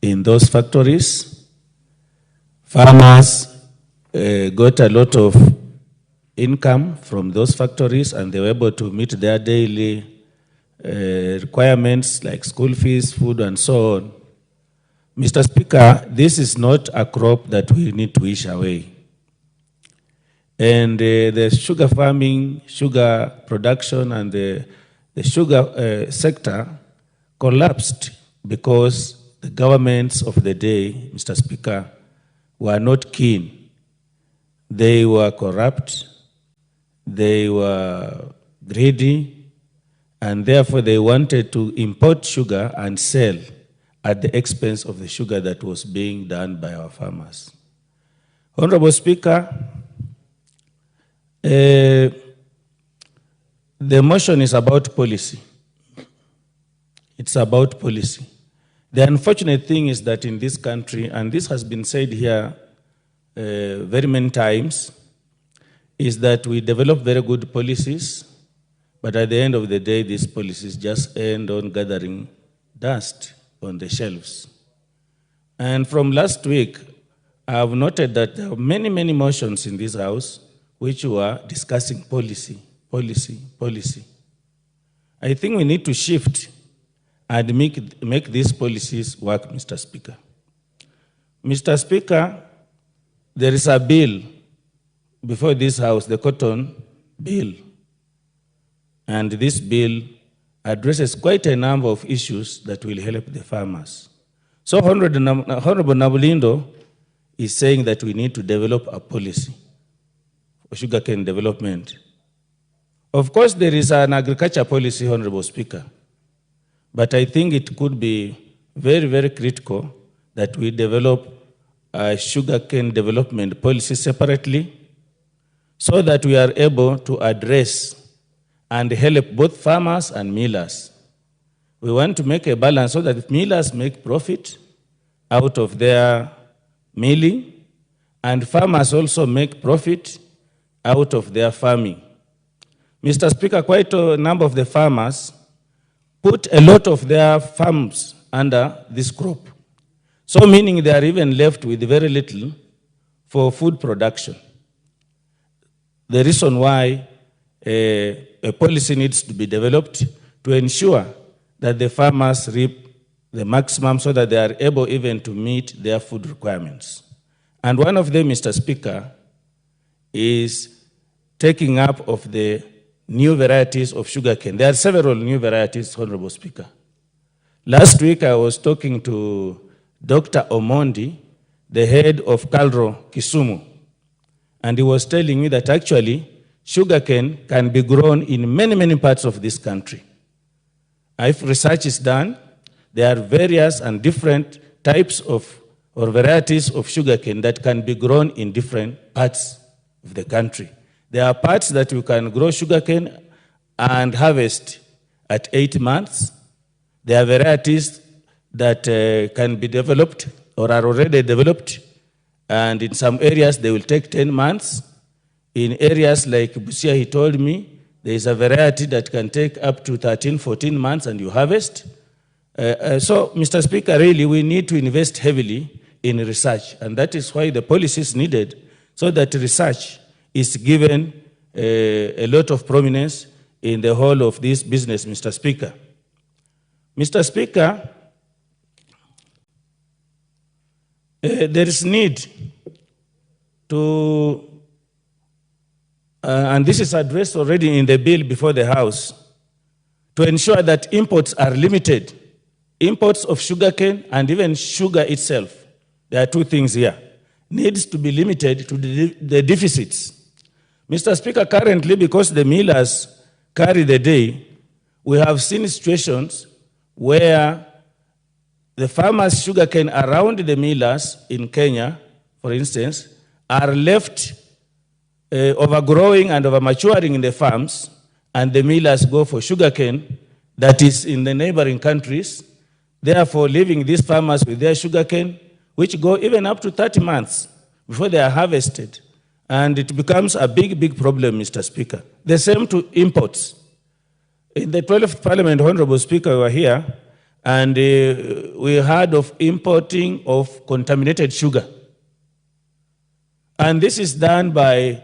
in those factories. Farmers got a lot of income from those factories, and they were able to meet their daily requirements like school fees, food, and so on. Mr. Speaker, this is not a crop that we need to wish away. And the sugar farming, sugar production, and the sugar sector collapsed because the governments of the day, Mr. Speaker, were not keen. They were corrupt, they were greedy, and therefore they wanted to import sugar and sell at the expense of the sugar that was being done by our farmers. Honorable Speaker, the motion is about policy. It's about policy. The unfortunate thing is that in this country, and this has been said here very many times, is that we develop very good policies, but at the end of the day, these policies just end on gathering dust on the shelves. And from last week, I have noted that there are many, many motions in this House which were discussing policy, policy, policy. I think we need to shift and make these policies work, Mr. Speaker. Mr. Speaker, there is a bill before this House, the Cotton Bill, and this bill addresses quite a number of issues that will help the farmers. So Honorable Nabulindo is saying that we need to develop a policy for sugarcane development. Of course, there is an agriculture policy, Honorable Speaker, but I think it could be very, very critical that we develop a sugarcane development policy separately so that we are able to address and help both farmers and millers. We want to make a balance so that millers make profit out of their milling, and farmers also make profit out of their farming. Mr. Speaker, quite a number of the farmers put a lot of their farms under this crop. So meaning they are even left with very little for food production. The reason why a policy needs to be developed to ensure that the farmers reap the maximum so that they are able even to meet their food requirements. And one of them, Mr. Speaker, is taking up of the new varieties of sugarcane. There are several new varieties, Honorable Speaker. Last week I was talking to Dr. Omondi, the head of Calro Kisumu, and he was telling me that actually sugarcane can be grown in many, many parts of this country. If research is done, there are various and different types of or varieties of sugarcane that can be grown in different parts of the country. There are parts that you can grow sugarcane and harvest at 8 months. There are varieties that can be developed or are already developed, and in some areas they will take 10 months. In areas like Busia, he told me, there is a variety that can take up to 13, 14 months and you harvest. So, Mr. Speaker, really we need to invest heavily in research, and that is why the policy is needed, so that research is given a lot of prominence in the whole of this business, Mr. Speaker. Mr. Speaker, there is need to, and this is addressed already in the bill before the House, to ensure that imports are limited. Imports of sugarcane and even sugar itself, there are two things here, needs to be limited to the deficits. Mr. Speaker, currently, because the millers carry the day, we have seen situations where the farmers' sugarcane around the millers in Kenya, for instance, are left overgrowing and overmaturing in the farms, and the millers go for sugarcane that is in the neighboring countries, therefore leaving these farmers with their sugarcane, which go even up to 30 months before they are harvested. And it becomes a big, big problem, Mr. Speaker. The same to imports. In the 12th Parliament, Honorable Speaker, we were here, and we heard of importing of contaminated sugar. And this is done by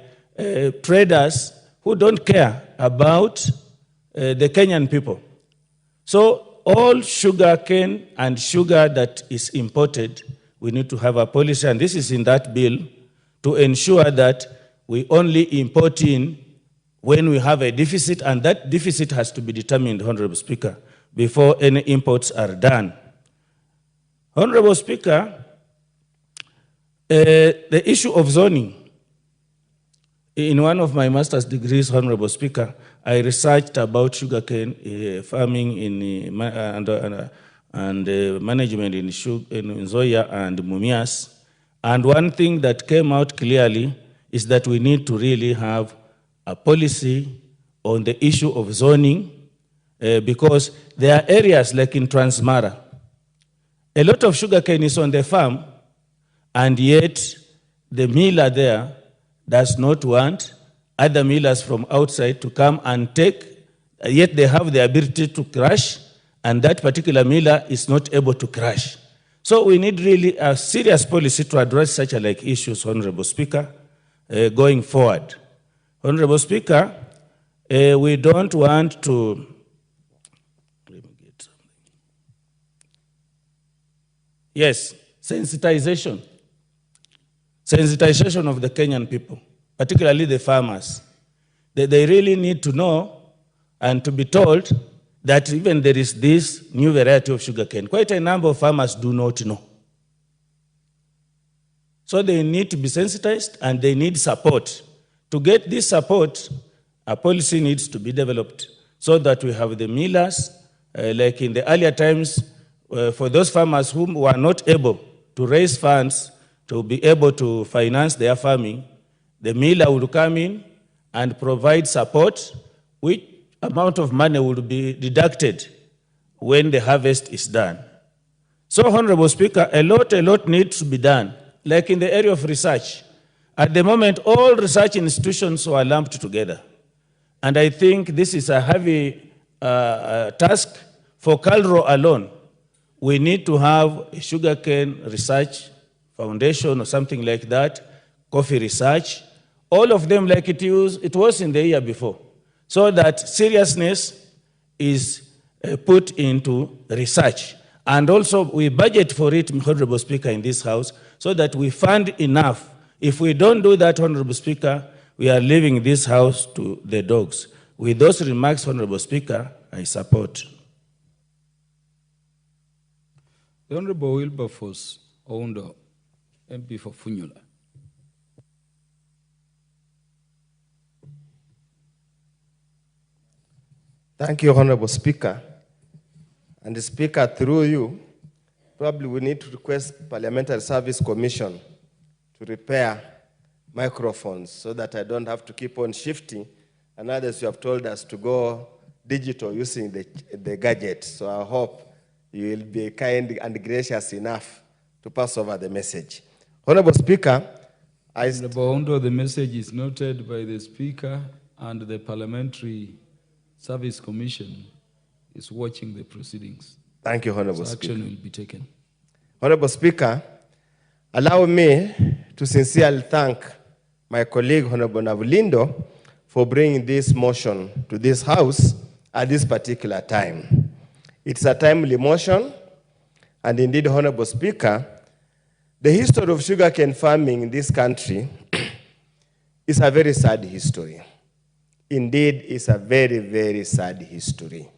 traders who don't care about the Kenyan people. So all sugar cane and sugar that is imported, we need to have a policy, and this is in that bill, to ensure that we only import in when we have a deficit, and that deficit has to be determined, Honorable Speaker, before any imports are done. Honorable Speaker, the issue of zoning. In one of my master's degrees, Honorable Speaker, I researched about sugarcane farming and management in Nzoia and Mumias. And one thing that came out clearly is that we need to really have a policy on the issue of zoning because there are areas like in Transmara. A lot of sugarcane is on the farm, and yet the miller there does not want other millers from outside to come and take, yet they have the ability to crush, and that particular miller is not able to crush. So we need really a serious policy to address such like issues, Honorable Speaker, going forward. Honorable Speaker, we don't want to yes, sensitization. Sensitization of the Kenyan people, particularly the farmers. They really need to know and to be told that even there is this new variety of sugarcane. Quite a number of farmers do not know. So they need to be sensitized and they need support. To get this support, a policy needs to be developed so that we have the millers, like in the earlier times, for those farmers who were not able to raise funds to be able to finance their farming, the miller would come in and provide support, which amount of money would be deducted when the harvest is done. So, Honorable Speaker, a lot needs to be done, like in the area of research. At the moment, all research institutions were lumped together. And I think this is a heavy task for Calro alone. We need to have a sugarcane research foundation or something like that, coffee research, all of them like it was in the year before, so that seriousness is put into research. And also we budget for it, Honorable Speaker, in this House, so that we fund enough. If we don't do that, Honorable Speaker, we are leaving this House to the dogs. With those remarks, Honorable Speaker, I support. The Honorable Wilberforce Oundo, MP for Funyula. Thank you, Honorable Speaker. And the Speaker, through you, probably we need to request Parliamentary Service Commission to repair microphones so that I don't have to keep on shifting. And others, you have told us to go digital using the gadget. So I hope you will be kind and gracious enough to pass over the message. Honorable Speaker, Honorable, the message is noted by the Speaker, and the Parliamentary Service Commission is watching the proceedings. Thank you, Honorable Speaker. Action will be taken. Honorable Speaker, allow me to sincerely thank my colleague, Honorable Navulindo, for bringing this motion to this House at this particular time. It's a timely motion, and indeed, Honorable Speaker, the history of sugarcane farming in this country is a very sad history. Indeed, it's a very, very sad history.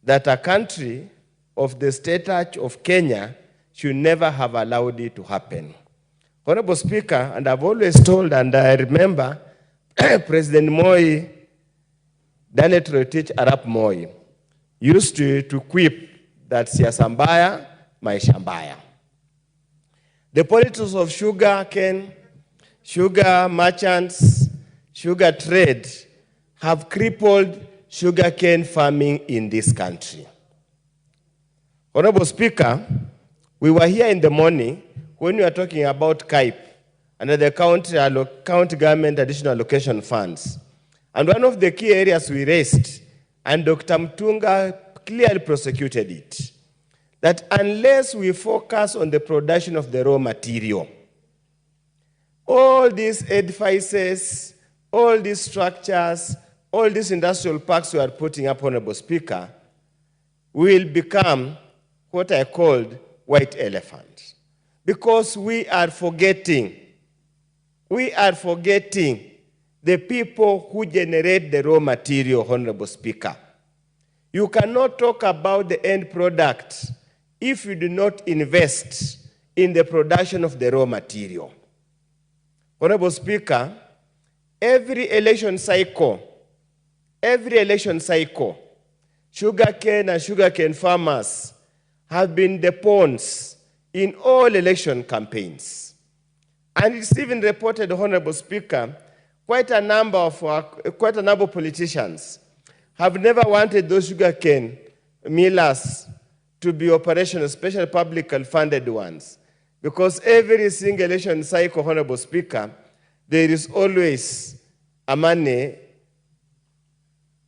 That a country of the stature of Kenya should never have allowed it to happen. Honorable Speaker, and I've always told, and I remember President Moi, Daniel Toroitich Arap Moi, used to quip that siasa mbaya, maisha mbaya. The politics of sugar cane, sugar merchants, sugar trade have crippled sugarcane farming in this country. Honorable Speaker, we were here in the morning when we were talking about CAIP under the county government additional allocation funds. And one of the key areas we raised, and Dr. Mtunga clearly prosecuted it, that unless we focus on the production of the raw material, all these edifices, all these structures, all these industrial parks we are putting up, Honorable Speaker, will become what I called white elephant. Because we are forgetting the people who generate the raw material, Honorable Speaker. You cannot talk about the end product if you do not invest in the production of the raw material. Honorable Speaker, every election cycle, sugarcane and sugarcane farmers have been the pawns in all election campaigns. And it's even reported, Honorable Speaker, quite a number of politicians have never wanted those sugarcane millers to be operational, especially publicly funded ones. Because every single election cycle, Honorable Speaker, there is always an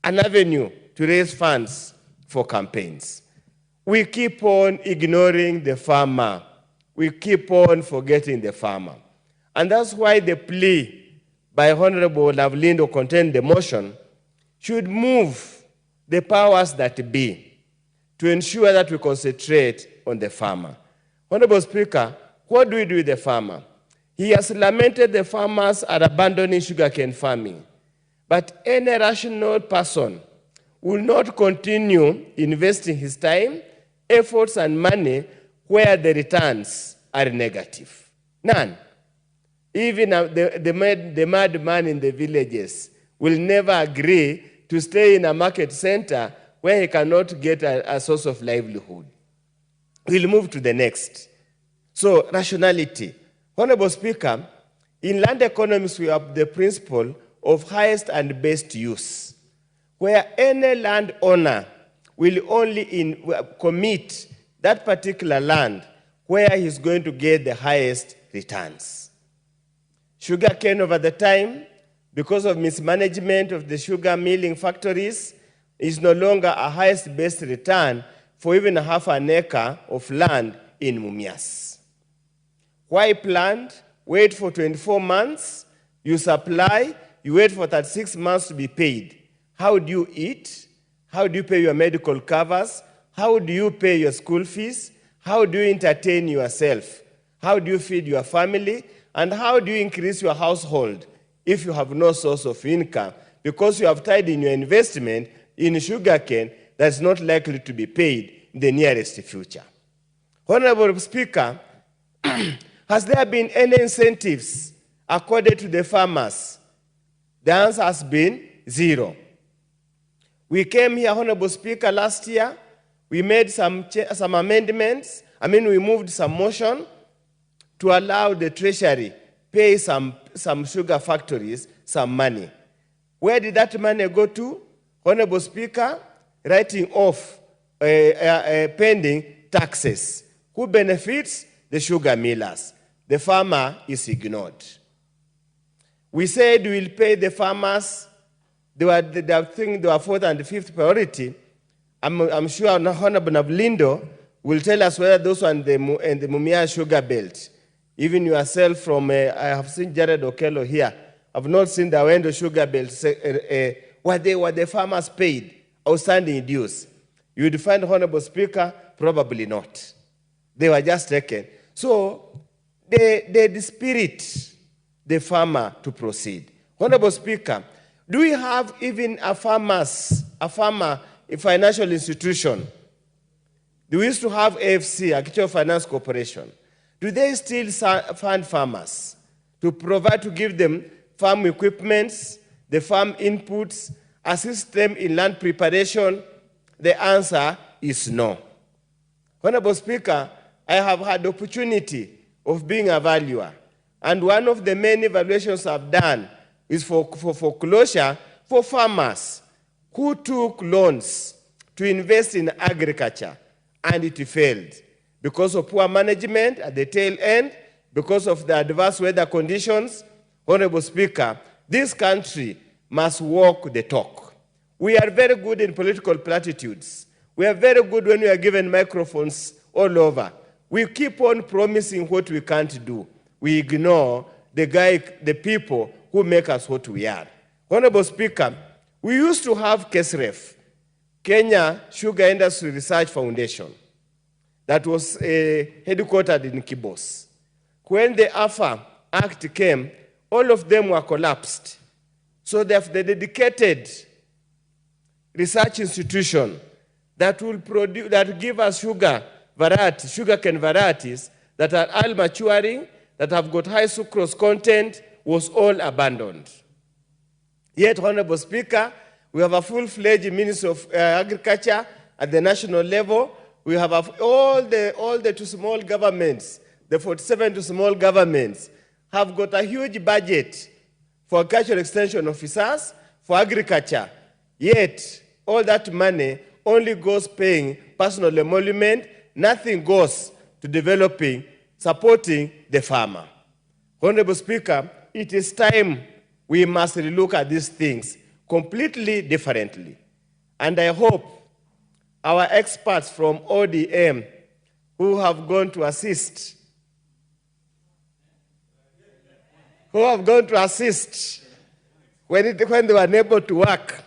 avenue to raise funds for campaigns. We keep on ignoring the farmer. We keep on forgetting the farmer. And that's why the plea by Honorable Lavlindo contained the motion should move the powers that be to ensure that we concentrate on the farmer. Honorable Speaker, what do we do with the farmer? He has lamented the farmers are abandoning sugarcane farming. But any rational person will not continue investing his time, efforts, and money where the returns are negative. None. Even the madman in the villages will never agree to stay in a market center where he cannot get a source of livelihood. We'll move to the next. So, rationality. Honorable Speaker, in land economics, we have the principle of highest and best use, where any landowner will only commit that particular land where he's going to get the highest returns. Sugarcane over the time, because of mismanagement of the sugar milling factories, is no longer a highest best return for even half an acre of land in Mumias. Why plant? Wait for 24 months, you supply, you wait for 36 months to be paid. How do you eat? How do you pay your medical covers? How do you pay your school fees? How do you entertain yourself? How do you feed your family? And how do you increase your household if you have no source of income? Because you have tied in your investment in sugarcane that's not likely to be paid in the nearest future. Honorable Speaker, has there been any incentives accorded to the farmers? The answer has been zero. We came here, Honorable Speaker, last year. We made some amendments. We moved some motion to allow the Treasury pay some sugar factories some money. Where did that money go to? Honorable Speaker, writing off pending taxes. Who benefits? The sugar millers. The farmer is ignored. We said we'll pay the farmers. They were fourth and fifth priority. I'm sure Honorable Lavlindo will tell us whether those are in the Mumia sugar belt. Even yourself I have seen Jared Okello here. I've not seen the Awendo sugar belt what the farmers paid outstanding dues. You would find, Honorable Speaker, probably not. They were just taken. So they spirit the farmer to proceed. Honorable Speaker, do we have even a farmer financial institution? Do we used to have AFC, Agricultural Finance Corporation? Do they still fund farmers to give them farm equipments, the farm inputs, assist them in land preparation? The answer is no. Honorable Speaker, I have had the opportunity of being a valuer, and one of the many evaluations I've done is for foreclosure for farmers who took loans to invest in agriculture, and it failed because of poor management at the tail end, because of the adverse weather conditions. Honorable Speaker, this country must walk the talk. We are very good in political platitudes. We are very good when we are given microphones all over. We keep on promising what we can't do. We ignore the people who make us what we are. Honorable Speaker, we used to have KSREF, Kenya Sugar Industry Research Foundation, that was headquartered in Kibos. When the AFA Act came, all of them were collapsed. So they have the dedicated research institution that will produce, that give us sugarcane varieties that are all maturing, that have got high sucrose content, was all abandoned. Yet, Honorable Speaker, we have a full-fledged Ministry of Agriculture at the national level. We have all the two small governments, the 47 two small governments, have got a huge budget for agricultural extension officers, for agriculture. Yet, all that money only goes paying personal emolument, nothing goes to developing, supporting the farmer. Honorable Speaker, it is time we must relook at these things completely differently. And I hope our experts from ODM who have gone to assist, when they were unable to work,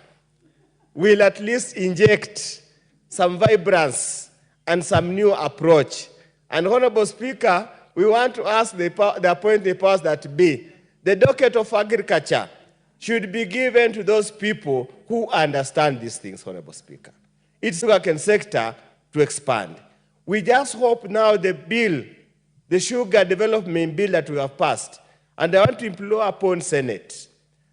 will at least inject some vibrance and some new approach. And Honorable Speaker, we want to ask the appointed powers that be, the docket of agriculture should be given to those people who understand these things, Honorable Speaker. It's the sugarcane sector to expand. We just hope now the bill, the sugar development bill that we have passed, and I want to implore upon Senate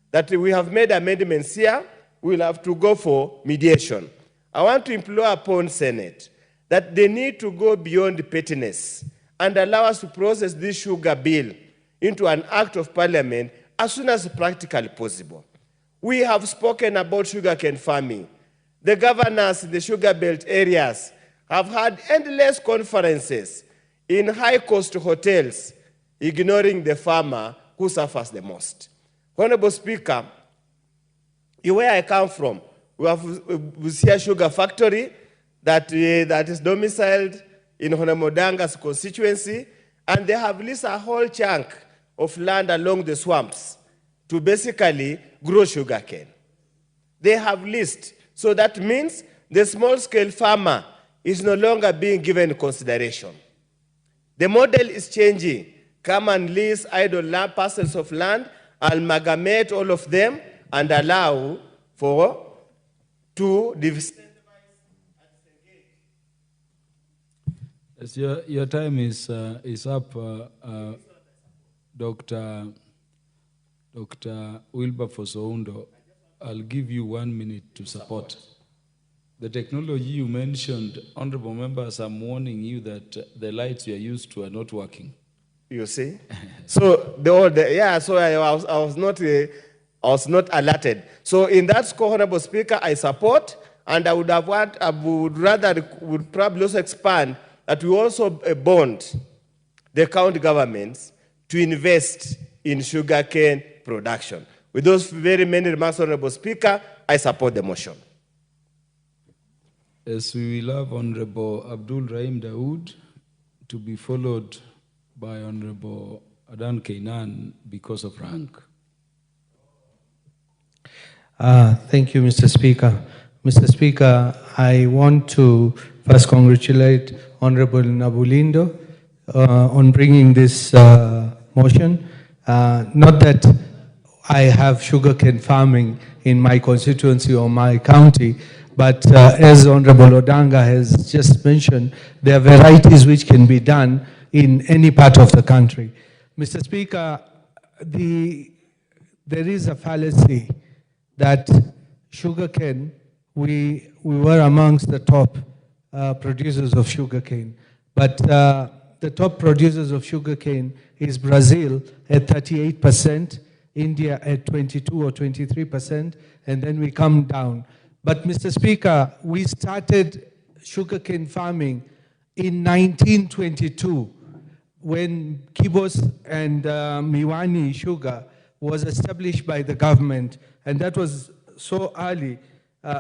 that we have made amendments here, we'll have to go for mediation. I want to implore upon Senate that they need to go beyond pettiness and allow us to process this sugar bill into an act of parliament as soon as practically possible. We have spoken about sugarcane farming. The governors in the sugar belt areas have had endless conferences in high-cost hotels, ignoring the farmer who suffers the most. Honorable Speaker, where I come from, we have Busia Sugar Factory that is domiciled in Honamodanga's constituency, and they have leased a whole chunk of land along the swamps to basically grow sugarcane. They have leased, so that means the small-scale farmer is no longer being given consideration. The model is changing. Come and lease idle land, parcels of land, amalgamate all of them, and allow to divest. Yes, your time is up, Dr. Wilberforce Oundo. I'll give you 1 minute to support. The technology you mentioned, honorable members, I'm warning you that the lights you are used to are not working. You see? So I was not alerted. So in that score, Honorable Speaker, I support, and I would probably also expand that we also bond the county governments to invest in sugarcane production. With those very many remarks, Honorable Speaker, I support the motion. Yes, we will have Honorable Abdul Rahim Dawood to be followed by Honorable Adan Kainan because of rank. Thank you, Mr. Speaker. Mr. Speaker, I want to first congratulate Honorable Nabulindo on bringing this motion. Not that I have sugarcane farming in my constituency or my county, but as Honorable Odanga has just mentioned, there are varieties which can be done in any part of the country. Mr. Speaker, there is a fallacy that sugarcane, we were amongst the top producers of sugarcane, but the top producers of sugarcane is Brazil at 38%, India at 22 or 23%, and then we come down. But Mr. Speaker, we started sugarcane farming in 1922 when Kibos and Miwani sugar was established by the government, and that was so early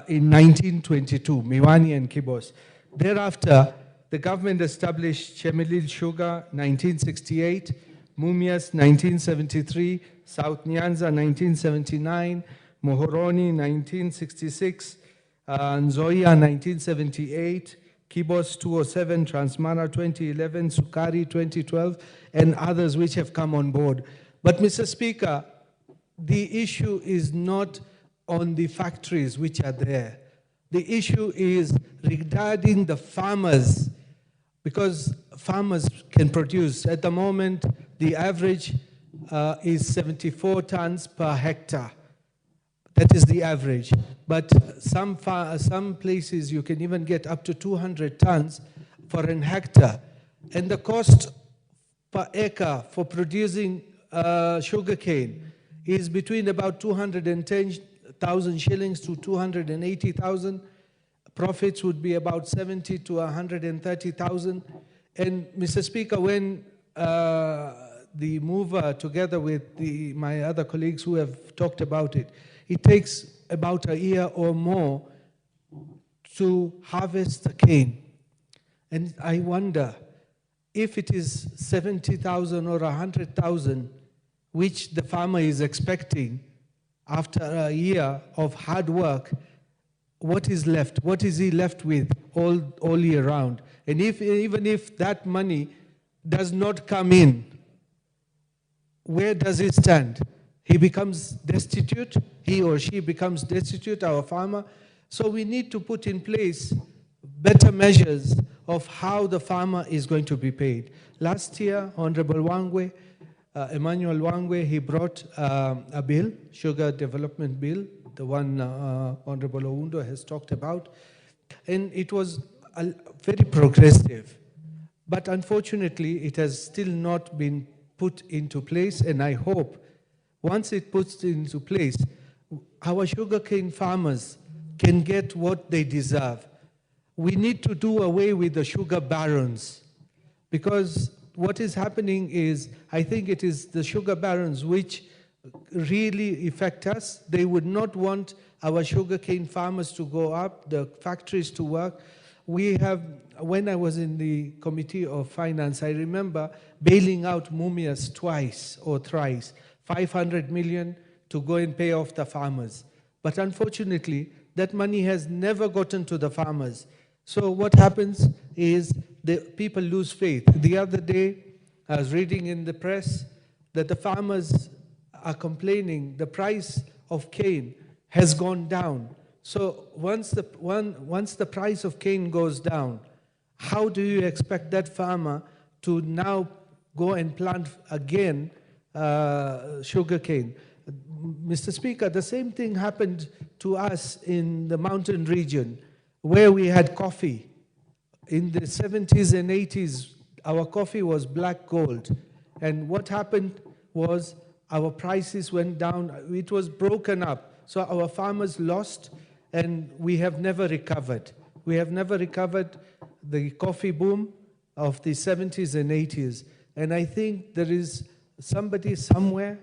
in 1922, Miwani and Kibos. Thereafter, the government established Chemelil Sugar, 1968, Mumias, 1973, South Nyanza, 1979, Mohoroni 1966, Nzoia 1978, Kibos 207, Transmara 2011, Sukari 2012, and others which have come on board. But Mr. Speaker, the issue is not on the factories which are there. The issue is regarding the farmers, because farmers can produce. At the moment, the average is 74 tons per hectare. That is the average. But some places you can even get up to 200 tons for an hectare. And the cost per acre for producing sugarcane is between about 210,000 shillings to 280,000. Profits would be about 70 to 130,000. And Mr. Speaker, when the mover, together with my other colleagues who have talked about it, it takes about a year or more to harvest the cane. And I wonder if it is 70,000 or 100,000, which the farmer is expecting after a year of hard work, what is left? What is he left with all year round? And even if that money does not come in, where does he stand? He becomes destitute, he or she becomes destitute, our farmer. So we need to put in place better measures of how the farmer is going to be paid. Last year, Honorable Wangwe, Emmanuel Wangwe, he brought a bill, Sugar Development Bill, the one Honorable Oundo has talked about, and it was very progressive. But unfortunately, it has still not been put into place, and I hope once it puts into place, our sugarcane farmers can get what they deserve. We need to do away with the sugar barons, because what is happening is, I think it is the sugar barons which really affect us. They would not want our sugarcane farmers to go up, the factories to work. We have, when I was in the Committee of Finance, I remember bailing out Mumias twice or thrice, 500 million to go and pay off the farmers. But unfortunately, that money has never gotten to the farmers. So what happens is the people lose faith. The other day, I was reading in the press that the farmers are complaining the price of cane has gone down. So once the price of cane goes down, how do you expect that farmer to now go and plant again sugarcane? Mr. Speaker, the same thing happened to us in the mountain region where we had coffee. In the 70s and 80s, our coffee was black gold. And what happened was our prices went down. It was broken up. So our farmers lost, and we have never recovered. We have never recovered the coffee boom of the 70s and 80s. And I think there is somebody somewhere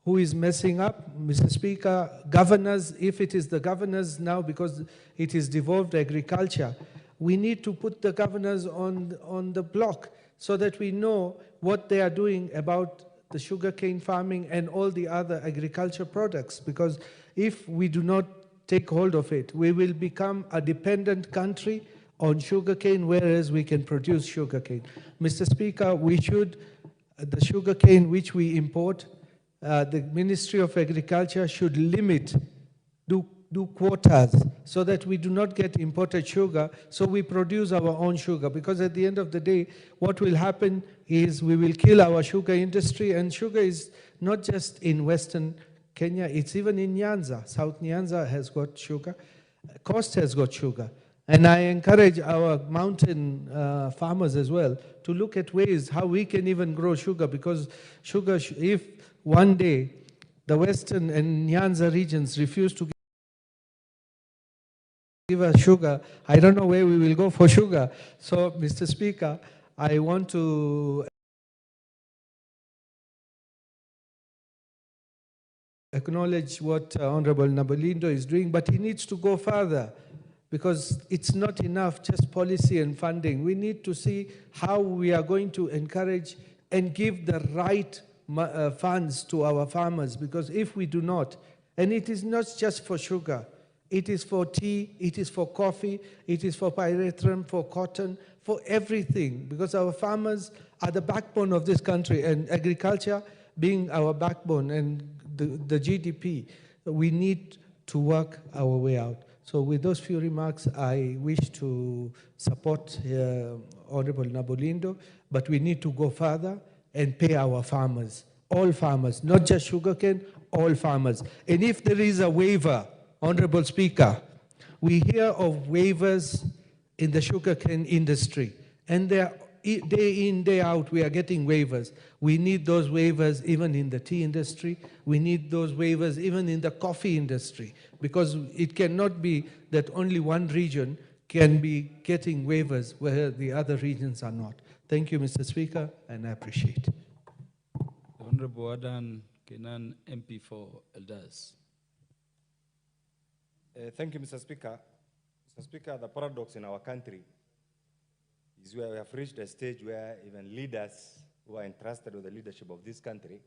who is messing up. Mr. Speaker, governors, if it is the governors now, because it is devolved agriculture, we need to put the governors on the block so that we know what they are doing about the sugarcane farming and all the other agriculture products. Because if we do not take hold of it, we will become a dependent country on sugarcane, whereas we can produce sugarcane. Mr. Speaker, we should, the sugarcane which we import, the Ministry of Agriculture should limit, do quotas so that we do not get imported sugar, so we produce our own sugar. Because at the end of the day, what will happen is we will kill our sugar industry, and sugar is not just in Western Kenya, it's even in Nyanza. South Nyanza has got sugar, Coast has got sugar. And I encourage our mountain farmers as well to look at ways how we can even grow sugar, because sugar, if one day the Western and Nyanza regions refuse to give us sugar, I don't know where we will go for sugar. So, Mr. Speaker, I want to acknowledge what Honorable Nabalindo is doing, but he needs to go further, because it's not enough just policy and funding. We need to see how we are going to encourage and give the right funds to our farmers, because if we do not, And it is not just for sugar. It is for tea, it is for coffee, it is for pyrethrum, for cotton, for everything, because our farmers are the backbone of this country, and agriculture being our backbone and the GDP, we need to work our way out. So with those few remarks, I wish to support Honorable Nabolindo, but we need to go further and pay our farmers, all farmers, not just sugarcane, all farmers. And if there is a waiver, Honorable Speaker, we hear of waivers in the sugarcane industry, and day in, day out, we are getting waivers. We need those waivers even in the tea industry. We need those waivers even in the coffee industry, because it cannot be that only one region can be getting waivers where the other regions are not. Thank you, Mr. Speaker, and I appreciate it. Honorable Adan Kenan, MP for Elders. Thank you, Mr. Speaker. Mr. Speaker, the paradox in our country is where we have reached a stage where even leaders who are entrusted with the leadership of this country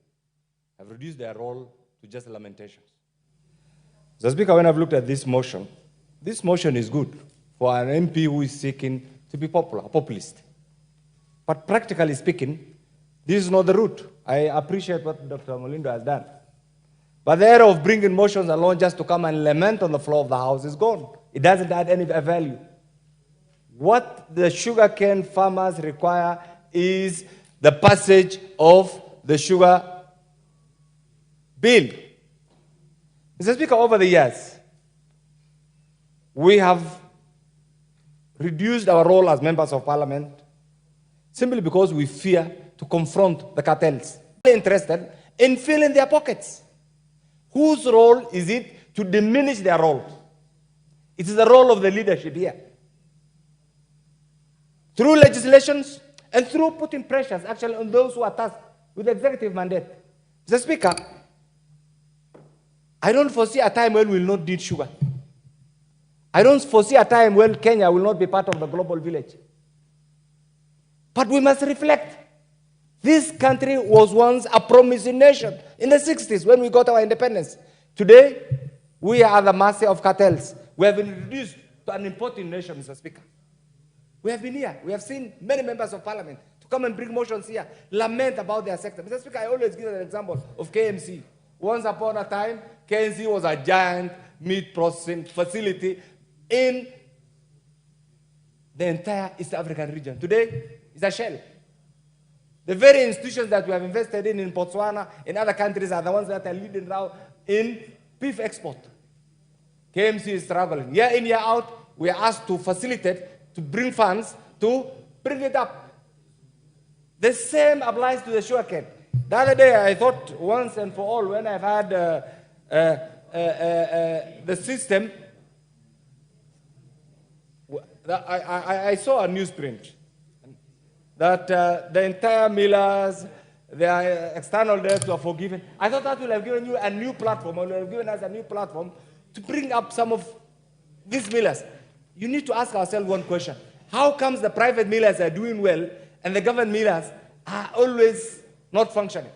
have reduced their role to just lamentations. Mr. Speaker, when I've looked at this motion is good for an MP who is seeking to be popular, a populist. But practically speaking, this is not the route. I appreciate what Dr. Molindo has done. But the era of bringing motions alone just to come and lament on the floor of the House is gone. It doesn't add any value. What the sugarcane farmers require is the passage of the sugar bill. Mr. Speaker, over the years, we have reduced our role as members of parliament simply because we fear to confront the cartels. They're interested in filling their pockets. Whose role is it to diminish their role? It is the role of the leadership here. Through legislations and through putting pressures actually on those who are tasked with the executive mandate. Mr. Speaker, I don't foresee a time when we will not need sugar. I don't foresee a time when Kenya will not be part of the global village. But we must reflect. This country was once a promising nation in the 60s when we got our independence. Today, we are at the mercy of cartels. We have been reduced to an importing nation, Mr. Speaker. We have been here. We have seen many members of parliament to come and bring motions here, lament about their sector. Mr. Speaker, I always give an example of KMC. Once upon a time, KMC was a giant meat processing facility in the entire East African region. Today, it's a shell. The very institutions that we have invested in Botswana, in other countries, are the ones that are leading now in beef export. KMC is struggling. Year in, year out, we are asked to facilitate, to bring funds, to bring it up. The same applies to the sugarcane. The other day, I thought once and for all, when I've had the system, I saw a newsprint that the entire millers, their external debts were forgiven. I thought that will have given you a new platform, or will have given us a new platform to bring up some of these millers. You need to ask ourselves one question. How comes the private millers are doing well and the government millers are always not functioning?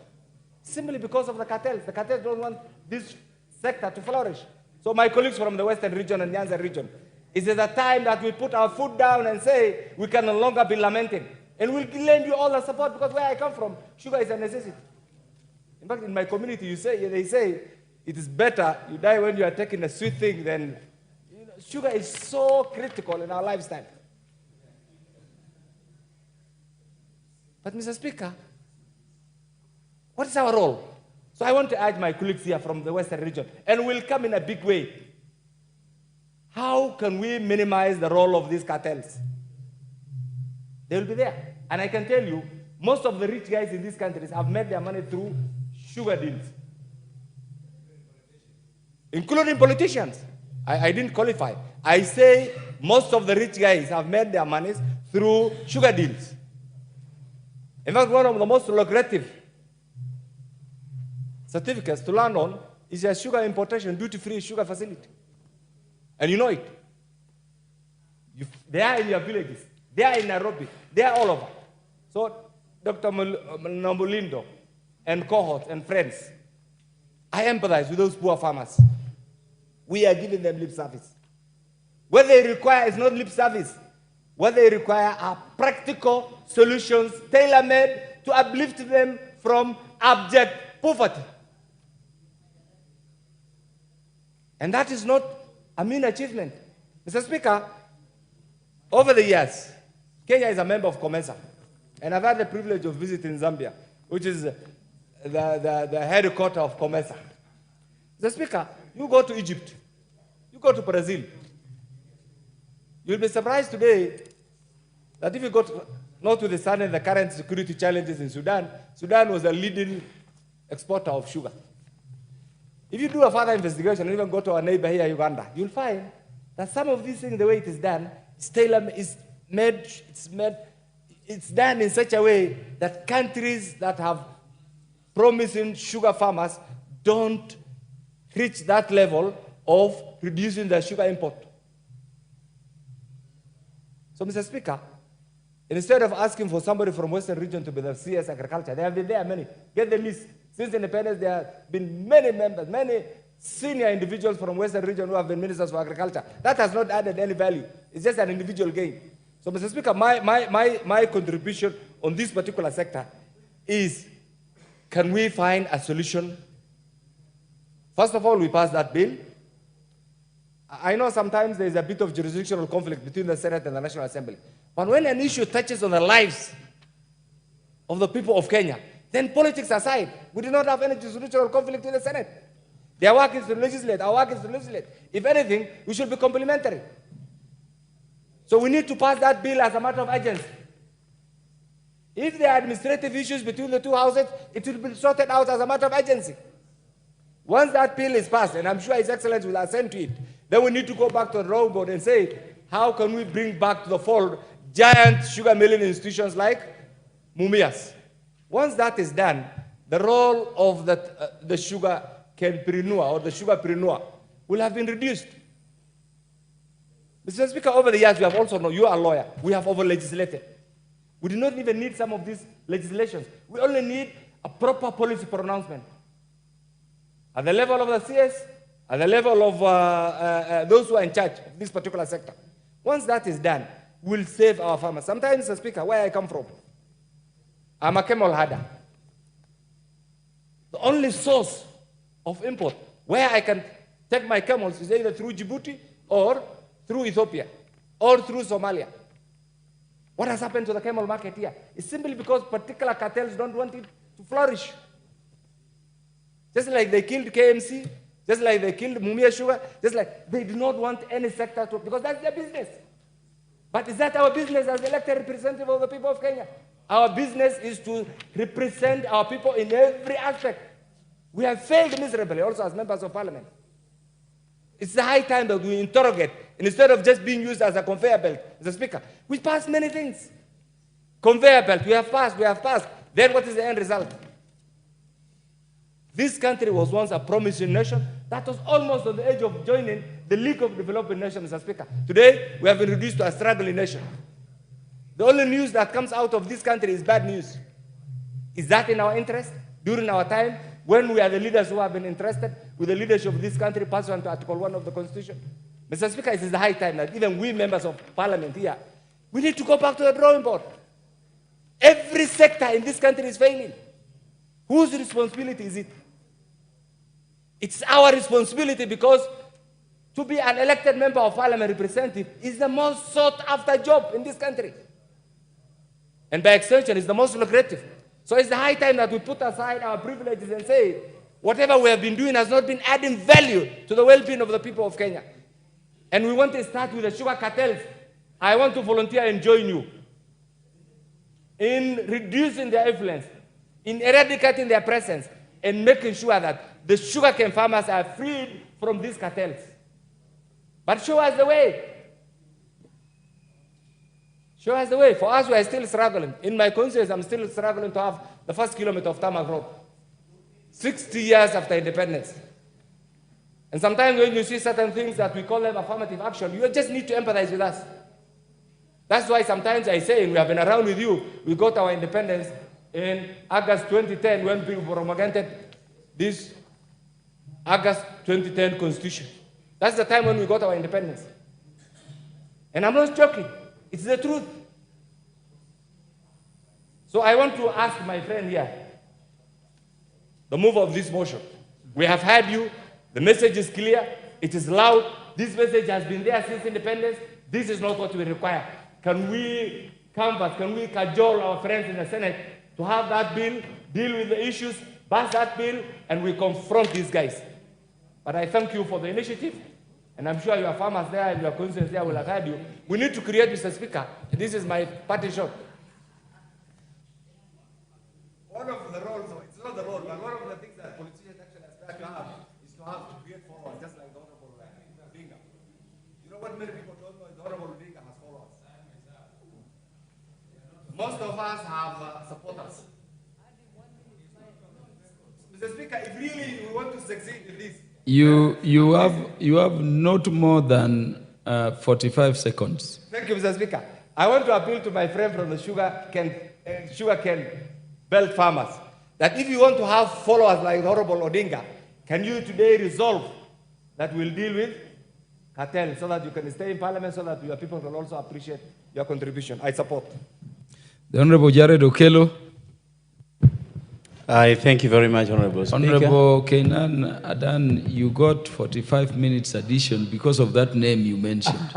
Simply because of the cartels. The cartels don't want this sector to flourish. So my colleagues from the Western region and Nyanza region, it is a time that we put our foot down and say we can no longer be lamenting. And we'll lend you all the support, because where I come from, sugar is a necessity. In fact, in my community, they say it is better you die when you are taking a sweet thing than, sugar is so critical in our lifestyle. But Mr. Speaker, what is our role? So I want to urge my colleagues here from the Western region, and we'll come in a big way. How can we minimize the role of these cartels? They will be there. And I can tell you, most of the rich guys in these countries have made their money through sugar deals, including politicians. I didn't qualify. I say most of the rich guys have made their monies through sugar deals. In fact, one of the most lucrative certificates to land on is a sugar importation, duty-free sugar facility. And you know it. They are in your villages. They are in Nairobi. They are all over. So, Dr. Nambolindo and cohorts and friends, I empathize with those poor farmers. We are giving them lip service. What they require is not lip service. What they require are practical solutions tailor-made to uplift them from abject poverty. And that is not a mean achievement. Mr. Speaker, over the years, Kenya is a member of COMESA, and I've had the privilege of visiting Zambia, which is the headquarters of COMESA. Mr. Speaker, you go to Egypt, you go to Brazil, you'll be surprised today that if you go to, notwithstanding the current security challenges in Sudan, Sudan was a leading exporter of sugar. If you do a further investigation and even go to our neighbor here, Uganda, you'll find that some of these things, the way it is done, it's done in such a way that countries that have promising sugar farmers don't reach that level of reducing their sugar import. So, Mr. Speaker, instead of asking for somebody from Western region to be the CS Agriculture, there have been many. Get the list. Since independence, there have been many members, many senior individuals from Western region who have been ministers for agriculture. That has not added any value. It's just an individual gain. So, Mr. Speaker, my contribution on this particular sector is, can we find a solution? First of all, we pass that bill. I know sometimes there is a bit of jurisdictional conflict between the Senate and the National Assembly. But when an issue touches on the lives of the people of Kenya, then politics aside, we do not have any jurisdictional conflict with the Senate. Their work is to legislate, our work is to legislate. If anything, we should be complementary. So we need to pass that bill as a matter of urgency. If there are administrative issues between the two houses, it will be sorted out as a matter of urgency. Once that bill is passed, and I'm sure His Excellency will assent to it, then we need to go back to the drawing board and say, how can we bring back to the fold giant sugar milling institutions like Mumias? Once that is done, the role of the sugar canepreneur or the sugarpreneur will have been reduced. Mr. Speaker, over the years, we have also known, you are a lawyer, we have over-legislated. We do not even need some of these legislations. We only need a proper policy pronouncement. At the level of the CS, at the level of those who are in charge of this particular sector. Once that is done, we'll save our farmers. Sometimes, Mr. Speaker, where I come from, I'm a camel herder. The only source of import where I can take my camels is either through Djibouti or through Ethiopia or through Somalia. What has happened to the camel market here? It's simply because particular cartels don't want it to flourish. Just like they killed KMC, just like they killed Mumia Sugar, just like they do not want any sector to, because that's their business. But is that our business as elected representative of the people of Kenya? Our business is to represent our people in every aspect. We have failed miserably also as members of parliament. It's the high time that we interrogate, instead of just being used as a conveyor belt, as a speaker. We passed many things. Conveyor belt, we have passed. Then what is the end result? This country was once a promising nation that was almost on the edge of joining the League of Developing Nations, Mr. Speaker. Today, we have been reduced to a struggling nation. The only news that comes out of this country is bad news. Is that in our interest? During our time, when we are the leaders who have been entrusted with the leadership of this country, pursuant to Article 1 of the Constitution? Mr. Speaker, it is the high time that even we members of parliament here, we need to go back to the drawing board. Every sector in this country is failing. Whose responsibility is it? It's our responsibility, because to be an elected member of parliament representative is the most sought after job in this country. And by extension, it's the most lucrative. So it's the high time that we put aside our privileges and say, whatever we have been doing has not been adding value to the well-being of the people of Kenya. And we want to start with the sugar cartels. I want to volunteer and join you in reducing their influence, in eradicating their presence, and making sure that the sugarcane farmers are freed from these cartels. But show us the way. Show us the way. For us, we are still struggling. In my conscience, I'm still struggling to have the first kilometer of tarmac road. 60 years after independence. And sometimes when you see certain things that we call them affirmative action, you just need to empathize with us. That's why sometimes I say, and we have been around with you, we got our independence in August 2010 when people promulgated this August 2010 Constitution. That's the time when we got our independence. And I'm not joking. It's the truth. So I want to ask my friend here, the mover of this motion. We have heard you. The message is clear. It is loud. This message has been there since independence. This is not what we require. Can we canvass, can we cajole our friends in the Senate to have that bill, deal with the issues, pass that bill, and we confront these guys? But I thank you for the initiative, and I'm sure your farmers there and your constituents there will have heard you. We need to create, Mr. Speaker, this is my party shot. One of the roles, it's not the role, but one of the things that politicians actually aspire to have is to have to create followers, just like the Honorable Vinga. You know what many people don't know is the Honorable Vinga has followers. Most of us have supporters. Mr. Speaker, if really we want to succeed in this, You have not more than 45 seconds. Thank you, Mr. Speaker. I want to appeal to my friend from the sugarcane belt farmers that if you want to have followers like the Honorable Odinga, can you today resolve that we'll deal with cartel so that you can stay in Parliament so that your people can also appreciate your contribution? I support. The Honorable Jared Okello. I thank you very much, Honorable Speaker. Honorable Kenan Adan, you got 45 minutes addition because of that name you mentioned.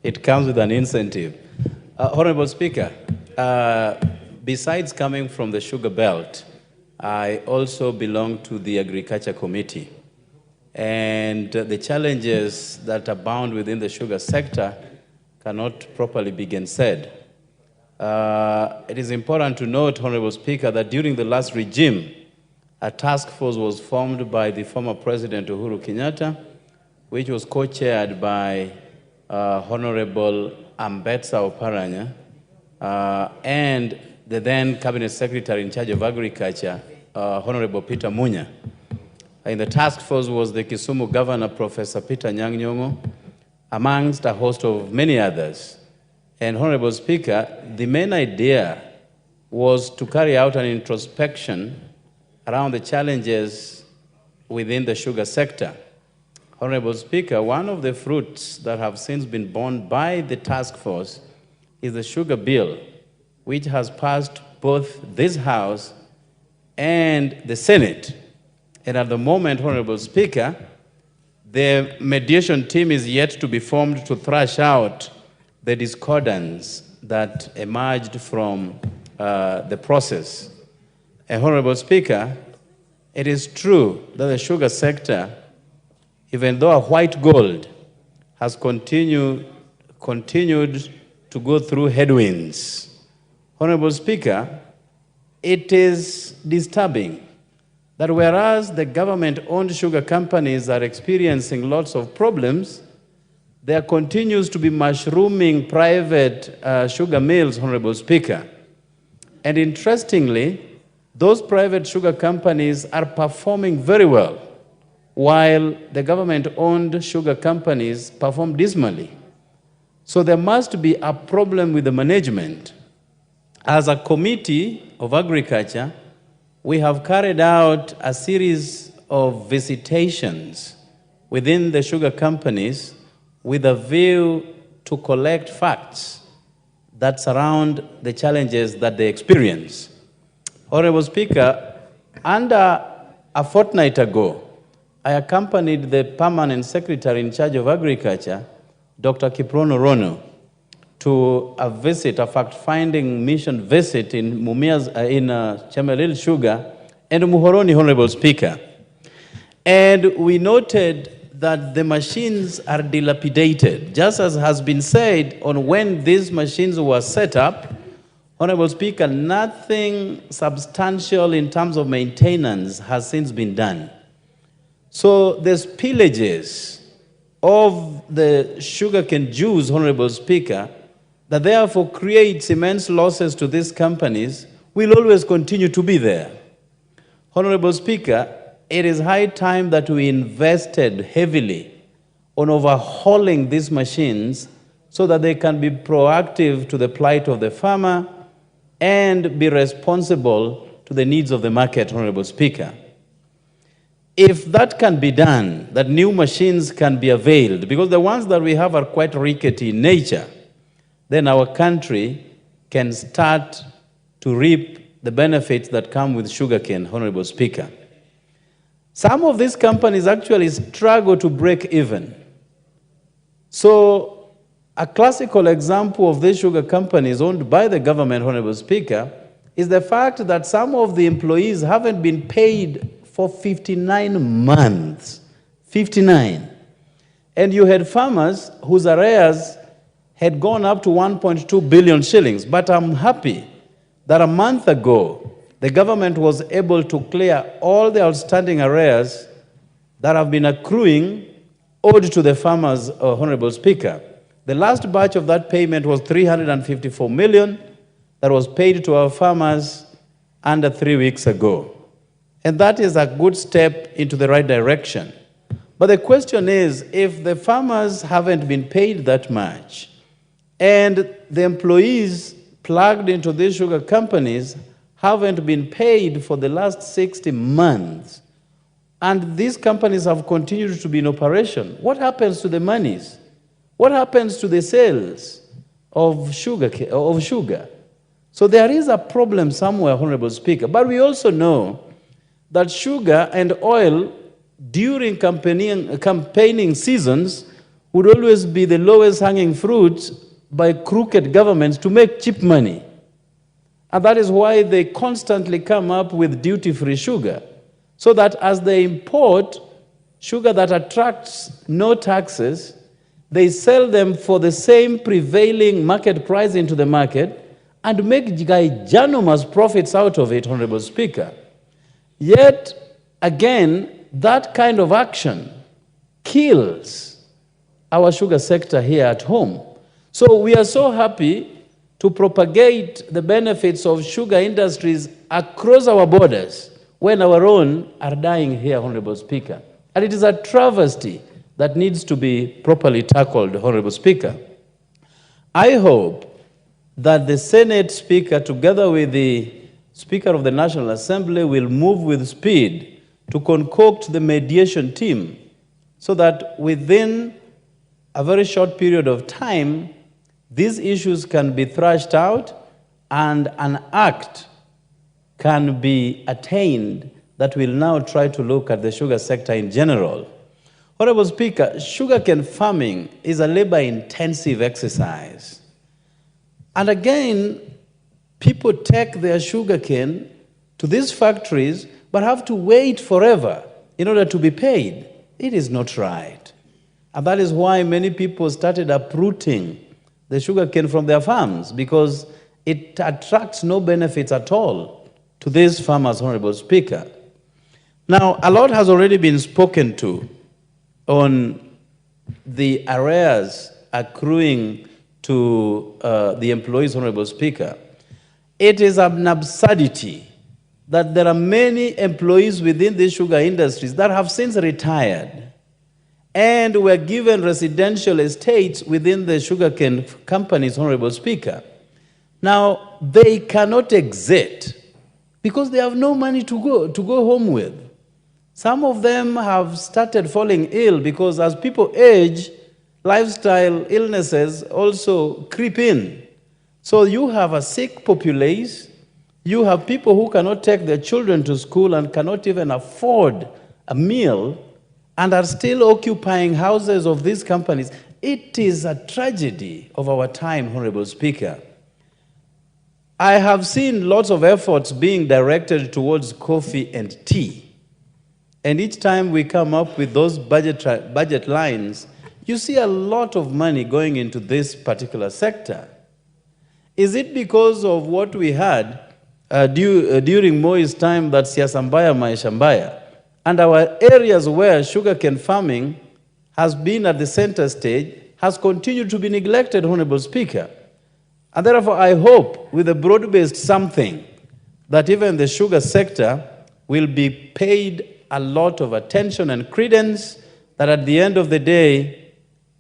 It comes with an incentive. Honorable Speaker, besides coming from the Sugar Belt, I also belong to the Agriculture Committee. And the challenges that abound within the sugar sector cannot properly be gainsaid. It is important to note, Honorable Speaker, that during the last regime, a task force was formed by the former President Uhuru Kenyatta, which was co-chaired by Honorable Ambetsa Oparanya and the then Cabinet Secretary in charge of Agriculture, Honorable Peter Munya. In the task force was the Kisumu Governor, Professor Peter Nyang' Nyong'o, amongst a host of many others. And Honorable Speaker, the main idea was to carry out an introspection around the challenges within the sugar sector. Honorable Speaker, one of the fruits that have since been borne by the task force is the sugar bill, which has passed both this House and the Senate. And at the moment, Honorable Speaker, the mediation team is yet to be formed to thrash out the discordance that emerged from the process. And Honorable Speaker, it is true that the sugar sector, even though a white gold, has continued to go through headwinds. Honorable Speaker, it is disturbing that whereas the government-owned sugar companies are experiencing lots of problems, there continues to be mushrooming private sugar mills, Honorable Speaker. And interestingly, those private sugar companies are performing very well, while the government-owned sugar companies perform dismally. So there must be a problem with the management. As a Committee of Agriculture, we have carried out a series of visitations within the sugar companies with a view to collect facts that surround the challenges that they experience. Honorable Speaker, under a fortnight ago, I accompanied the Permanent Secretary in charge of Agriculture, Dr. Kiprono Rono, to a visit, a fact-finding mission visit in Chemelil Sugar and Muhoroni, Honorable Speaker. And we noted that the machines are dilapidated. Just as has been said on when these machines were set up, Honorable Speaker, nothing substantial in terms of maintenance has since been done. So the spillages of the sugarcane juice, Honorable Speaker, that therefore creates immense losses to these companies, will always continue to be there. Honorable Speaker, it is high time that we invested heavily on overhauling these machines so that they can be proactive to the plight of the farmer and be responsible to the needs of the market, Honorable Speaker. If that can be done, that new machines can be availed, because the ones that we have are quite rickety in nature, then our country can start to reap the benefits that come with sugarcane, Honorable Speaker. Some of these companies actually struggle to break even. So a classical example of these sugar companies owned by the government, Honorable Speaker, is the fact that some of the employees haven't been paid for 59 months. 59. And you had farmers whose arrears had gone up to 1.2 billion shillings. But I'm happy that a month ago, the government was able to clear all the outstanding arrears that have been accruing owed to the farmers, Honorable Speaker. The last batch of that payment was 354 million that was paid to our farmers under 3 weeks ago. And that is a good step into the right direction. But the question is, if the farmers haven't been paid that much, and the employees plugged into these sugar companies haven't been paid for the last 60 months, and these companies have continued to be in operation, what happens to the monies? What happens to the sales of sugar? So there is a problem somewhere, Honorable Speaker. But we also know that sugar and oil during campaigning seasons would always be the lowest hanging fruits by crooked governments to make cheap money. And that is why they constantly come up with duty-free sugar, so that as they import sugar that attracts no taxes, they sell them for the same prevailing market price into the market and make gigantic profits out of it, Honorable Speaker. Yet, again, that kind of action kills our sugar sector here at home. So we are so happy to propagate the benefits of sugar industries across our borders when our own are dying here, Honorable Speaker. And it is a travesty that needs to be properly tackled, Honorable Speaker. I hope that the Senate Speaker, together with the Speaker of the National Assembly, will move with speed to concoct the mediation team so that within a very short period of time, these issues can be thrashed out and an act can be attained that will now try to look at the sugar sector in general. Honorable Speaker, sugarcane farming is a labor-intensive exercise. And again, people take their sugarcane to these factories but have to wait forever in order to be paid. It is not right. And that is why many people started uprooting the sugarcane from their farms, because it attracts no benefits at all to these farmers, Honorable Speaker. Now, a lot has already been spoken to on the arrears accruing to the employees, Honorable Speaker. It is an absurdity that there are many employees within the sugar industries that have since retired and were given residential estates within the sugarcane companies, Honorable Speaker. Now, they cannot exit because they have no money to go home with. Some of them have started falling ill because as people age, lifestyle illnesses also creep in. So you have a sick populace, you have people who cannot take their children to school and cannot even afford a meal and are still occupying houses of these companies. It is a tragedy of our time, Honorable Speaker. I have seen lots of efforts being directed towards coffee and tea. And each time we come up with those budget lines, you see a lot of money going into this particular sector. Is it because of what we had during Moi's time that siasambaya maishambaya, and our areas where sugarcane farming has been at the center stage has continued to be neglected, Honorable Speaker? And therefore, I hope with a broad-based something that even the sugar sector will be paid a lot of attention and credence, that at the end of the day,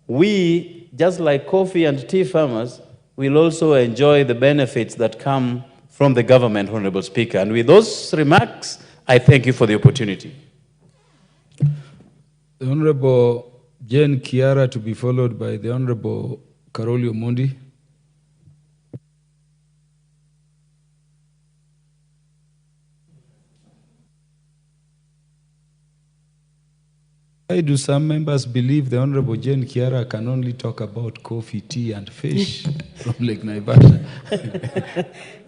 we, just like coffee and tea farmers, will also enjoy the benefits that come from the government, Honorable Speaker. And with those remarks, I thank you for the opportunity. The Honorable Jane Kiara to be followed by the Honorable Karoli Omondi. Why do some members believe the Honorable Jane Kiara can only talk about coffee, tea, and fish from Lake Naivasha?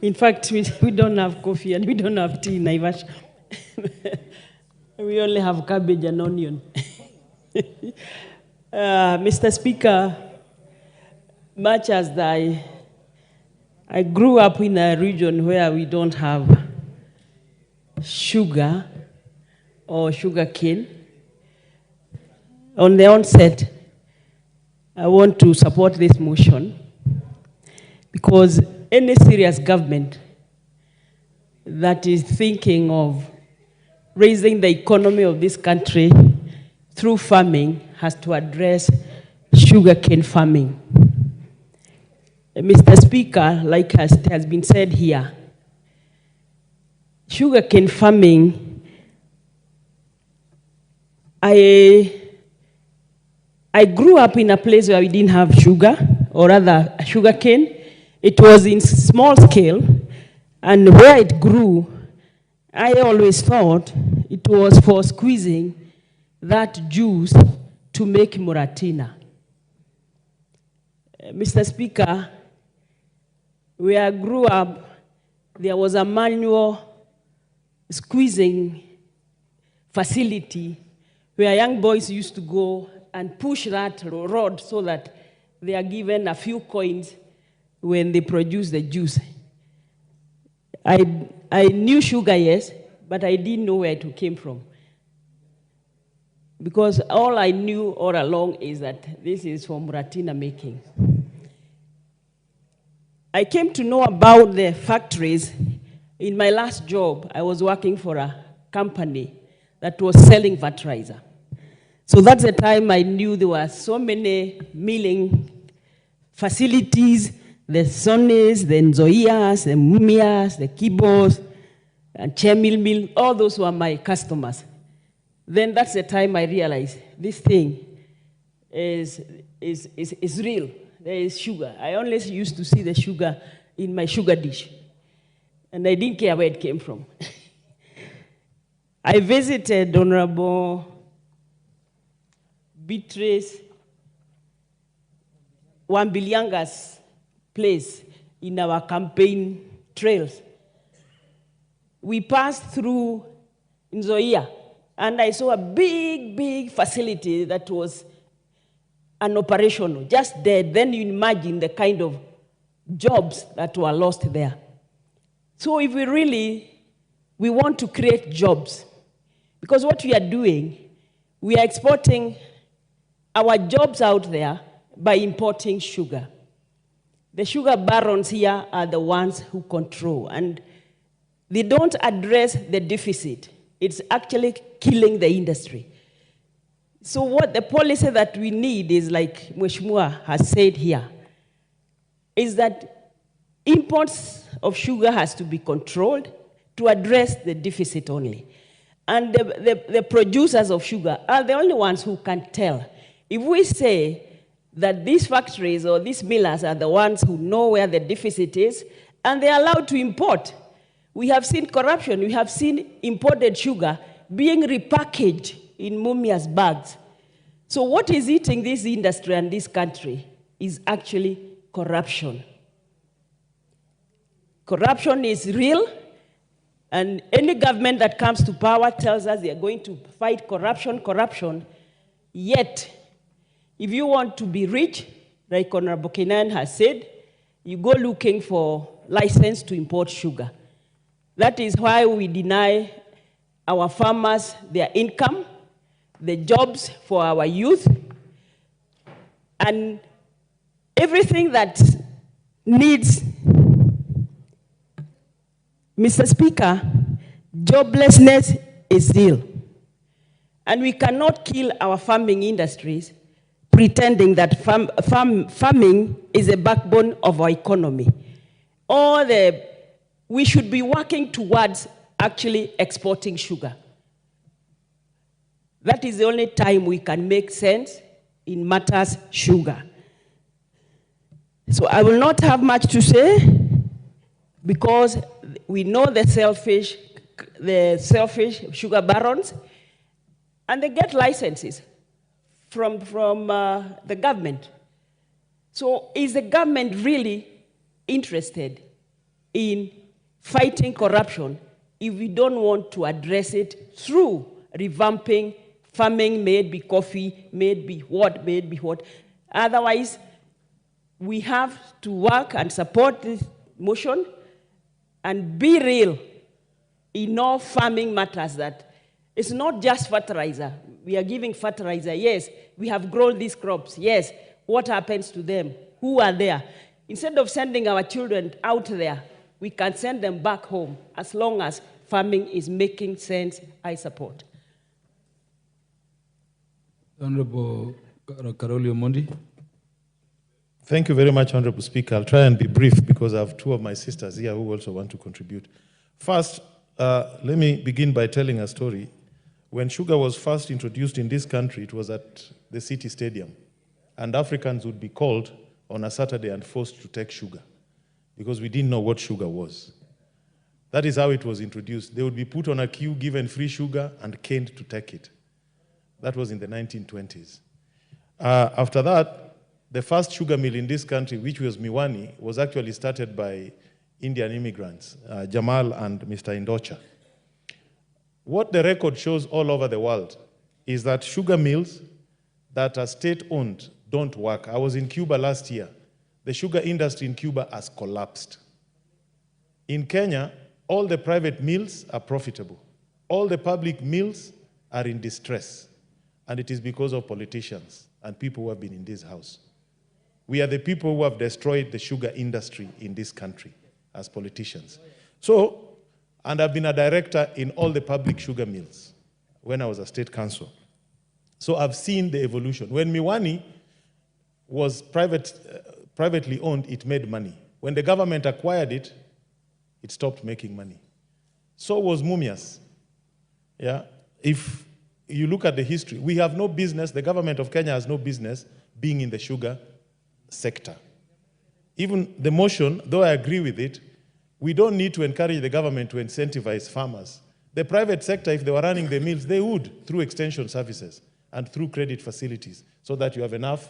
In fact, we don't have coffee and we don't have tea in Naivasha. We only have cabbage and onion. Mr. Speaker, much as I grew up in a region where we don't have sugar or sugarcane, on the onset, I want to support this motion because any serious government that is thinking of raising the economy of this country through farming has to address sugarcane farming. Mr. Speaker, like has been said here, sugarcane farming, I grew up in a place where we didn't have sugar, or rather sugarcane. It was in small scale, and where it grew, I always thought it was for squeezing that juice to make Muratina. Mr. Speaker, where I grew up, there was a manual squeezing facility where young boys used to go and push that rod so that they are given a few coins when they produce the juice. I knew sugar, yes, but I didn't know where it came from. Because all I knew all along is that this is for Muratina making. I came to know about the factories. In my last job, I was working for a company that was selling fertilizer. So that's the time I knew there were so many milling facilities, the Sonys, the Nzoias, the Mumias, the Kibos, and Chemil Mill, all those were my customers. Then that's the time I realized this thing is real. There is sugar. I only used to see the sugar in my sugar dish, and I didn't care where it came from. I visited Honorable Beatrice Wambilianga's place in our campaign trails. We passed through Nzoia, and I saw a big facility that was unoperational, just dead. Then you imagine the kind of jobs that were lost there. So if we want to create jobs, because what we are doing, we are exporting our jobs out there by importing sugar. The sugar barons here are the ones who control, and they don't address the deficit. It's actually killing the industry. So what the policy that we need is, like Mheshimiwa has said here, is that imports of sugar has to be controlled to address the deficit only. And the producers of sugar are the only ones who can tell. If we say that these factories or these millers are the ones who know where the deficit is, and they're allowed to import, we have seen corruption. We have seen imported sugar being repackaged in Mumia's bags. So what is eating this industry and this country is actually corruption. Corruption is real, and any government that comes to power tells us they are going to fight corruption, yet if you want to be rich, like Honorable Kenan has said, you go looking for license to import sugar. That is why we deny our farmers their income, the jobs for our youth, and everything that needs. Mr. Speaker, joblessness is real. And we cannot kill our farming industries pretending that farming is the backbone of our economy. All the we should be working towards actually exporting sugar. That is the only time we can make sense in matters sugar. So I will not have much to say because we know the selfish sugar barons, and they get licenses from the government. So is the government really interested in fighting corruption if we don't want to address it through revamping farming, made be coffee, made be what? Otherwise, we have to work and support this motion and be real in all farming matters, that it's not just fertilizer. We are giving fertilizer, yes. We have grown these crops, yes. What happens to them? Who are there? Instead of sending our children out there, we can send them back home as long as farming is making sense. I support. Honorable Karoli Omondi. Thank you very much, Honorable Speaker. I'll try and be brief because I have two of my sisters here who also want to contribute. First, let me begin by telling a story. When sugar was first introduced in this country, it was at the City Stadium. And Africans would be called on a Saturday and forced to take sugar because we didn't know what sugar was. That is how it was introduced. They would be put on a queue, given free sugar, and caned to take it. That was in the 1920s. After that, the first sugar mill in this country, which was Miwani, was actually started by Indian immigrants, Jamal and Mr. Indocha. What the record shows all over the world is that sugar mills that are state-owned don't work. I was in Cuba last year. The sugar industry in Cuba has collapsed. In Kenya, all the private mills are profitable. All the public mills are in distress. And it is because of politicians and people who have been in this house. We are the people who have destroyed the sugar industry in this country as politicians. So, and I've been a director in all the public sugar mills when I was a state council. So I've seen the evolution. When Miwani was privately owned, it made money. When the government acquired it, it stopped making money. So was Mumias. Yeah? If you look at the history, we have no business, the government of Kenya has no business being in the sugar sector. Even the motion, though I agree with it, we don't need to encourage the government to incentivize farmers. The private sector, if they were running the mills, they would, through extension services and through credit facilities, so that you have enough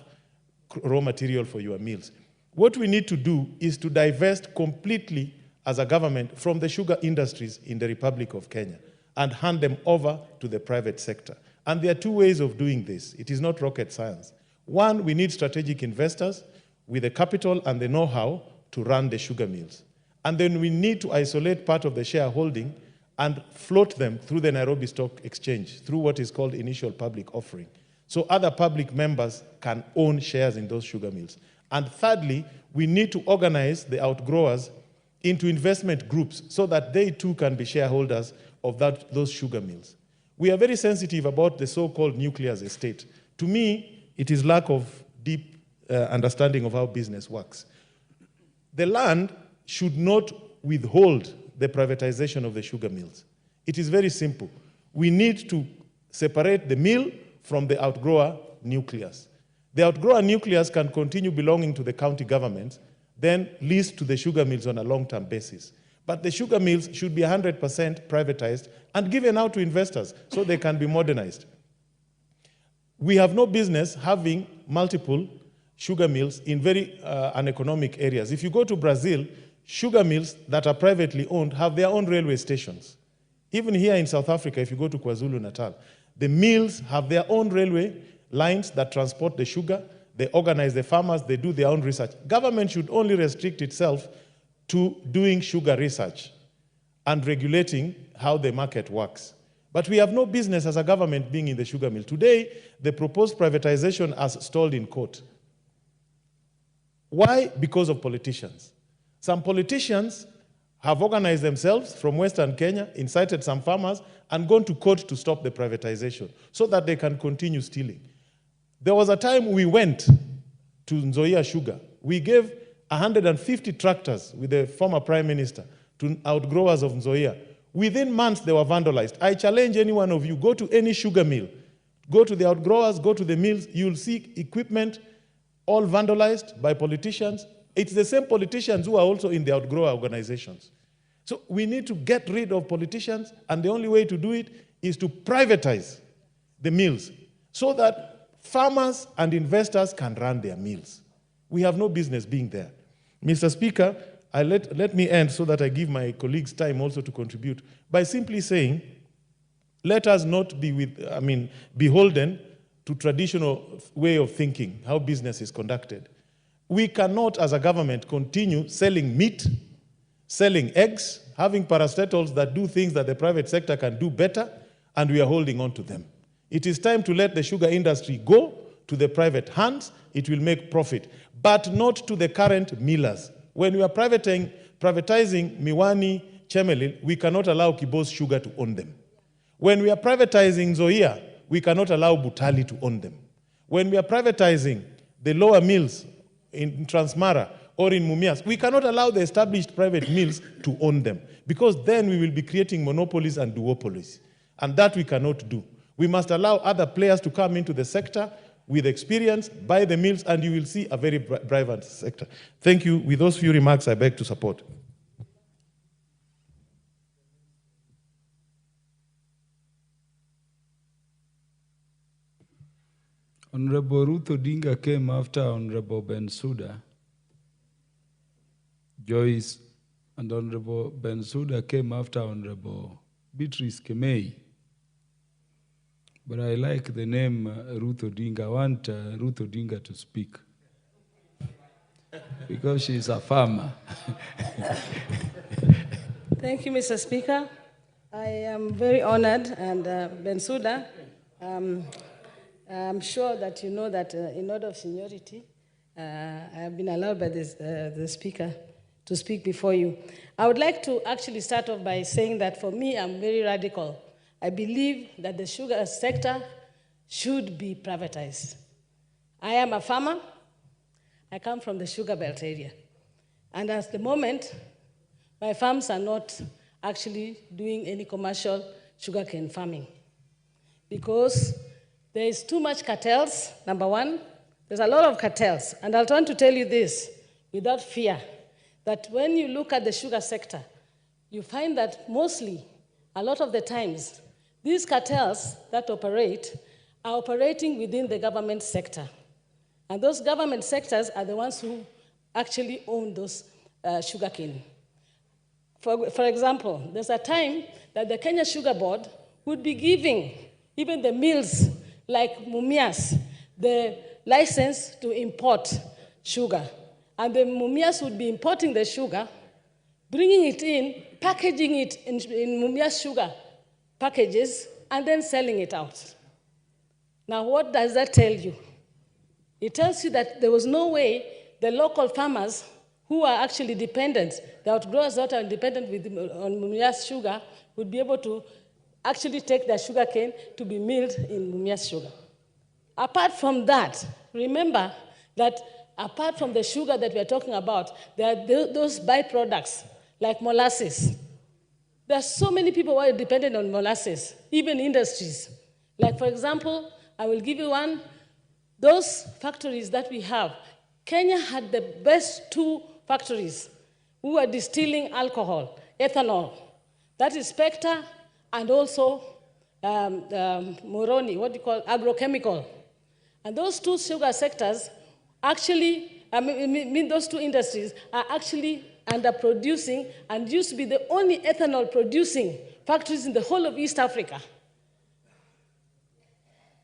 raw material for your mills. What we need to do is to divest completely as a government from the sugar industries in the Republic of Kenya and hand them over to the private sector. And there are two ways of doing this. It is not rocket science. One, we need strategic investors with the capital and the know-how to run the sugar mills. And then we need to isolate part of the shareholding and float them through the Nairobi Stock Exchange, through what is called initial public offering. So other public members can own shares in those sugar mills. And thirdly, we need to organize the outgrowers into investment groups so that they too can be shareholders of those sugar mills. We are very sensitive about the so-called nucleus estate. To me, it is lack of deep understanding of how business works. The land should not withhold the privatization of the sugar mills. It is very simple. We need to separate the mill from the outgrower nucleus. The outgrower nucleus can continue belonging to the county government, then leased to the sugar mills on a long-term basis. But the sugar mills should be 100% privatized and given out to investors so they can be modernized. We have no business having multiple sugar mills in very uneconomic areas. If you go to Brazil, sugar mills that are privately owned have their own railway stations. Even here in South Africa, if you go to KwaZulu-Natal, the mills have their own railway lines that transport the sugar. They organize the farmers, they do their own research. Government should only restrict itself to doing sugar research and regulating how the market works. But we have no business as a government being in the sugar mill. Today, the proposed privatization has stalled in court. Why? Because of politicians. Some politicians have organized themselves from Western Kenya, incited some farmers, and gone to court to stop the privatization so that they can continue stealing. There was a time we went to Nzoia Sugar. We gave 150 tractors with the former Prime Minister to outgrowers of Nzoia. Within months, they were vandalized. I challenge any one of you, go to any sugar mill, go to the outgrowers, go to the mills, you'll see equipment all vandalized by politicians. It's the same politicians who are also in the outgrower organizations. So we need to get rid of politicians, and the only way to do it is to privatize the mills so that farmers and investors can run their mills. We have no business being there. Mr. Speaker, let me end so that I give my colleagues time also to contribute by simply saying, let us not be beholden to traditional way of thinking, how business is conducted. We cannot, as a government, continue selling meat, selling eggs, having parastatals that do things that the private sector can do better, and we are holding on to them. It is time to let the sugar industry go to the private hands. It will make profit, but not to the current millers. When we are privatizing Miwani, Chemelil, we cannot allow Kibos Sugar to own them. When we are privatizing Nzoia, we cannot allow Butali to own them. When we are privatizing the lower mills in Transmara or in Mumias, we cannot allow the established private mills to own them, because then we will be creating monopolies and duopolies, and that we cannot do. We must allow other players to come into the sector with experience, buy the mills, and you will see a very vibrant sector. Thank you. With those few remarks, I beg to support. Honorable Ruth Odinga came after Honorable Bensouda. Joyce and Honorable Bensouda came after Honorable Beatrice Kemei. But I like the name Ruth Odinga. I want Ruth Odinga to speak because she's a farmer. Thank you, Mr. Speaker. I am very honored, and Bensouda, I'm sure that you know that in order of seniority, I have been allowed by the Speaker to speak before you. I would like to actually start off by saying that for me, I'm very radical. I believe that the sugar sector should be privatized. I am a farmer. I come from the sugar belt area. And at the moment, my farms are not actually doing any commercial sugarcane farming because there is too much cartels, number one. There's a lot of cartels. And I'll try to tell you this without fear, that when you look at the sugar sector, you find that mostly, a lot of the times, these cartels that operate are operating within the government sector. And those government sectors are the ones who actually own those sugarcane. For example, there's a time that the Kenya Sugar Board would be giving even the mills like Mumias the license to import sugar. And the Mumias would be importing the sugar, bringing it in, packaging it in Mumias sugar packages, and then selling it out. Now, what does that tell you? It tells you that there was no way the local farmers who are actually dependent, the outgrowers that are dependent on Mumias sugar, would be able to actually take their sugar cane to be milled in Mumias sugar. Apart from that, remember that apart from the sugar that we are talking about, there are those byproducts like molasses. There are so many people who are dependent on molasses, even industries. Like, for example, I will give you one. Those factories that we have, Kenya had the best 2 factories who were distilling alcohol, ethanol. That is Spectre and also Moroni, what do you call, agrochemical. And those 2 sugar sectors actually, those 2 industries are actually underproducing and used to be the only ethanol producing factories in the whole of East Africa.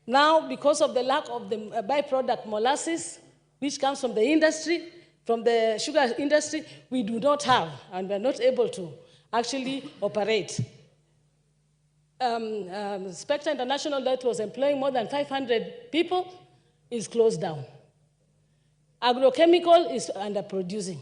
Now, because of the lack of the byproduct molasses, which comes from the industry, from the sugar industry, we do not have, and we're not able to actually operate. Spectre International, that was employing more than 500 people, is closed down. Agrochemical is underproducing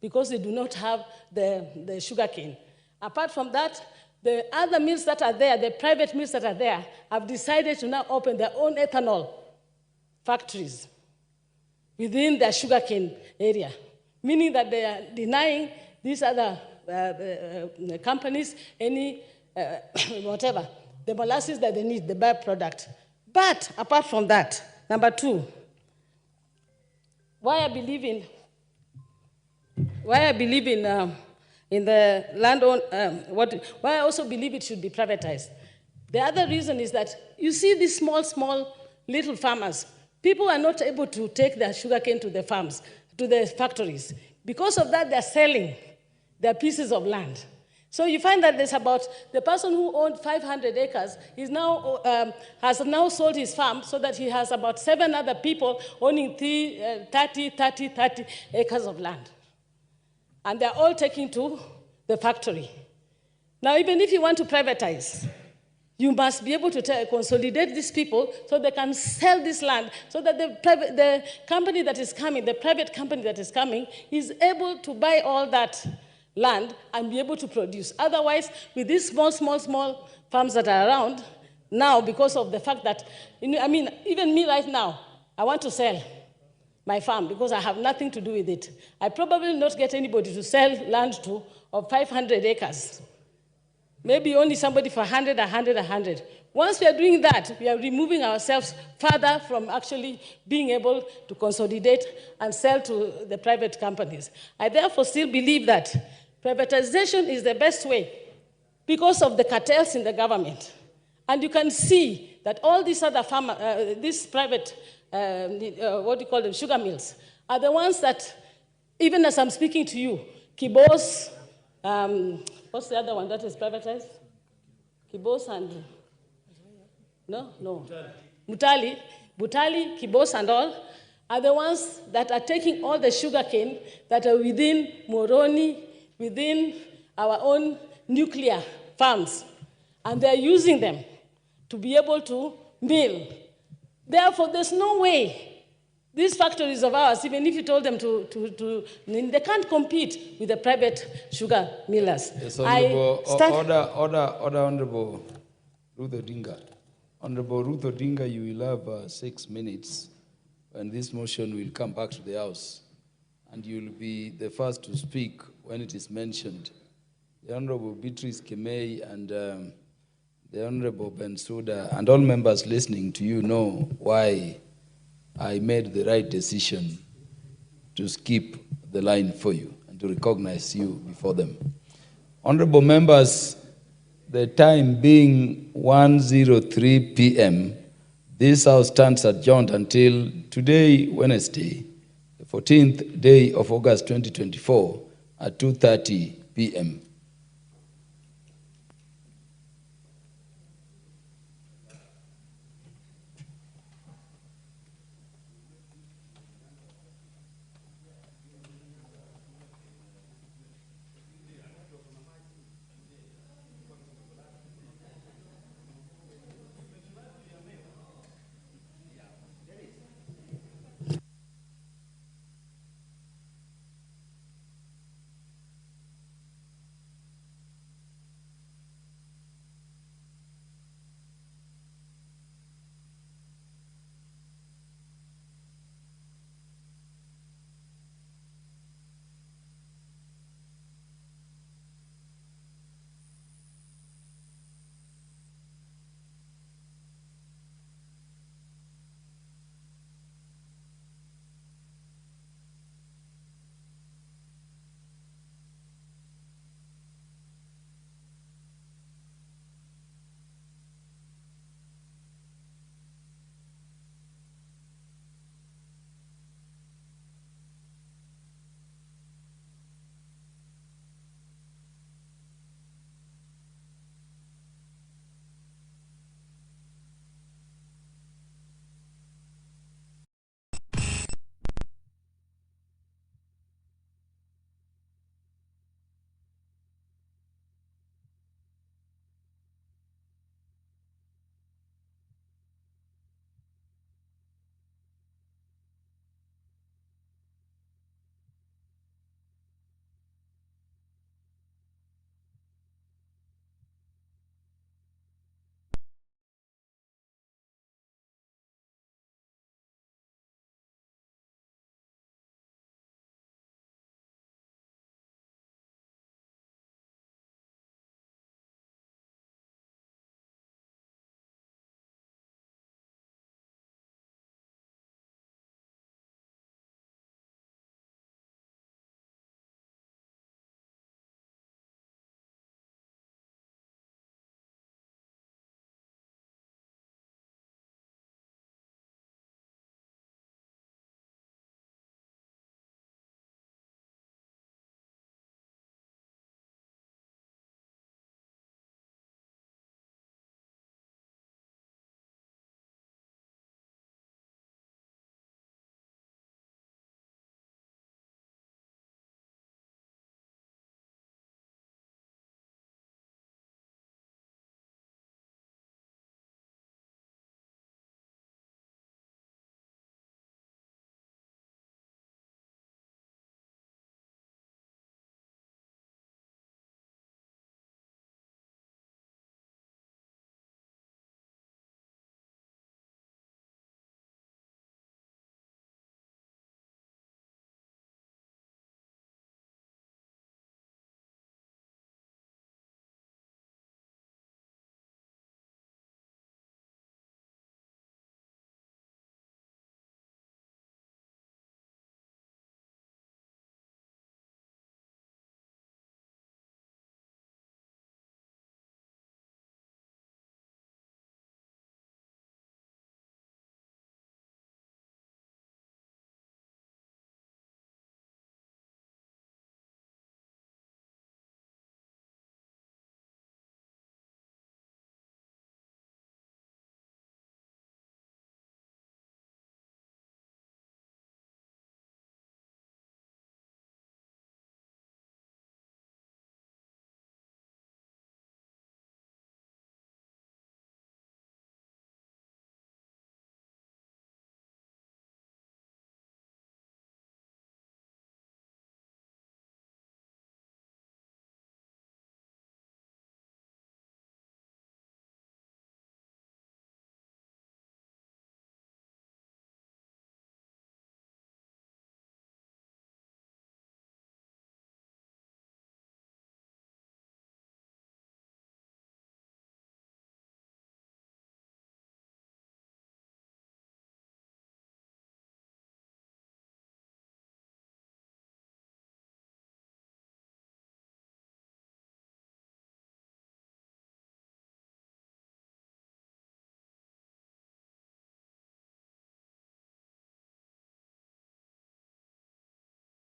because they do not have the sugar cane. Apart from that, the other mills that are there, the private mills that are there, have decided to now open their own ethanol factories within their sugarcane area, meaning that they are denying these other companies any whatever, the molasses that they need, the byproduct. But apart from that, number two, why I believe in the land why I also believe it should be privatized. The other reason is that you see these small little farmers. People are not able to take their sugarcane to the farms, to the factories. Because of that, they're selling their pieces of land. So you find that there's about, the person who owned 500 acres is now, has now sold his farm so that he has about 7 other people owning 30 acres of land. And they're all taking to the factory. Now, even if you want to privatize, you must be able to consolidate these people so they can sell this land so that the company that is coming, the private company that is coming, is able to buy all that land and be able to produce. Otherwise, with these small farms that are around, now because of the fact that, I mean, even me right now, I want to sell my farm because I have nothing to do with it. I probably not get anybody to sell land to of 500 acres. Maybe only somebody for 100. Once we are doing that, we are removing ourselves further from actually being able to consolidate and sell to the private companies. I therefore still believe that privatization is the best way because of the cartels in the government. And you can see that all these other these private, what do you call them, sugar mills, are the ones that, even as I'm speaking to you, Kibos, what's the other one that is privatized? Kibos and, Butali, Kibos and all, are the ones that are taking all the sugarcane that are within Moroni, within our own nuclear farms, and they're using them to be able to mill. Therefore, there's no way these factories of ours, even if you told them they can't compete with the private sugar millers. Yes, Honorable, Honorable Ruth Odinga. Honorable Ruth Odinga, you will have 6 minutes, and this motion will come back to the House, and you will be the first to speak when it is mentioned. The Honorable Beatrice Kemei and the Honorable Bensouda and all members listening to you know why I made the right decision to skip the line for you and to recognize you before them. Honorable members, the time being 1:03 p.m., this House stands adjourned until today, Wednesday, the 14th day of August 2024 at 2:30 p.m.